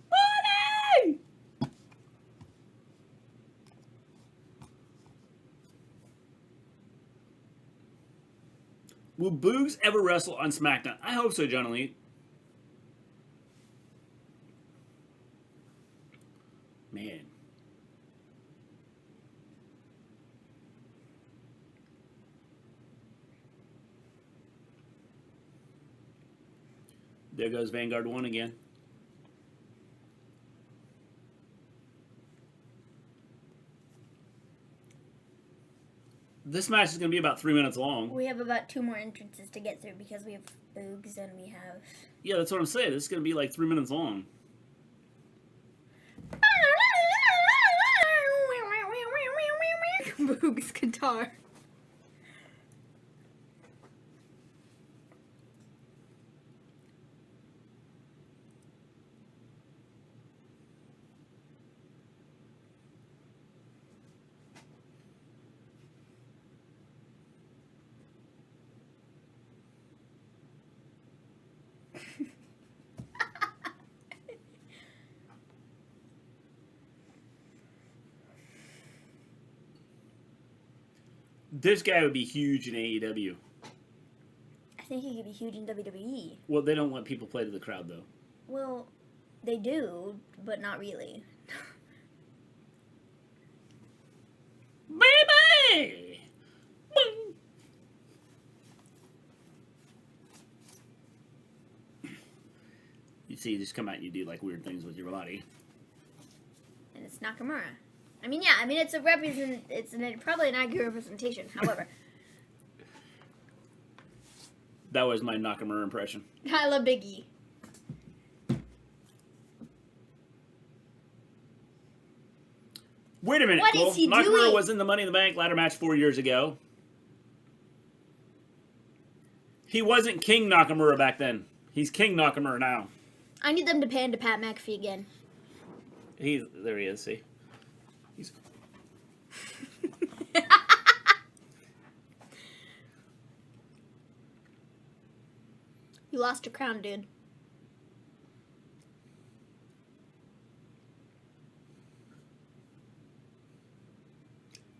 Money! Will Boogs ever wrestle on SmackDown? I hope so, John Elite. Man. There goes Vanguard 1 again. This match is going to be about 3 minutes long. We have about 2 more entrances to get through because we have Boogs and we have... Yeah, that's what I'm saying. This is going to be like 3 minutes long. Boogs guitar. This guy would be huge in AEW. I think he could be huge in WWE. Well, they don't let people play to the crowd, though. Well, they do, but not really. Baby! Boing. You see, you just come out and you do like weird things with your body. And it's Nakamura. I mean, yeah, it's probably an accurate representation. However, That was my Nakamura impression. I love Big E. Wait a minute, What Cole. is he Nakamura doing? was in the Money in the Bank ladder match 4 years ago. He wasn't King Nakamura back then. He's King Nakamura now. I need them to pan to Pat McAfee again. There he is, see? He's... You lost your crown, dude.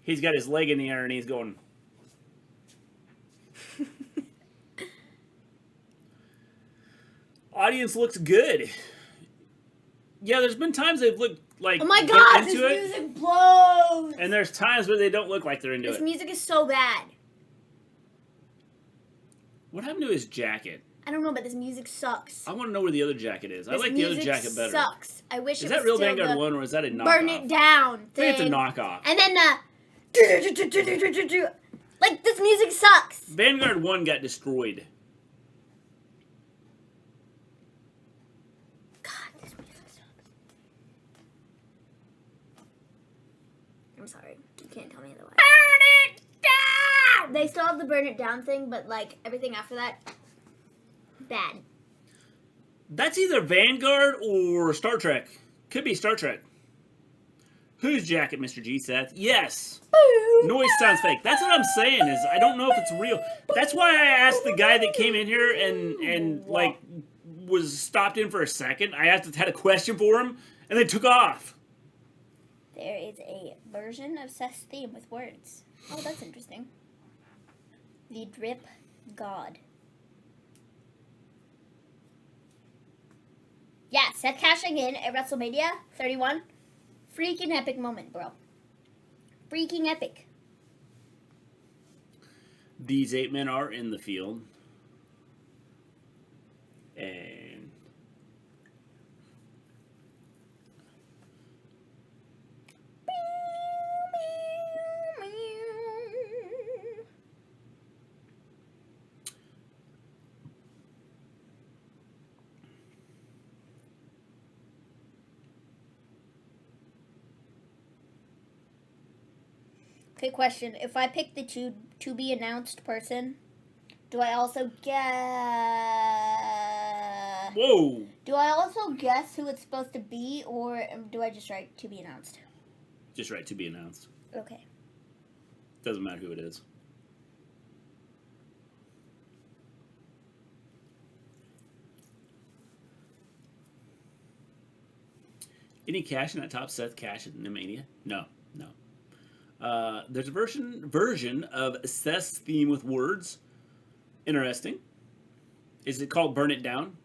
He's got his leg in the air and he's going... Audience looks good. Yeah, there's been times they've looked like... Oh my god, into this it, music blows! and there's times where they don't look like they're into This it. music is so bad. What happened to his jacket? I don't know, but this music sucks. I want to know where the other jacket is. I This like the other music jacket better. Sucks. I wish Is it that was real still Vanguard the 1 or is that a knockoff? burn it down I think thing. it's a knockoff. And then the like this music sucks. Vanguard 1 got destroyed. God, this music sucks. I'm sorry. You can't tell me otherwise. Burn it down! They still have the burn it down thing, but like everything after that, bad. That's either Vanguard or Star Trek. Could be Star Trek. Whose jacket, Mr. G, Seth? Yes. Noise sounds fake. That's what I'm saying is I don't know if it's real. That's why I asked the guy that came in here and like was stopped in for a second. I had a question for him and they took off. There is a version of Seth's theme with words. Oh, that's interesting. The Drip God. Yeah, Seth cashing in at WrestleMania 31. Freaking epic moment, bro. Freaking epic. These 8 men are in the field. And Okay, question. If I pick the to be announced person, do I also guess? whoa. Do I also guess who it's supposed to be, or do I just write to be announced? Just right, to be announced. Okay. Doesn't matter who it is. Any cash in that top Seth cash in the Mania? No. There's a version of Seth's theme with words. Interesting. Is it called Burn It Down?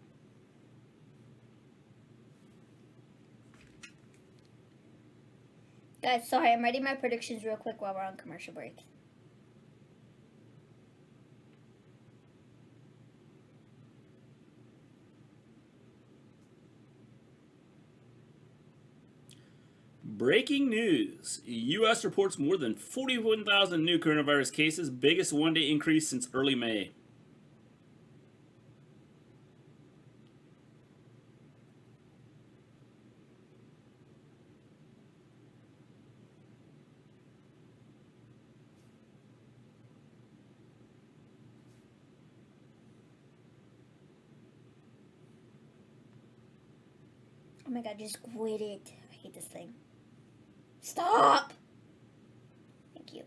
Guys, sorry, I'm writing my predictions real quick while we're on commercial break. Breaking news. U.S. reports more than 41,000 new coronavirus cases, biggest one-day increase since early May. Oh my god, just quit it. I hate this thing. Stop! Thank you.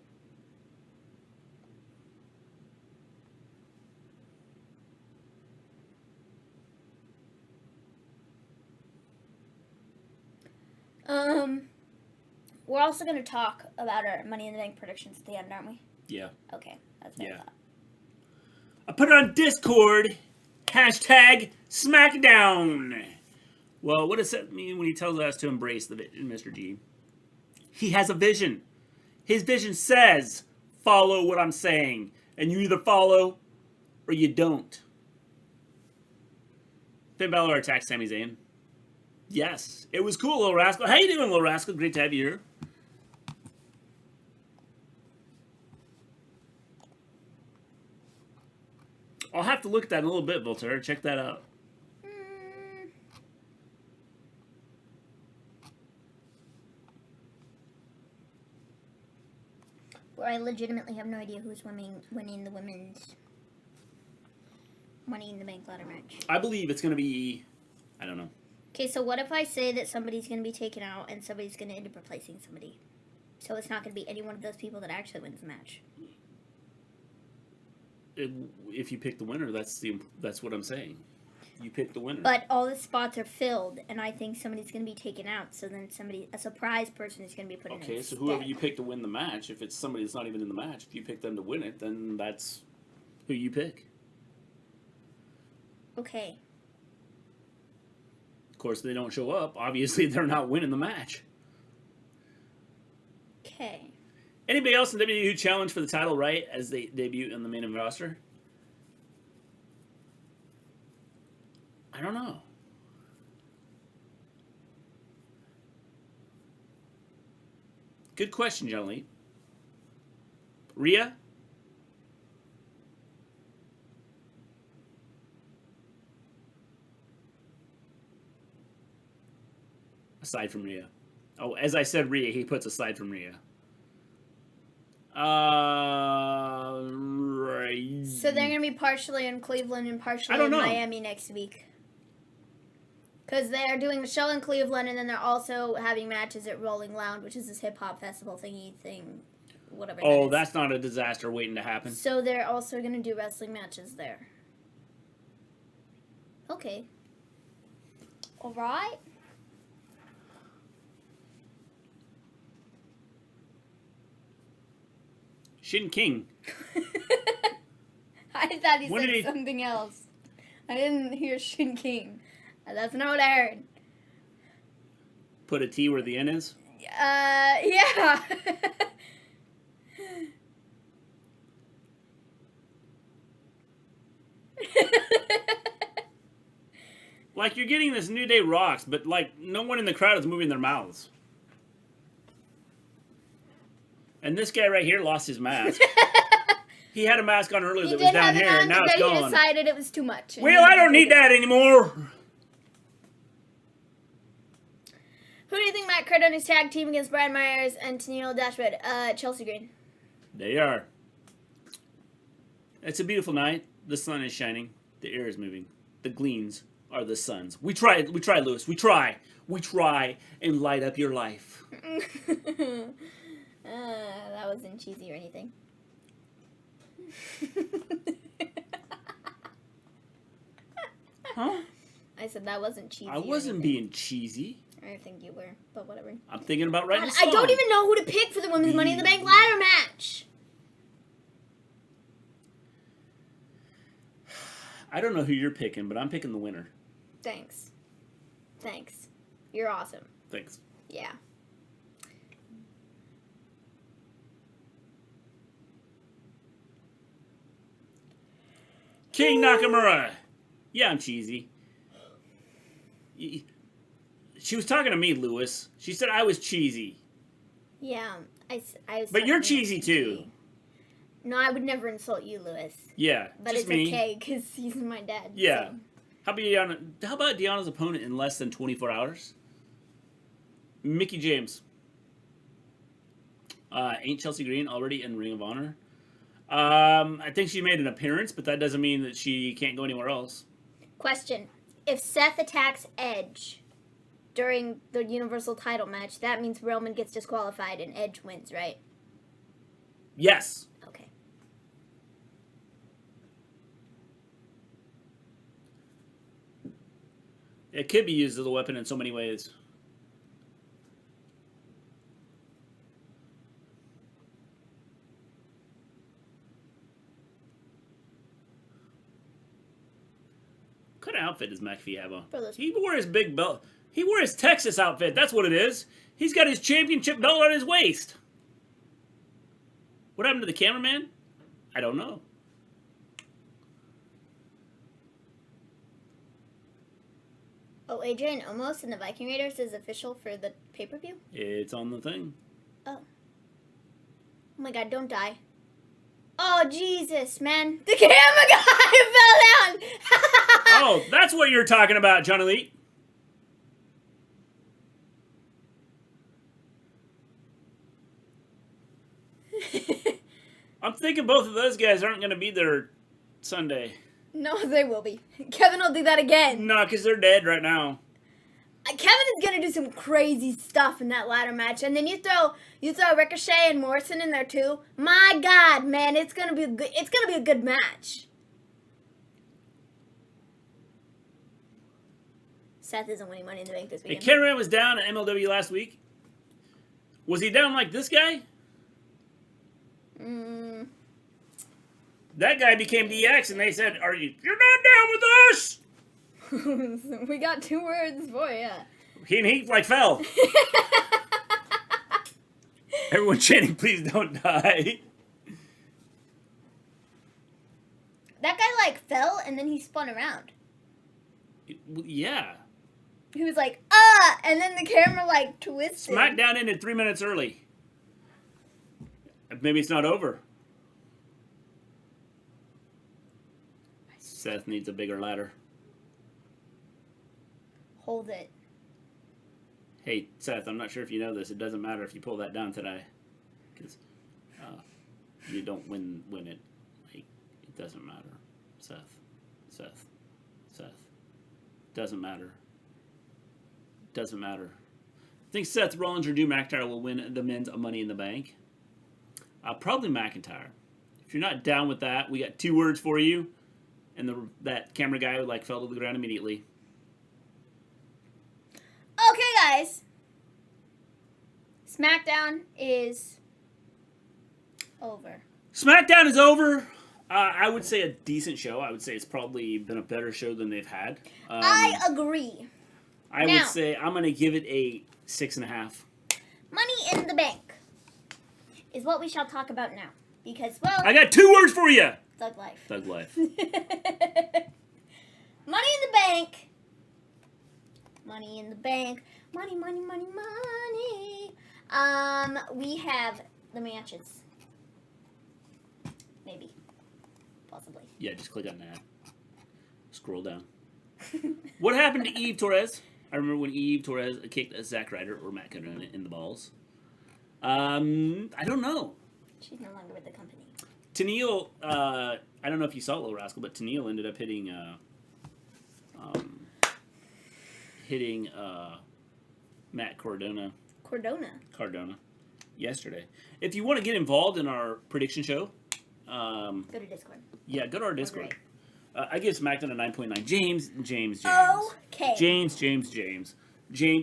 We're also going to talk about our Money in the Bank predictions at the end, aren't we? Yeah. Okay, that's what I Yeah. thought. I put it on Discord. Hashtag Smackdown. Well, what does that mean when he tells us to embrace the vision, Mr. G? He has a vision. His vision says, follow what I'm saying. And you either follow or you don't. Finn Balor attacks Sami Zayn. Yes. It was cool, Little Rascal. How you doing, Little Rascal? Great to have you here. I'll have to look at that in a little bit, Voltaire. Check that out. Where I legitimately have no idea who's winning the women's Money in the Bank ladder match. I believe it's going to be... I don't know. Okay, so what if I say that somebody's going to be taken out and somebody's going to end up replacing somebody? So it's not going to be any one of those people that actually wins the match. If you pick the winner, that's what I'm saying. You pick the winner. But all the spots are filled, and I think somebody's going to be taken out. So then a surprise person is going to be put in. Okay, so whoever you pick to win the match, if it's somebody that's not even in the match, if you pick them to win it, then that's who you pick. Okay. Of course, they don't show up. Obviously, they're not winning the match. Okay. Anybody else in WWE who challenged for the title right as they debut in the main event roster? I don't know. Good question, John Lee. Rhea? Aside from Rhea. Oh, as I said Rhea, he puts aside from Rhea. Right. So they're going to be partially in Cleveland and partially in Miami next week. Because they're doing a show in Cleveland and then they're also having matches at Rolling Lounge, which is this hip-hop festival thing. Whatever that is. That's not a disaster waiting to happen. So they're also going to do wrestling matches there. Okay. All right. Shin King. I thought he said something else. I didn't hear Shin King. That's not what I heard. Put a T where the N is? Yeah. Like, you're getting this New Day rocks, but, like, no one in the crowd is moving their mouths. And this guy right here lost his mask. He had a mask on earlier that was down here, and now it's gone. He decided it was too much. Well, I don't need that anymore. Who do you think Matt Cardone is tag team against Brad Myers and Tennille Dashwood? Chelsea Green. They are. It's a beautiful night. The sun is shining. The air is moving. The gleams are the suns. We try, Lewis. We try and light up your life. That wasn't cheesy or anything. Huh? I said that wasn't cheesy. I wasn't being cheesy. I think you were, but whatever. I'm thinking about writing a song. I don't even know who to pick for the Women's Money in the Bank ladder match. I don't know who you're picking, but I'm picking the winner. Thanks. You're awesome. Thanks. Yeah. King Nakamura. Yeah, I'm cheesy. She was talking to me, Lewis. She said I was cheesy. Yeah, I was. But you're cheesy too. No, I would never insult you, Lewis. Yeah, but just it's me. okay because he's my dad. Yeah. So. How about Deanna's opponent in less than 24 hours? Mickie James. Ain't Chelsea Green already in Ring of Honor? I think she made an appearance, but that doesn't mean that she can't go anywhere else. Question. If Seth attacks Edge during the Universal title match, that means Roman gets disqualified and Edge wins, right? Yes. Okay. It could be used as a weapon in so many ways. kind of outfit does McAfee have on? For He wore his big belt. He wore his Texas outfit. That's what it is. He's got his championship belt on his waist. What happened to the cameraman? I don't know. Oh, Adrian Omos and the Viking Raiders is official for the pay-per-view? It's on the thing. Oh. Oh my god, don't die. Oh, Jesus, man. The camera guy fell down! Oh, that's what you're talking about, John Elite. I'm thinking both of those guys aren't going to be there Sunday. No, they will be. Kevin will do that again. No, because they're dead right now. Kevin is gonna do some crazy stuff in that ladder match, and then you throw Ricochet and Morrison in there too. My God, man, it's gonna be a good match. Seth isn't winning Money in the Bank this Hey, weekend. Cameron was down at MLW last week. Was he down like this guy? That guy became DX, and they said, "You're not down with us." We got 2 words for you. He like fell. Everyone chanting, "Please don't die." That guy like fell and then he spun around. Yeah. He was like, and then the camera like twisted. Smackdown ended 3 minutes early. Maybe it's not over. Seth needs a bigger ladder. Hold it. Hey, Seth, I'm not sure if you know this. It doesn't matter if you pull that down today. Because you don't win it. Like, it doesn't matter. Seth. Doesn't matter. Doesn't matter. I think Seth Rollins or Drew McIntyre will win the men's Money in the Bank. Probably McIntyre. If you're not down with that, we got 2 words for you. And that camera guy like fell to the ground immediately. Okay, guys. SmackDown is over. SmackDown is over. I would say a decent show. I would say it's probably been a better show than they've had. I agree. I would say I'm going to give it a 6.5. Money in the Bank is what we shall talk about now. Because, well... I got 2 words for you. Thug life. Thug life. Money in the Bank. Money in the Bank. Money, money, money, money. We have the matches. Maybe. Possibly. Yeah, just click on that. Scroll down. What happened to Eve Torres? I remember when Eve Torres kicked Zack Ryder or Matt Cardona in the balls. I don't know. She's no longer with the company. Tenille, I don't know if you saw Little Rascal, but Tenille ended up hitting Matt Cardona yesterday. If you want to get involved in our prediction show, go to Discord. Yeah, go to our Discord. I give SmackDown a 9.9. James. Okay. James,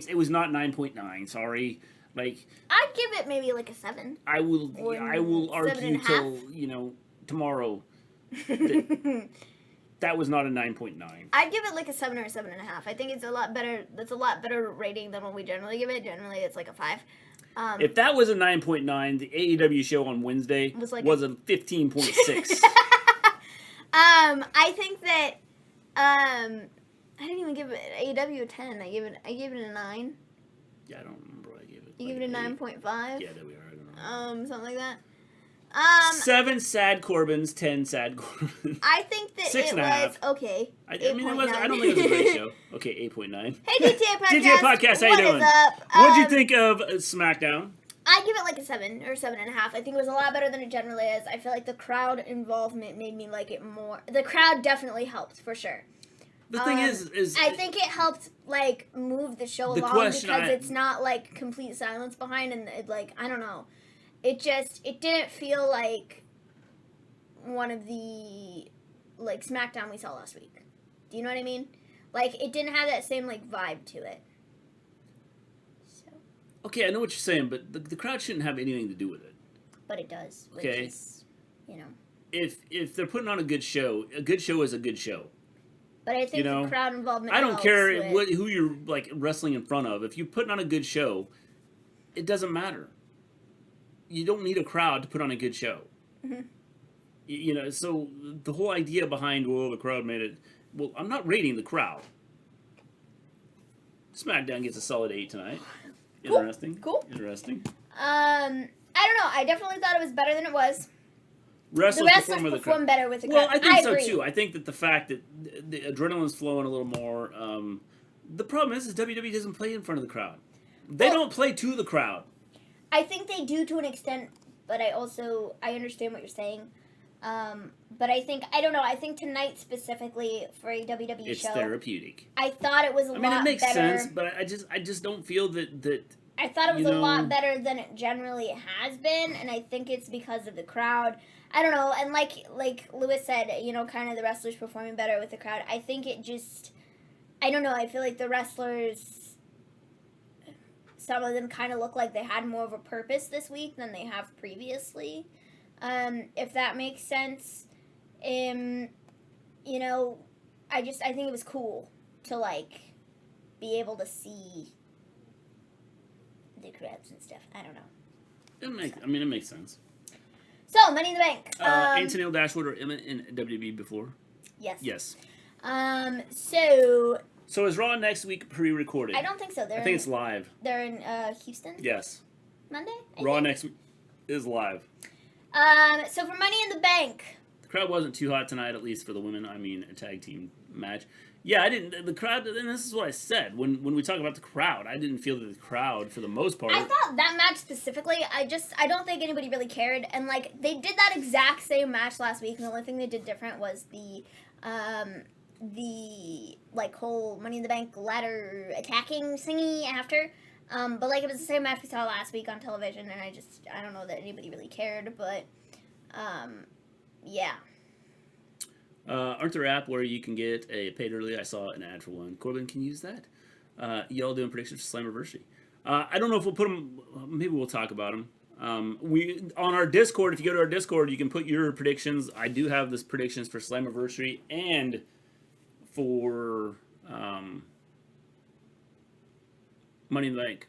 it was not 9.9. Sorry. Like, I'd give it maybe like a 7. I will argue till tomorrow. That was not a 9.9. I'd give it like a 7 or a 7.5. I think it's a lot better. That's a lot better rating than what we generally give it. Generally, it's like a 5. If that was a 9.9, the AEW show on Wednesday was a 15.6. I think that I didn't even give it AEW a 10. I gave it a 9. Yeah, I don't remember what I gave it. You give it a 9.5? Yeah, there we are. I don't know. Something like that. 7 sad Corbins, 10 sad Corbins. I think that 6.5. was okay. I don't think it was a great show. Okay, 8.9. Hey, GTA Podcast. GTA Podcast, how you doing? What is up? What'd you think of SmackDown? I give it like a 7 or 7.5. I think it was a lot better than it generally is. I feel like the crowd involvement made me like it more. The crowd definitely helped for sure. The thing is I think it helped like move the show along because it's not like complete silence behind, and it, like, I don't know. It didn't feel like one of the like SmackDown we saw last week. Do you know what I mean? Like, it didn't have that same like vibe to it. So. Okay, I know what you're saying, but the crowd shouldn't have anything to do with it. But it does. Which is, If they're putting on a good show is a good show. But I think the crowd involvement. I don't care with... who you're like wrestling in front of. If you're putting on a good show, it doesn't matter. You don't need a crowd to put on a good show. Mm-hmm. So the whole idea behind the crowd made it. Well, I'm not rating the crowd. Smackdown gets a solid 8 tonight. Cool. Interesting. I don't know. I definitely thought it was better than it was. The Wrestlers perform better with the crowd. Well, I think so agree. too. I think that the fact that the adrenaline's flowing a little more. The problem is WWE doesn't play in front of the crowd. They don't play to the crowd. I think they do to an extent, but I understand what you're saying. But I don't know. I think tonight specifically for a WWE show, it's therapeutic. I thought it was a lot better. I mean, it makes sense, but I just don't feel that. I thought it was a lot better than it generally has been, and I think it's because of the crowd. I don't know, and like Lewis said, kind of the wrestlers performing better with the crowd. I think it just, I don't know. I feel like the wrestlers, some of them kind of look like they had more of a purpose this week than they have previously. If that makes sense. I think it was cool to be able to see the crowds and stuff. I don't know. It makes sense. So, Money in the Bank. Antonio Dashwood or Emma in WWE before? Yes. So is Raw next week pre-recorded? I don't think so. I think it's live. They're in Houston? Yes. Monday? Raw next week is live. So for Money in the Bank. The crowd wasn't too hot tonight, at least for the women. A tag team match. Yeah, I didn't. The crowd, and this is what I said. When we talk about the crowd, I didn't feel that the crowd, for the most part. I thought that match specifically, I don't think anybody really cared. And, they did that exact same match last week, and the only thing they did different was the whole Money in the Bank ladder attacking thingy after. But, it was the same match we saw last week on television, and I don't know that anybody really cared, but, yeah. Aren't there app where you can get a paid early? I saw an ad for one. Corbin can use that. Y'all doing predictions for Slammiversary. I don't know if we'll put them. Maybe we'll talk about them. We on our Discord. If you go to our Discord, you can put your predictions. I do have this predictions for Slammiversary and for Money in the Bank.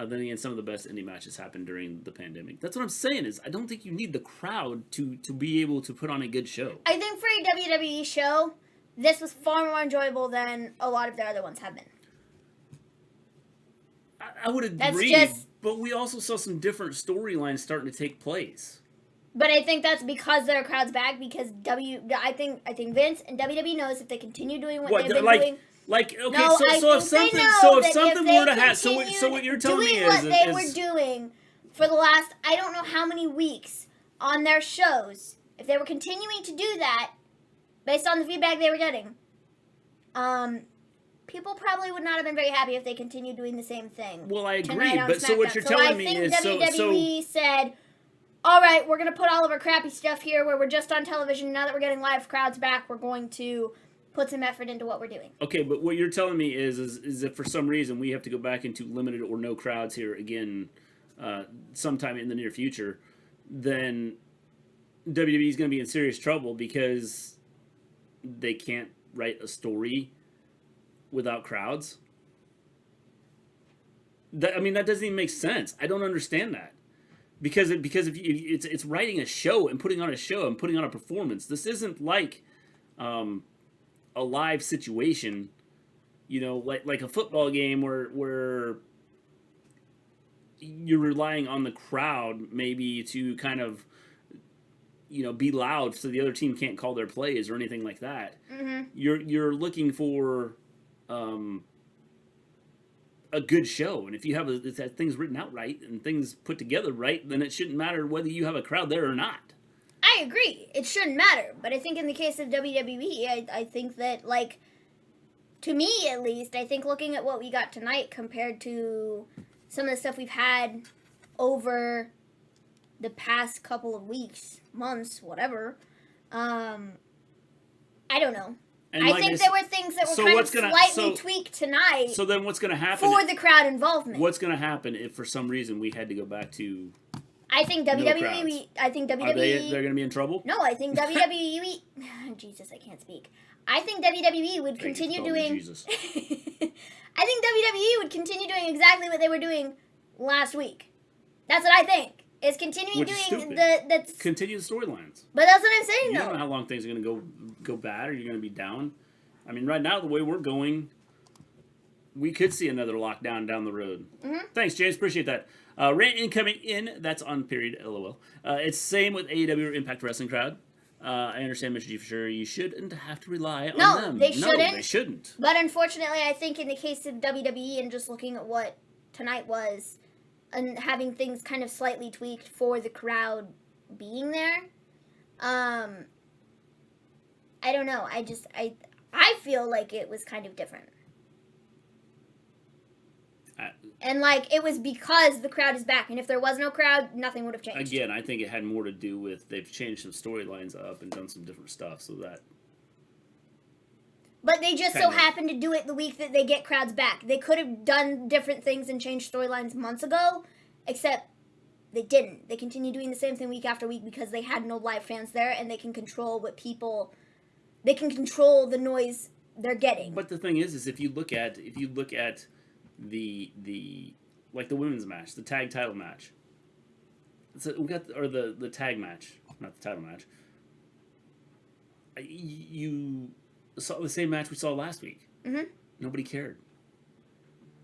Then again, some of the best indie matches happened during the pandemic. That's what I'm saying is I don't think you need the crowd to be able to put on a good show. I think for a WWE show, this was far more enjoyable than a lot of their other ones have been. I would agree, but we also saw some different storylines starting to take place. But I think that's because their crowd's back, because I think Vince and WWE knows if they continue doing what they've been doing... if something were to happen, so what you're telling me is what they were doing for the last I don't know how many weeks on their shows, if they were continuing to do that, based on the feedback they were getting, people probably would not have been very happy if they continued doing the same thing. Well, I agree, but so what you're telling me is I think WWE said, all right, we're going to put all of our crappy stuff here where we're just on television. Now that we're getting live crowds back, we're going to put some effort into what we're doing. Okay, but what you're telling me is that for some reason we have to go back into limited or no crowds here again sometime in the near future, then WWE is going to be in serious trouble because they can't write a story without crowds. That doesn't even make sense. I don't understand that. Because if it's writing a show and putting on a show and putting on a performance. This isn't like a live situation, like a football game where you're relying on the crowd maybe to kind of be loud so the other team can't call their plays or anything like that. Mm-hmm. You're looking for a good show, and if you have things written out right and things put together right, then it shouldn't matter whether you have a crowd there or not. I agree. It shouldn't matter. But I think in the case of WWE, I think that, to me at least, I think looking at what we got tonight compared to some of the stuff we've had over the past couple of weeks, months, whatever, I don't know. And I think there were things that were slightly tweaked tonight. So then what's going to happen? For the crowd involvement. What's going to happen if for some reason we had to go back to I think No WWE. crowds. I think Are WWE. they're going to be in trouble? No, I think WWE. Jesus, I can't speak. I think WWE would Thank you continue for calling me doing. Jesus. I think WWE would continue doing exactly what they were doing last week. That's what I think. Is continuing Which is doing stupid. Continue the storylines. But that's what I'm saying, You though. don't know how long things are going to go bad, or you're going to be down. I mean, right now, the way we're going, we could see another lockdown down the road. Mm-hmm. Thanks, James. Appreciate that. Rant incoming in. That's on period. LOL. It's same with AEW or Impact Wrestling crowd. I understand, Mr. G, for sure. You shouldn't have to rely on them. They shouldn't. No, they shouldn't. But unfortunately, I think in the case of WWE and just looking at what tonight was, and having things kind of slightly tweaked for the crowd being there, I don't know. I feel like it was kind of different. And, like, it was because the crowd is back. And if there was no crowd, nothing would have changed. Again, I think it had more to do with they've changed some storylines up and done some different stuff, so that... But they just so happened to do it the week that they get crowds back. They could have done different things and changed storylines months ago, except they didn't. They continue doing the same thing week after week because they had no live fans there, and they can control what people... They can control the noise they're getting. But the thing is if you look at the like the women's match, the tag title match. So we got the tag match, not the title match. You saw the same match we saw last week. Mm-hmm. Nobody cared.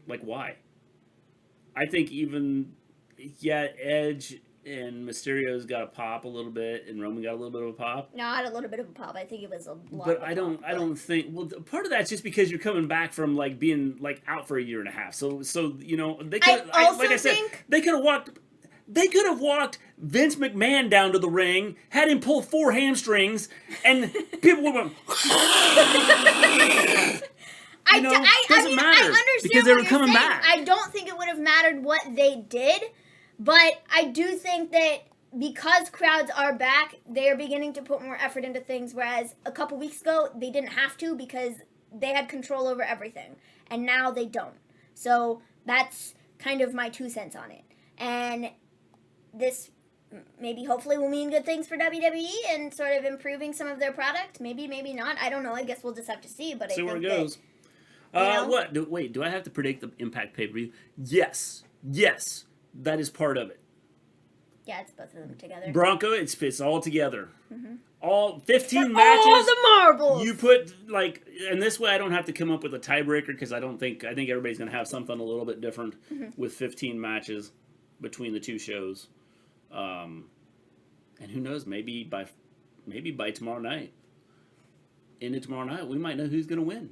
Like, why? I think even Edge and Mysterio's got a pop a little bit, and Roman got a little bit of a pop. Not a little bit of a pop. I think it was a lot. But I don't think. Well, part of that's just because you're coming back from like being like out for a year and a half. So you know they could. Like I said, they could have walked. They could have walked Vince McMahon down to the ring, had him pull 4 hamstrings, and people would have went. I mean, I understand because they were coming back. I don't think it would have mattered what they did, but I do think that because crowds are back, they are beginning to put more effort into things, whereas a couple weeks ago, they didn't have to because they had control over everything, and now they don't. So that's kind of my 2 cents on it. And this maybe hopefully will mean good things for WWE and sort of improving some of their product. Maybe, maybe not. I don't know. I guess we'll just have to see. But I think where it goes. What? Wait, do I have to predict the Impact pay-per-view? Yes. That is part of it. Yeah, it's both of them together. Bronco, it's all together. Mm-hmm. All 15 matches. All the marbles. You put, like, and this way I don't have to come up with a tiebreaker because I think everybody's going to have something a little bit different with 15 matches between the 2 shows. And who knows, maybe by tomorrow night, into tomorrow night, we might know who's going to win.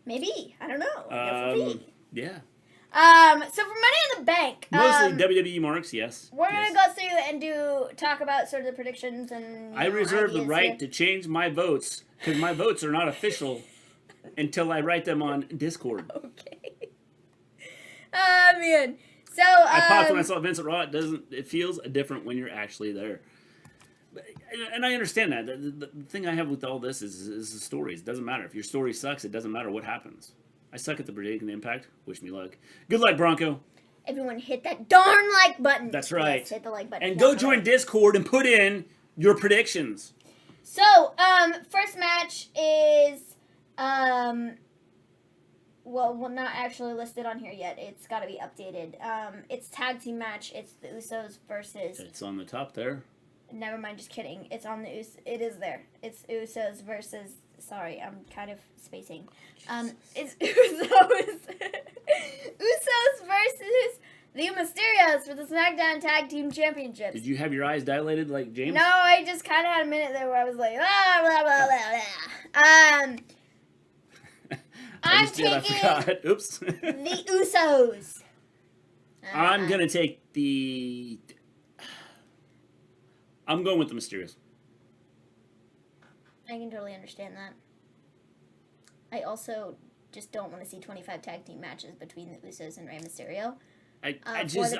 Maybe. I don't know. Yeah. So for Money in the Bank, mostly WWE marks, yes. We're gonna go through and talk about sort of the predictions and. I reserve the right to change my votes because my votes are not official until I write them on Discord. Okay. Oh man. So I popped when I saw Vince at Raw. It feels different when you're actually there. And I understand that. The thing I have with all this is the stories. It doesn't matter. If your story sucks, it doesn't matter what happens. I suck at the predicting the Impact. Wish me luck. Good luck, Bronco. Everyone hit that darn like button. That's right. Yes, hit the like button. And go join Discord and put in your predictions. So, first match is, well, not actually listed on here yet. It's got to be updated. It's tag team match. It's the Usos versus... It's on the top there. Never mind, just kidding. It's on the It is there. It's Usos versus... Sorry, I'm kind of spacing. It's Usos. Usos versus the Mysterios for the Smackdown Tag Team Championships. Did you have your eyes dilated like James? No, I just kind of had a minute there where I was like, blah, blah, blah, blah. I'm taking I forgot. Oops. the Usos. I'm going to take the... I'm going with the Mysterios. I can totally understand that. I also just don't want to see 25 tag team matches between the Usos and Rey Mysterio. I just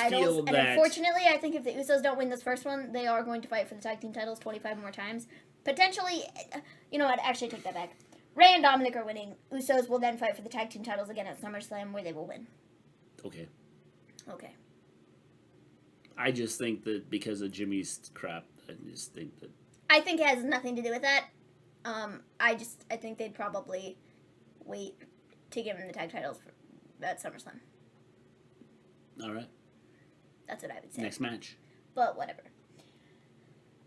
feel that... And unfortunately, I think if the Usos don't win this first one, they are going to fight for the tag team titles 25 more times. Potentially, you know what, actually take that back. Rey and Dominik are winning. Usos will then fight for the tag team titles again at SummerSlam, where they will win. Okay. I just think that because of Jimmy's crap, I just think that... I think it has nothing to do with that. I think they'd probably wait to give him the tag titles at SummerSlam. All right. That's what I would say. Next match. But whatever.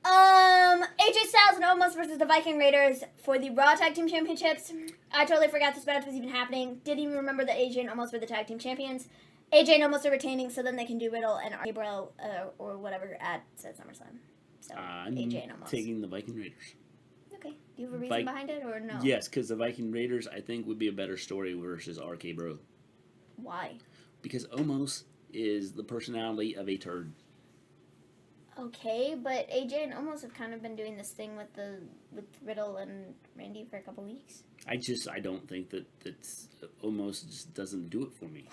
AJ Styles and Omos versus the Viking Raiders for the Raw Tag Team Championships. I totally forgot this match was even happening. Didn't even remember that AJ and Omos were the Tag Team Champions. AJ and Omos are retaining, so then they can do Riddle and RK Bro or whatever at said SummerSlam. So AJ and Omos. Taking the Viking Raiders. Okay. Do you have a reason behind it or no? Yes, because the Viking Raiders, I think, would be a better story versus RK Bro. Why? Because Omos is the personality of a turd. Okay, but AJ and Omos have kind of been doing this thing with Riddle and Randy for a couple weeks. I don't think that's Omos just doesn't do it for me.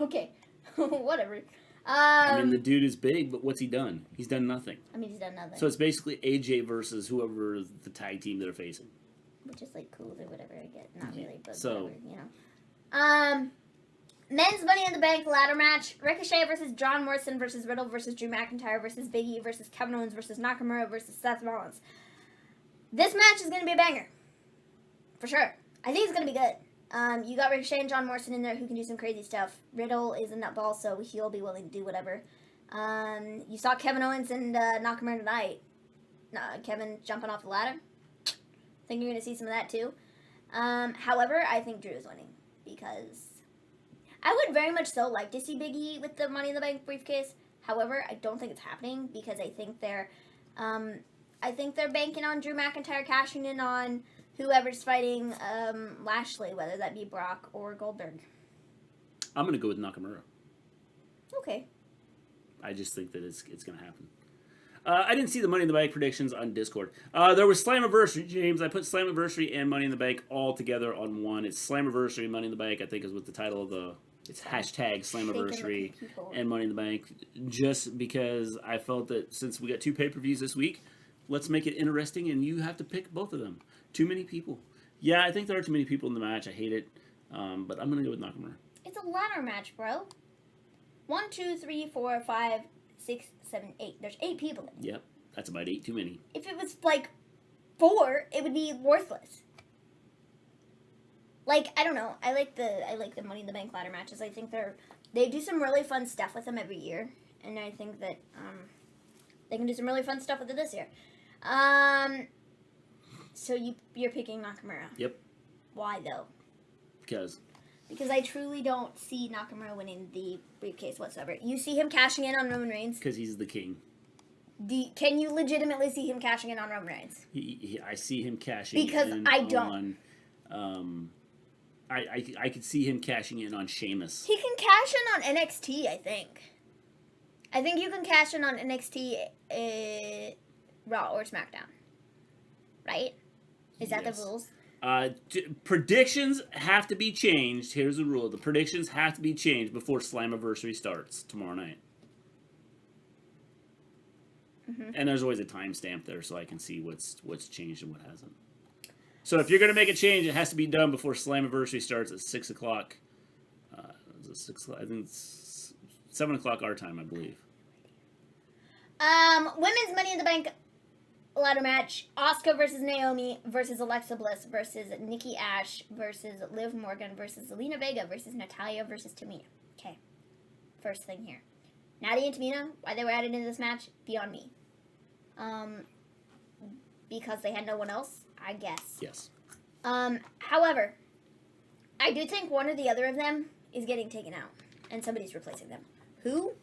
Okay, whatever. I mean, the dude is big, but what's he done? He's done nothing. I mean, he's done nothing. So it's basically AJ versus whoever the tag team they're facing. Which is like cool or whatever. I get not really, but so, whatever, you know. Men's Money in the Bank ladder match. Ricochet versus John Morrison versus Riddle versus Drew McIntyre versus Big E versus Kevin Owens versus Nakamura versus Seth Rollins. This match is going to be a banger. For sure. I think it's going to be good. You got Ricochet and John Morrison in there who can do some crazy stuff. Riddle is a nutball, so he'll be willing to do whatever. You saw Kevin Owens and Nakamura tonight. Kevin jumping off the ladder. I think you're going to see some of that too. However, I think Drew is winning because I would very much so like to see Big E with the Money in the Bank briefcase. However, I don't think it's happening because I think they're banking on Drew McIntyre cashing in on whoever's fighting Lashley, whether that be Brock or Goldberg. I'm going to go with Nakamura. Okay. I just think that it's going to happen. I didn't see the Money in the Bank predictions on Discord. There was Slammiversary, James. I put Slammiversary and Money in the Bank all together on one. It's Slammiversary, Money in the Bank, I think is what the title of the... It's hashtag Slammiversary and Money in the Bank. Just because I felt that since we got 2 pay-per-views this week, let's make it interesting, and you have to pick both of them. Too many people. Yeah, I think there are too many people in the match. I hate it. But I'm going to go with Nakamura. It's a ladder match, bro. 1, 2, 3, 4, 5, 6, 7, 8. There's 8 people in it. Yep. That's about 8 too many. If it was, like, 4, it would be worthless. Like, I don't know. I like the Money in the Bank ladder matches. I think they do some really fun stuff with them every year. And I think that they can do some really fun stuff with it this year. So you're picking Nakamura. Yep. Why, though? Because I truly don't see Nakamura winning the briefcase whatsoever. You see him cashing in on Roman Reigns? Because he's the king. Can you legitimately see him cashing in on Roman Reigns? I see him cashing in because I don't. I could see him cashing in on Sheamus. He can cash in on NXT, I think. I think you can cash in on NXT, Raw or SmackDown. Right? Is that the rules? Predictions have to be changed. Here's the rule. The predictions have to be changed before Slammiversary starts tomorrow night. Mm-hmm. And there's always a timestamp there so I can see what's changed and what hasn't. So if you're going to make a change, it has to be done before Slammiversary starts at 6 o'clock. Is it 6 o'clock? I think it's 7 o'clock our time, I believe. Women's Money in the Bank ladder match. Asuka versus Naomi versus Alexa Bliss versus Nikki Ash versus Liv Morgan versus Zelina Vega versus Natalya versus Tamina. Okay. First thing here. Natty and Tamina, why they were added into this match, beyond me. Because they had no one else, I guess. Yes. However, I do think one or the other of them is getting taken out, and somebody's replacing them. Who?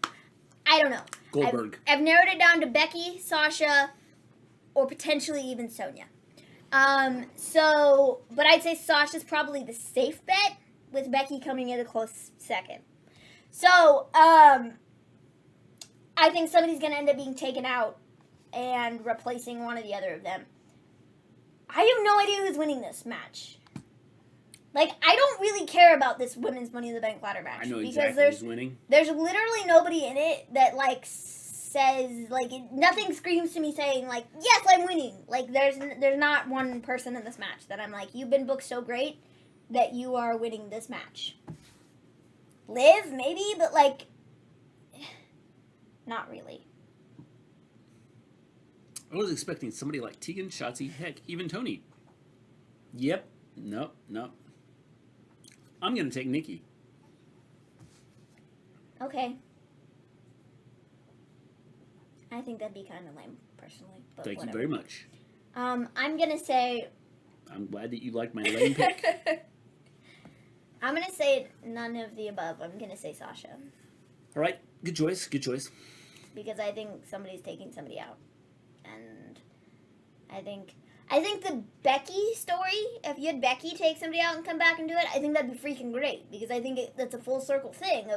I don't know. Goldberg. I've narrowed it down to Becky, Sasha, or potentially even Sonya. But I'd say Sasha's probably the safe bet, with Becky coming in a close second. So, I think somebody's going to end up being taken out and replacing one or the other of them. I have no idea who's winning this match. Like, I don't really care about this women's Money in the Bank ladder match. I know exactly who's winning. There's literally nobody in it that, like, says, like, nothing screams to me saying, like, yes, I'm winning. Like, there's not one person in this match that I'm like, you've been booked so great that you are winning this match. Liv, maybe, but, like, Not really. I was expecting somebody like Tegan, Shotzi, heck, even Tony. Yep. Nope. I'm going to take Nikki. Okay. I think that'd be kind of lame, personally. But Thank whatever. you very much. I'm gonna say. I'm glad that you liked my lame pick. I'm gonna say none of the above. I'm gonna say Sasha. All right. Good choice. Because I think somebody's taking somebody out. And I think the Becky story, if you had Becky take somebody out and come back and do it, I think that'd be freaking great. Because I think that's a full circle thing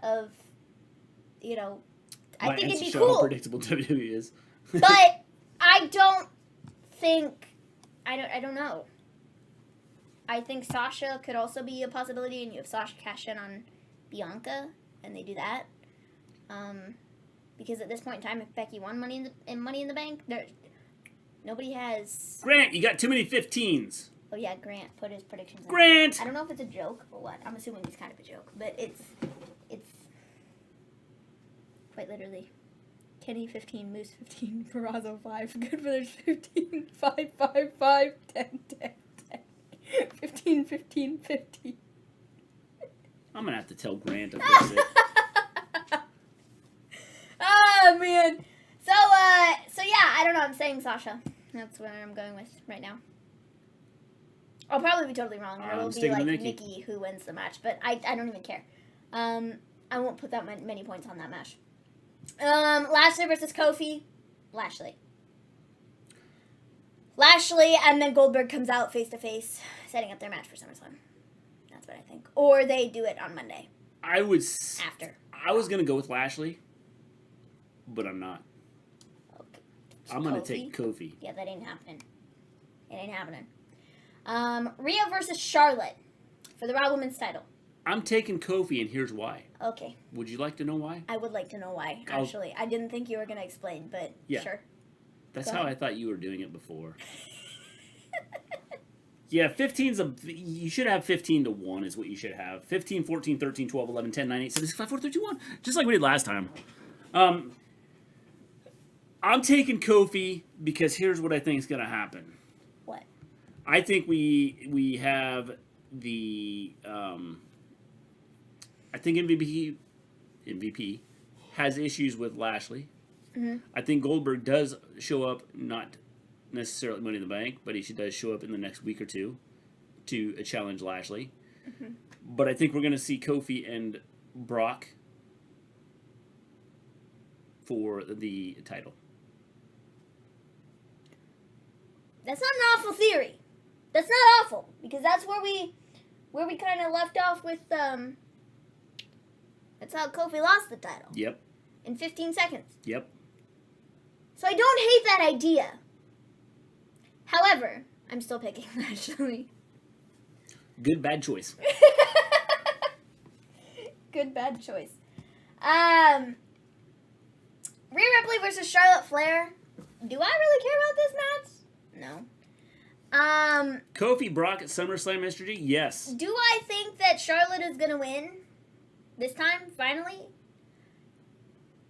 of you know, I think it'd be show cool. How predictable WWE is. But I don't think, I don't know. I think Sasha could also be a possibility, and you have Sasha cash in on Bianca, and they do that. Because at this point in time, if Becky won Money in the Bank, nobody has. Grant, you got too many 15s. Oh yeah, Grant put his predictions in. Grant. I don't know if it's a joke or what. I'm assuming it's kind of a joke, but it's quite literally. Kenny 15, Moose 15, Perazo 5, Good Brothers 15, 5, 5, 5, 10, 10, 10, 15, 15, 15. I'm gonna have to tell Grant to fix it. Oh man. So yeah, I don't know. I'm saying Sasha. That's where I'm going with right now. I'll probably be totally wrong. It will be like Nikki who wins the match, but I don't even care. I won't put that many points on that match. Lashley versus Kofi. Lashley, and then Goldberg comes out face to face, setting up their match for SummerSlam. That's what I think. Or they do it on Monday. After. I was gonna go with Lashley, but I'm not. Okay. I'm gonna take Kofi. Yeah, that ain't happening. It ain't happening. Rhea versus Charlotte for the Raw Women's title. I'm taking Kofi, and here's why. Okay. Would you like to know why? I would like to know why, actually. I didn't think you were going to explain, but sure. That's how I thought you were doing it before. Yeah, 15's you should have 15 to 1 is what you should have. 15, 14, 13, 12, 11, 10, 9, 8, 7, 6, 5, 4, 3, 2, 1. Just like we did last time. I'm taking Kofi because here's what I think is going to happen. What? I think we have the... I think MVP has issues with Lashley. Mm-hmm. I think Goldberg does show up, not necessarily Money in the Bank, but he does show up in the next week or two to challenge Lashley. Mm-hmm. But I think we're going to see Kofi and Brock for the title. That's not an awful theory. That's not awful, because that's where we kind of left off with that's how Kofi lost the title. Yep. In 15 seconds. Yep. So I don't hate that idea. However, I'm still picking Lashley. Good, bad choice. Good, bad choice. Rhea Ripley versus Charlotte Flair. Do I really care about this match? No. Kofi Brock at SummerSlam yesterday? Yes. Do I think that Charlotte is going to win this time, finally?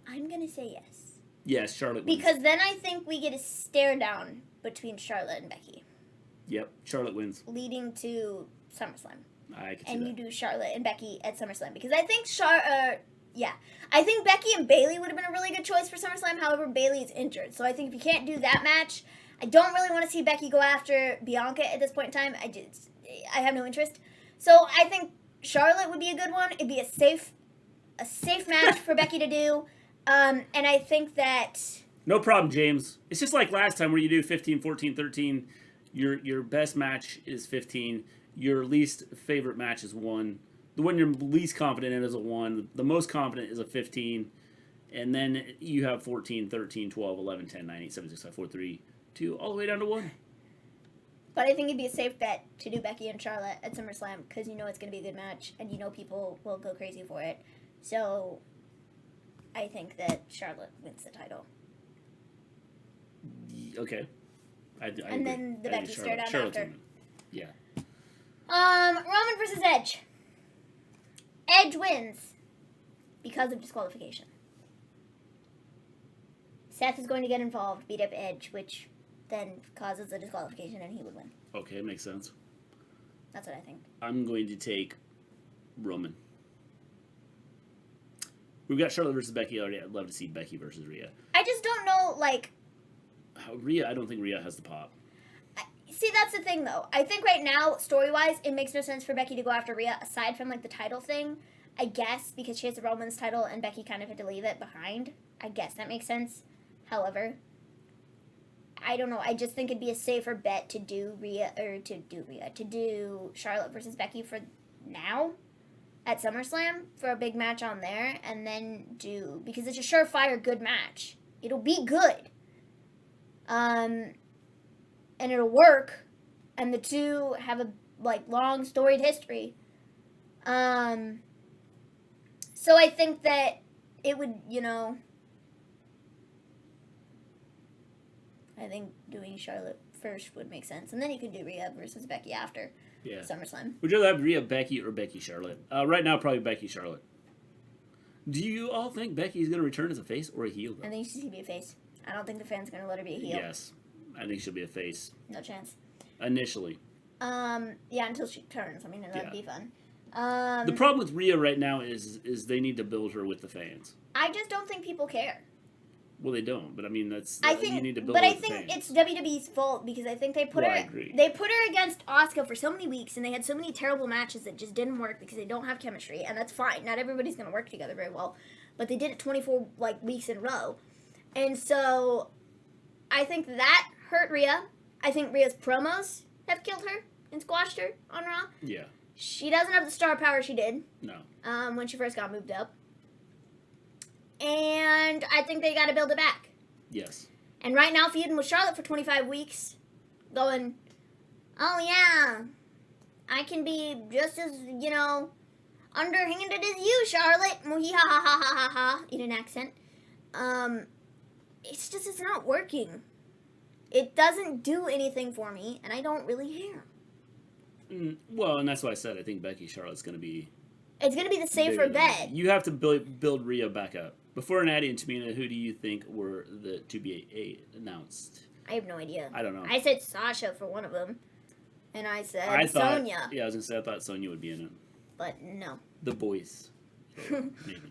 I'm going to say yes. Yes, Charlotte wins. Because then I think we get a stare down between Charlotte and Becky. Yep, Charlotte wins. Leading to SummerSlam. I can see and that. You do Charlotte and Becky at SummerSlam. Because I think I think Becky and Bayley would have been a really good choice for SummerSlam. However, Bayley is injured. So I think if you can't do that match, I don't really want to see Becky go after Bianca at this point in time. I have no interest. So I think Charlotte would be a good one. It'd be a safe match for Becky to do. And I think that... No problem, James. It's just like last time where you do 15, 14, 13. Your best match is 15. Your least favorite match is 1. The one you're least confident in is a 1. The most confident is a 15. And then you have 14, 13, 12, 11, 10, 9, 8, 7, 6, 5, 4, 3, 2, all the way down to 1. But I think it'd be a safe bet to do Becky and Charlotte at SummerSlam because you know it's going to be a good match and you know people will go crazy for it. So I think that Charlotte wins the title. Okay. I and agree. then the Becky stare down after. Yeah. Roman versus Edge. Edge wins because of disqualification. Seth is going to get involved, beat up Edge, which then causes a disqualification, and he would win. Okay, makes sense. That's what I think. I'm going to take Roman. We've got Charlotte versus Becky already. I'd love to see Becky versus Rhea. I just don't know, like... Rhea, I don't think Rhea has the pop. See, that's the thing, though. I think right now, story-wise, it makes no sense for Becky to go after Rhea, aside from, like, the title thing. I guess, because she has the Roman's title, and Becky kind of had to leave it behind. I guess that makes sense. However, I don't know. I just think it'd be a safer bet to do Charlotte versus Becky for now at SummerSlam for a big match on there, and then because it's a surefire good match. It'll be good. And it'll work, and the two have a, like, long storied history. So I think that it would, I think doing Charlotte first would make sense. And then you can do Rhea versus Becky after SummerSlam. Would you rather have Rhea Becky or Becky Charlotte? Right now, probably Becky Charlotte. Do you all think Becky's going to return as a face or a heel, though? I think she's going to be a face. I don't think the fans are going to let her be a heel. Yes. I think she'll be a face. No chance. Initially. Yeah, until she turns. I mean, that'd be fun. The problem with Rhea right now is they need to build her with the fans. I just don't think people care. Well, they don't, but I mean that's. You need to build. It's WWE's fault because I think they put her against Asuka for so many weeks, and they had so many terrible matches that just didn't work because they don't have chemistry, and that's fine. Not everybody's going to work together very well, but they did it 24 weeks in a row, and so I think that hurt Rhea. I think Rhea's promos have killed her and squashed her on Raw. Yeah. She doesn't have the star power she did. No. When she first got moved up. And I think they got to build it back. Yes. And right now, feuding with Charlotte for 25 weeks, going, oh yeah, I can be just as, underhanded as you, Charlotte. Ha ha ha ha ha ha. In an accent. It's not working. It doesn't do anything for me, and I don't really care. Well, and that's why I said I think Becky Charlotte's going to be... It's going to be the safer bet. You have to build Rhea back up. Before Natty and Tamina, who do you think were to be announced? I have no idea. I don't know. I said Sasha for one of them. And I said Sonya. Yeah, I was going to say I thought Sonya would be in it. But no. The boys. Maybe.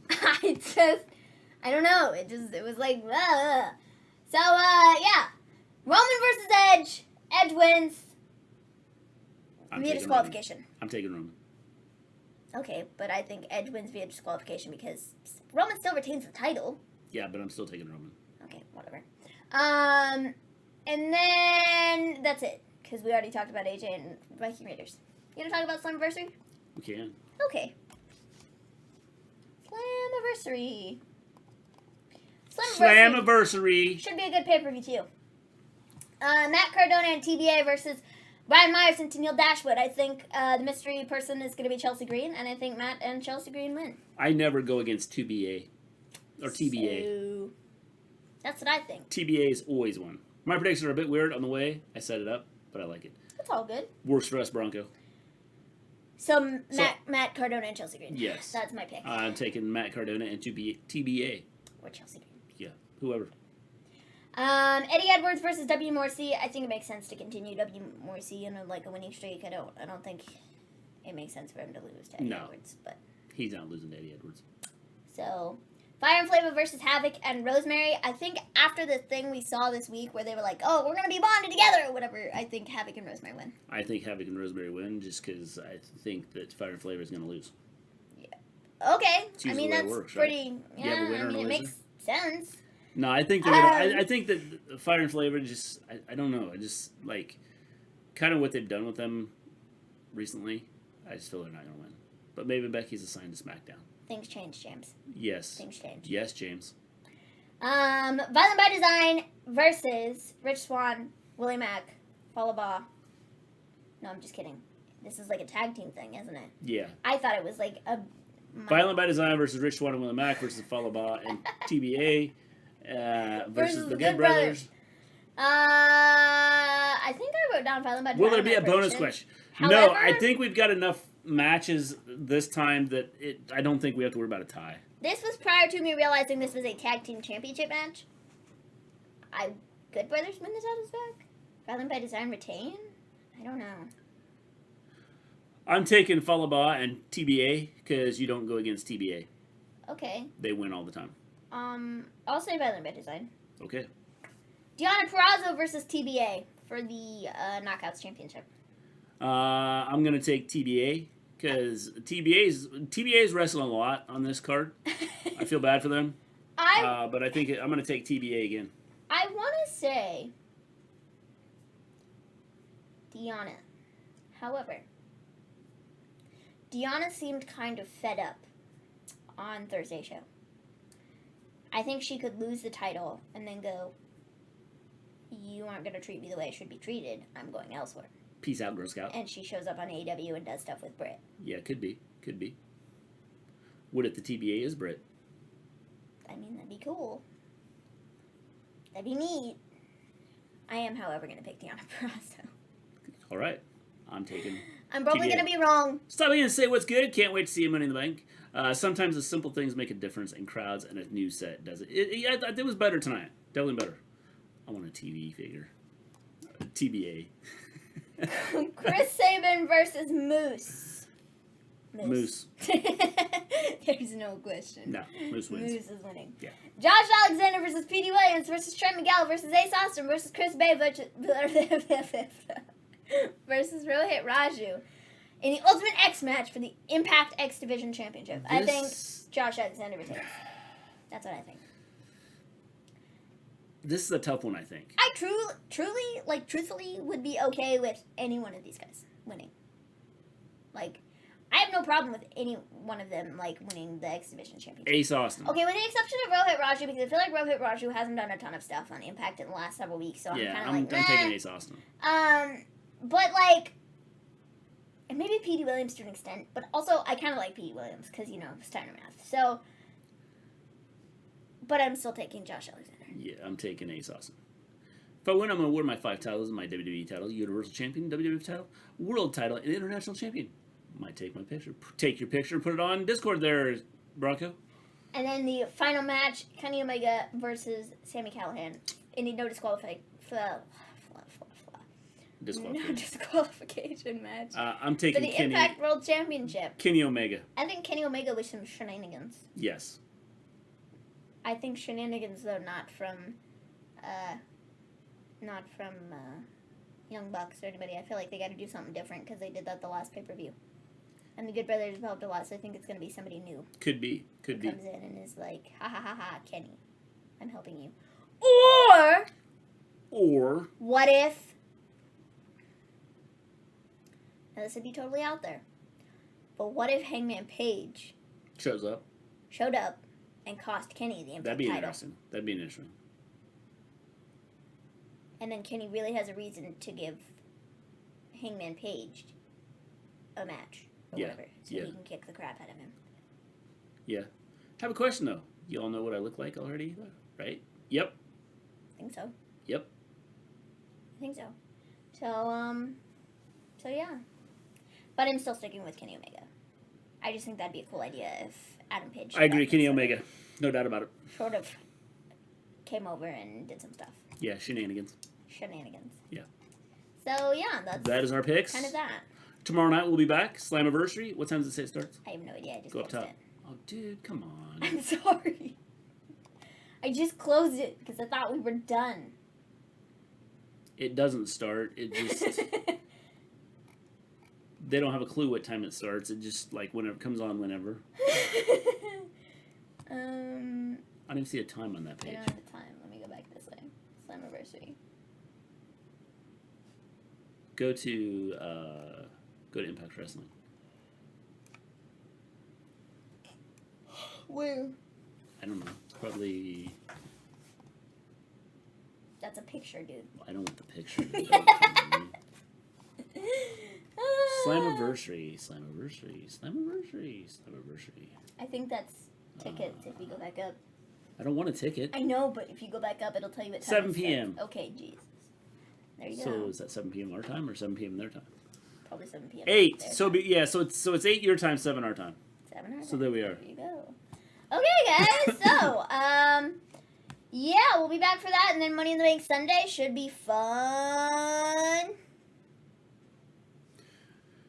I don't know. It was like, ugh. So, yeah. Roman versus Edge. Edge wins. Via disqualification. I'm taking Roman. Okay, but I think Edge wins via disqualification because Roman still retains the title. Yeah, but I'm still taking Roman. Okay, whatever. And then that's it because we already talked about AJ and Viking Raiders. You gonna talk about Slammiversary? We can. Okay. Slammiversary. Slammiversary. Should be a good pay-per-view too. Matt Cardona and TBA versus Brian Myers and Tennille Dashwood. I think the mystery person is going to be Chelsea Green, and I think Matt and Chelsea Green win. I never go against TBA. Or TBA. So, that's what I think. TBA is always one. My predictions are a bit weird on the way. I set it up, but I like it. That's all good. Works for us, Bronco. So Matt Cardona and Chelsea Green. Yes. That's my pick. I'm taking Matt Cardona and TBA. Or Chelsea Green. Yeah, whoever. Eddie Edwards versus W. Morrissey. I think it makes sense to continue W. Morrissey in a winning streak. I don't think it makes sense for him to lose to Eddie Edwards, but he's not losing to Eddie Edwards. So, Fire and Flavor versus Havoc and Rosemary. I think after the thing we saw this week where they were like, "Oh, we're gonna be bonded together" or whatever, I think Havoc and Rosemary win. I think Havoc and Rosemary win just because I think that Fire and Flavor is gonna lose. Yeah. Okay. I mean that's works, pretty. Right? Yeah. I mean it makes sense. No, I think they're gonna, I think that Fire and Flavor just I don't know. I just kind of what they've done with them recently. I just feel they're not gonna win. But maybe Becky's assigned to SmackDown. Things change, James. Yes. Things change. Yes, James. Violent by Design versus Rich Swann, Willie Mack, Falaba. No, I'm just kidding. This is like a tag team thing, isn't it? Yeah. I thought it was like a... Violent by Design versus Rich Swann and Willie Mack versus Falaba and TBA versus the Good Brothers. I think I wrote down Violent by Design. Will there be a bonus question? However, no, I think we've got enough matches this time that I don't think we have to worry about a tie. This was prior to me realizing this was a tag team championship match. Good Brothers win the titles back? Violent by Design retain? I don't know. I'm taking Fallah Bahh and TBA because you don't go against TBA. Okay. They win all the time. I'll say Violent by Design. Okay. Deonna Purrazzo versus TBA for the Knockouts Championship. I'm gonna take TBA because TBA's wrestling a lot on this card. I feel bad for them. But I think I'm gonna take TBA again. I want to say Deonna. However, Deonna seemed kind of fed up on Thursday's show. I think she could lose the title and then go, you aren't going to treat me the way I should be treated. I'm going elsewhere. Peace out, Girl Scout. And she shows up on AEW and does stuff with Britt. Yeah, could be. Could be. What if the TBA is Britt? I mean, that'd be cool. That'd be neat. I am, however, going to pick Deonna Purrazzo. All right. I'm taking I'm probably TBA. going to be wrong. Stop me and say what's good. Can't wait to see you Money in the Bank. Sometimes the simple things make a difference in crowds, and a new set does it. It was better tonight. Definitely better. I want a TV figure. TBA. Chris Sabin versus Moose. Moose. There's no question. No, Moose wins. Moose is winning. Yeah. Josh Alexander versus Petey Williams versus Trent Miguel versus Ace Austin versus Chris Bay versus Rohit Raju in the Ultimate X match for the Impact X Division Championship. I think Josh Alexander retains. That's what I think. This is a tough one, I think. I truthfully would be okay with any one of these guys winning. Like, I have no problem with any one of them, like, winning the X Division Championship. Ace Austin. Okay, with the exception of Rohit Raju, because I feel like Rohit Raju hasn't done a ton of stuff on Impact in the last several weeks, so Yeah, I'm I'm taking Ace Austin. But, like, and maybe Petey Williams to an extent, but also I kind of like Petey Williams, because, you know, Steiner math. So, but I'm still taking Josh Alexander. Yeah, I'm taking Ace Austin. If I win, I'm going to award my 5 titles: my WWE title, Universal Champion, WWF title, World title, and International Champion. Might take my picture. Take your picture and put it on Discord there, Bronco. And then the final match, Kenny Omega versus Sami Callihan. In a no disqualification match. I'm taking for the Kenny. Impact World Championship. Kenny Omega. I think Kenny Omega with some shenanigans. Yes. I think shenanigans, though, not from Young Bucks or anybody. I feel like they got to do something different because they did that the last pay-per-view. And the Good Brothers developed a lot, so I think it's going to be somebody new. Could be. Comes in and is like, ha ha ha ha, Kenny, I'm helping you. Or what if? Now this would be totally out there, but what if Hangman Page showed up and cost Kenny the Impact That'd be title? interesting. That'd be interesting. And then Kenny really has a reason to give Hangman Page a match or whatever, so he can kick the crap out of him. Yeah. Have a question though. You all know what I look like already, right? Yep. I think so. Yep. I think so. So yeah. But I'm still sticking with Kenny Omega. I just think that'd be a cool idea if Adam Page. I agree, Kenny Omega. No doubt about it. Sort of came over and did some stuff. Yeah, shenanigans. Yeah. So yeah, that is our picks. Kind of that. Tomorrow night we'll be back. Slammiversary. What time does it say it starts? I have no idea. I just go up closed top. it. Oh, dude, come on. I'm sorry. I just closed it because I thought we were done. It doesn't start. It just... They don't have a clue what time it starts. It just, like, whenever it comes on, whenever. I don't even see a time on that page. I don't have the time. Let me go back this way. Slammiversary. Go to Impact Wrestling. Where? I don't know. Probably... That's a picture, dude. I don't want the picture. Slammiversary. I think that's tickets if we go back up. I don't want a ticket. I know, but if you go back up, it'll tell you what time 7 it p.m. starts. Okay, Jesus. There you go. So is that 7 p.m. our time or 7 p.m. their time? Probably 7 p.m. 8. So it's 8 your time, 7 our time. 7 our time. So there we are. There you go. Okay, guys. So, Yeah, we'll be back for that, and then Money in the Bank Sunday should be fun.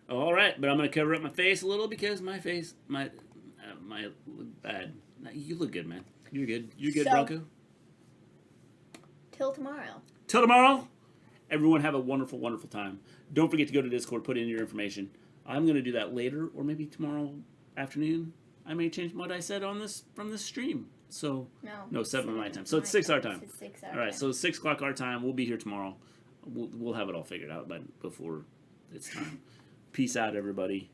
All right, but I'm gonna cover up my face a little because my face might look bad. No, you look good, man. You're good. You're good, So- Bronco. Till tomorrow. Till tomorrow, everyone have a wonderful, wonderful time. Don't forget to go to Discord, put in your information. I'm going to do that later, or maybe tomorrow afternoon. I may change what I said on this from this stream. So, no, 7 my time. So it's 6 our time. It's 6 our All right, time. so 6 o'clock our time. We'll be here tomorrow. We'll have it all figured out before it's time. Peace out, everybody.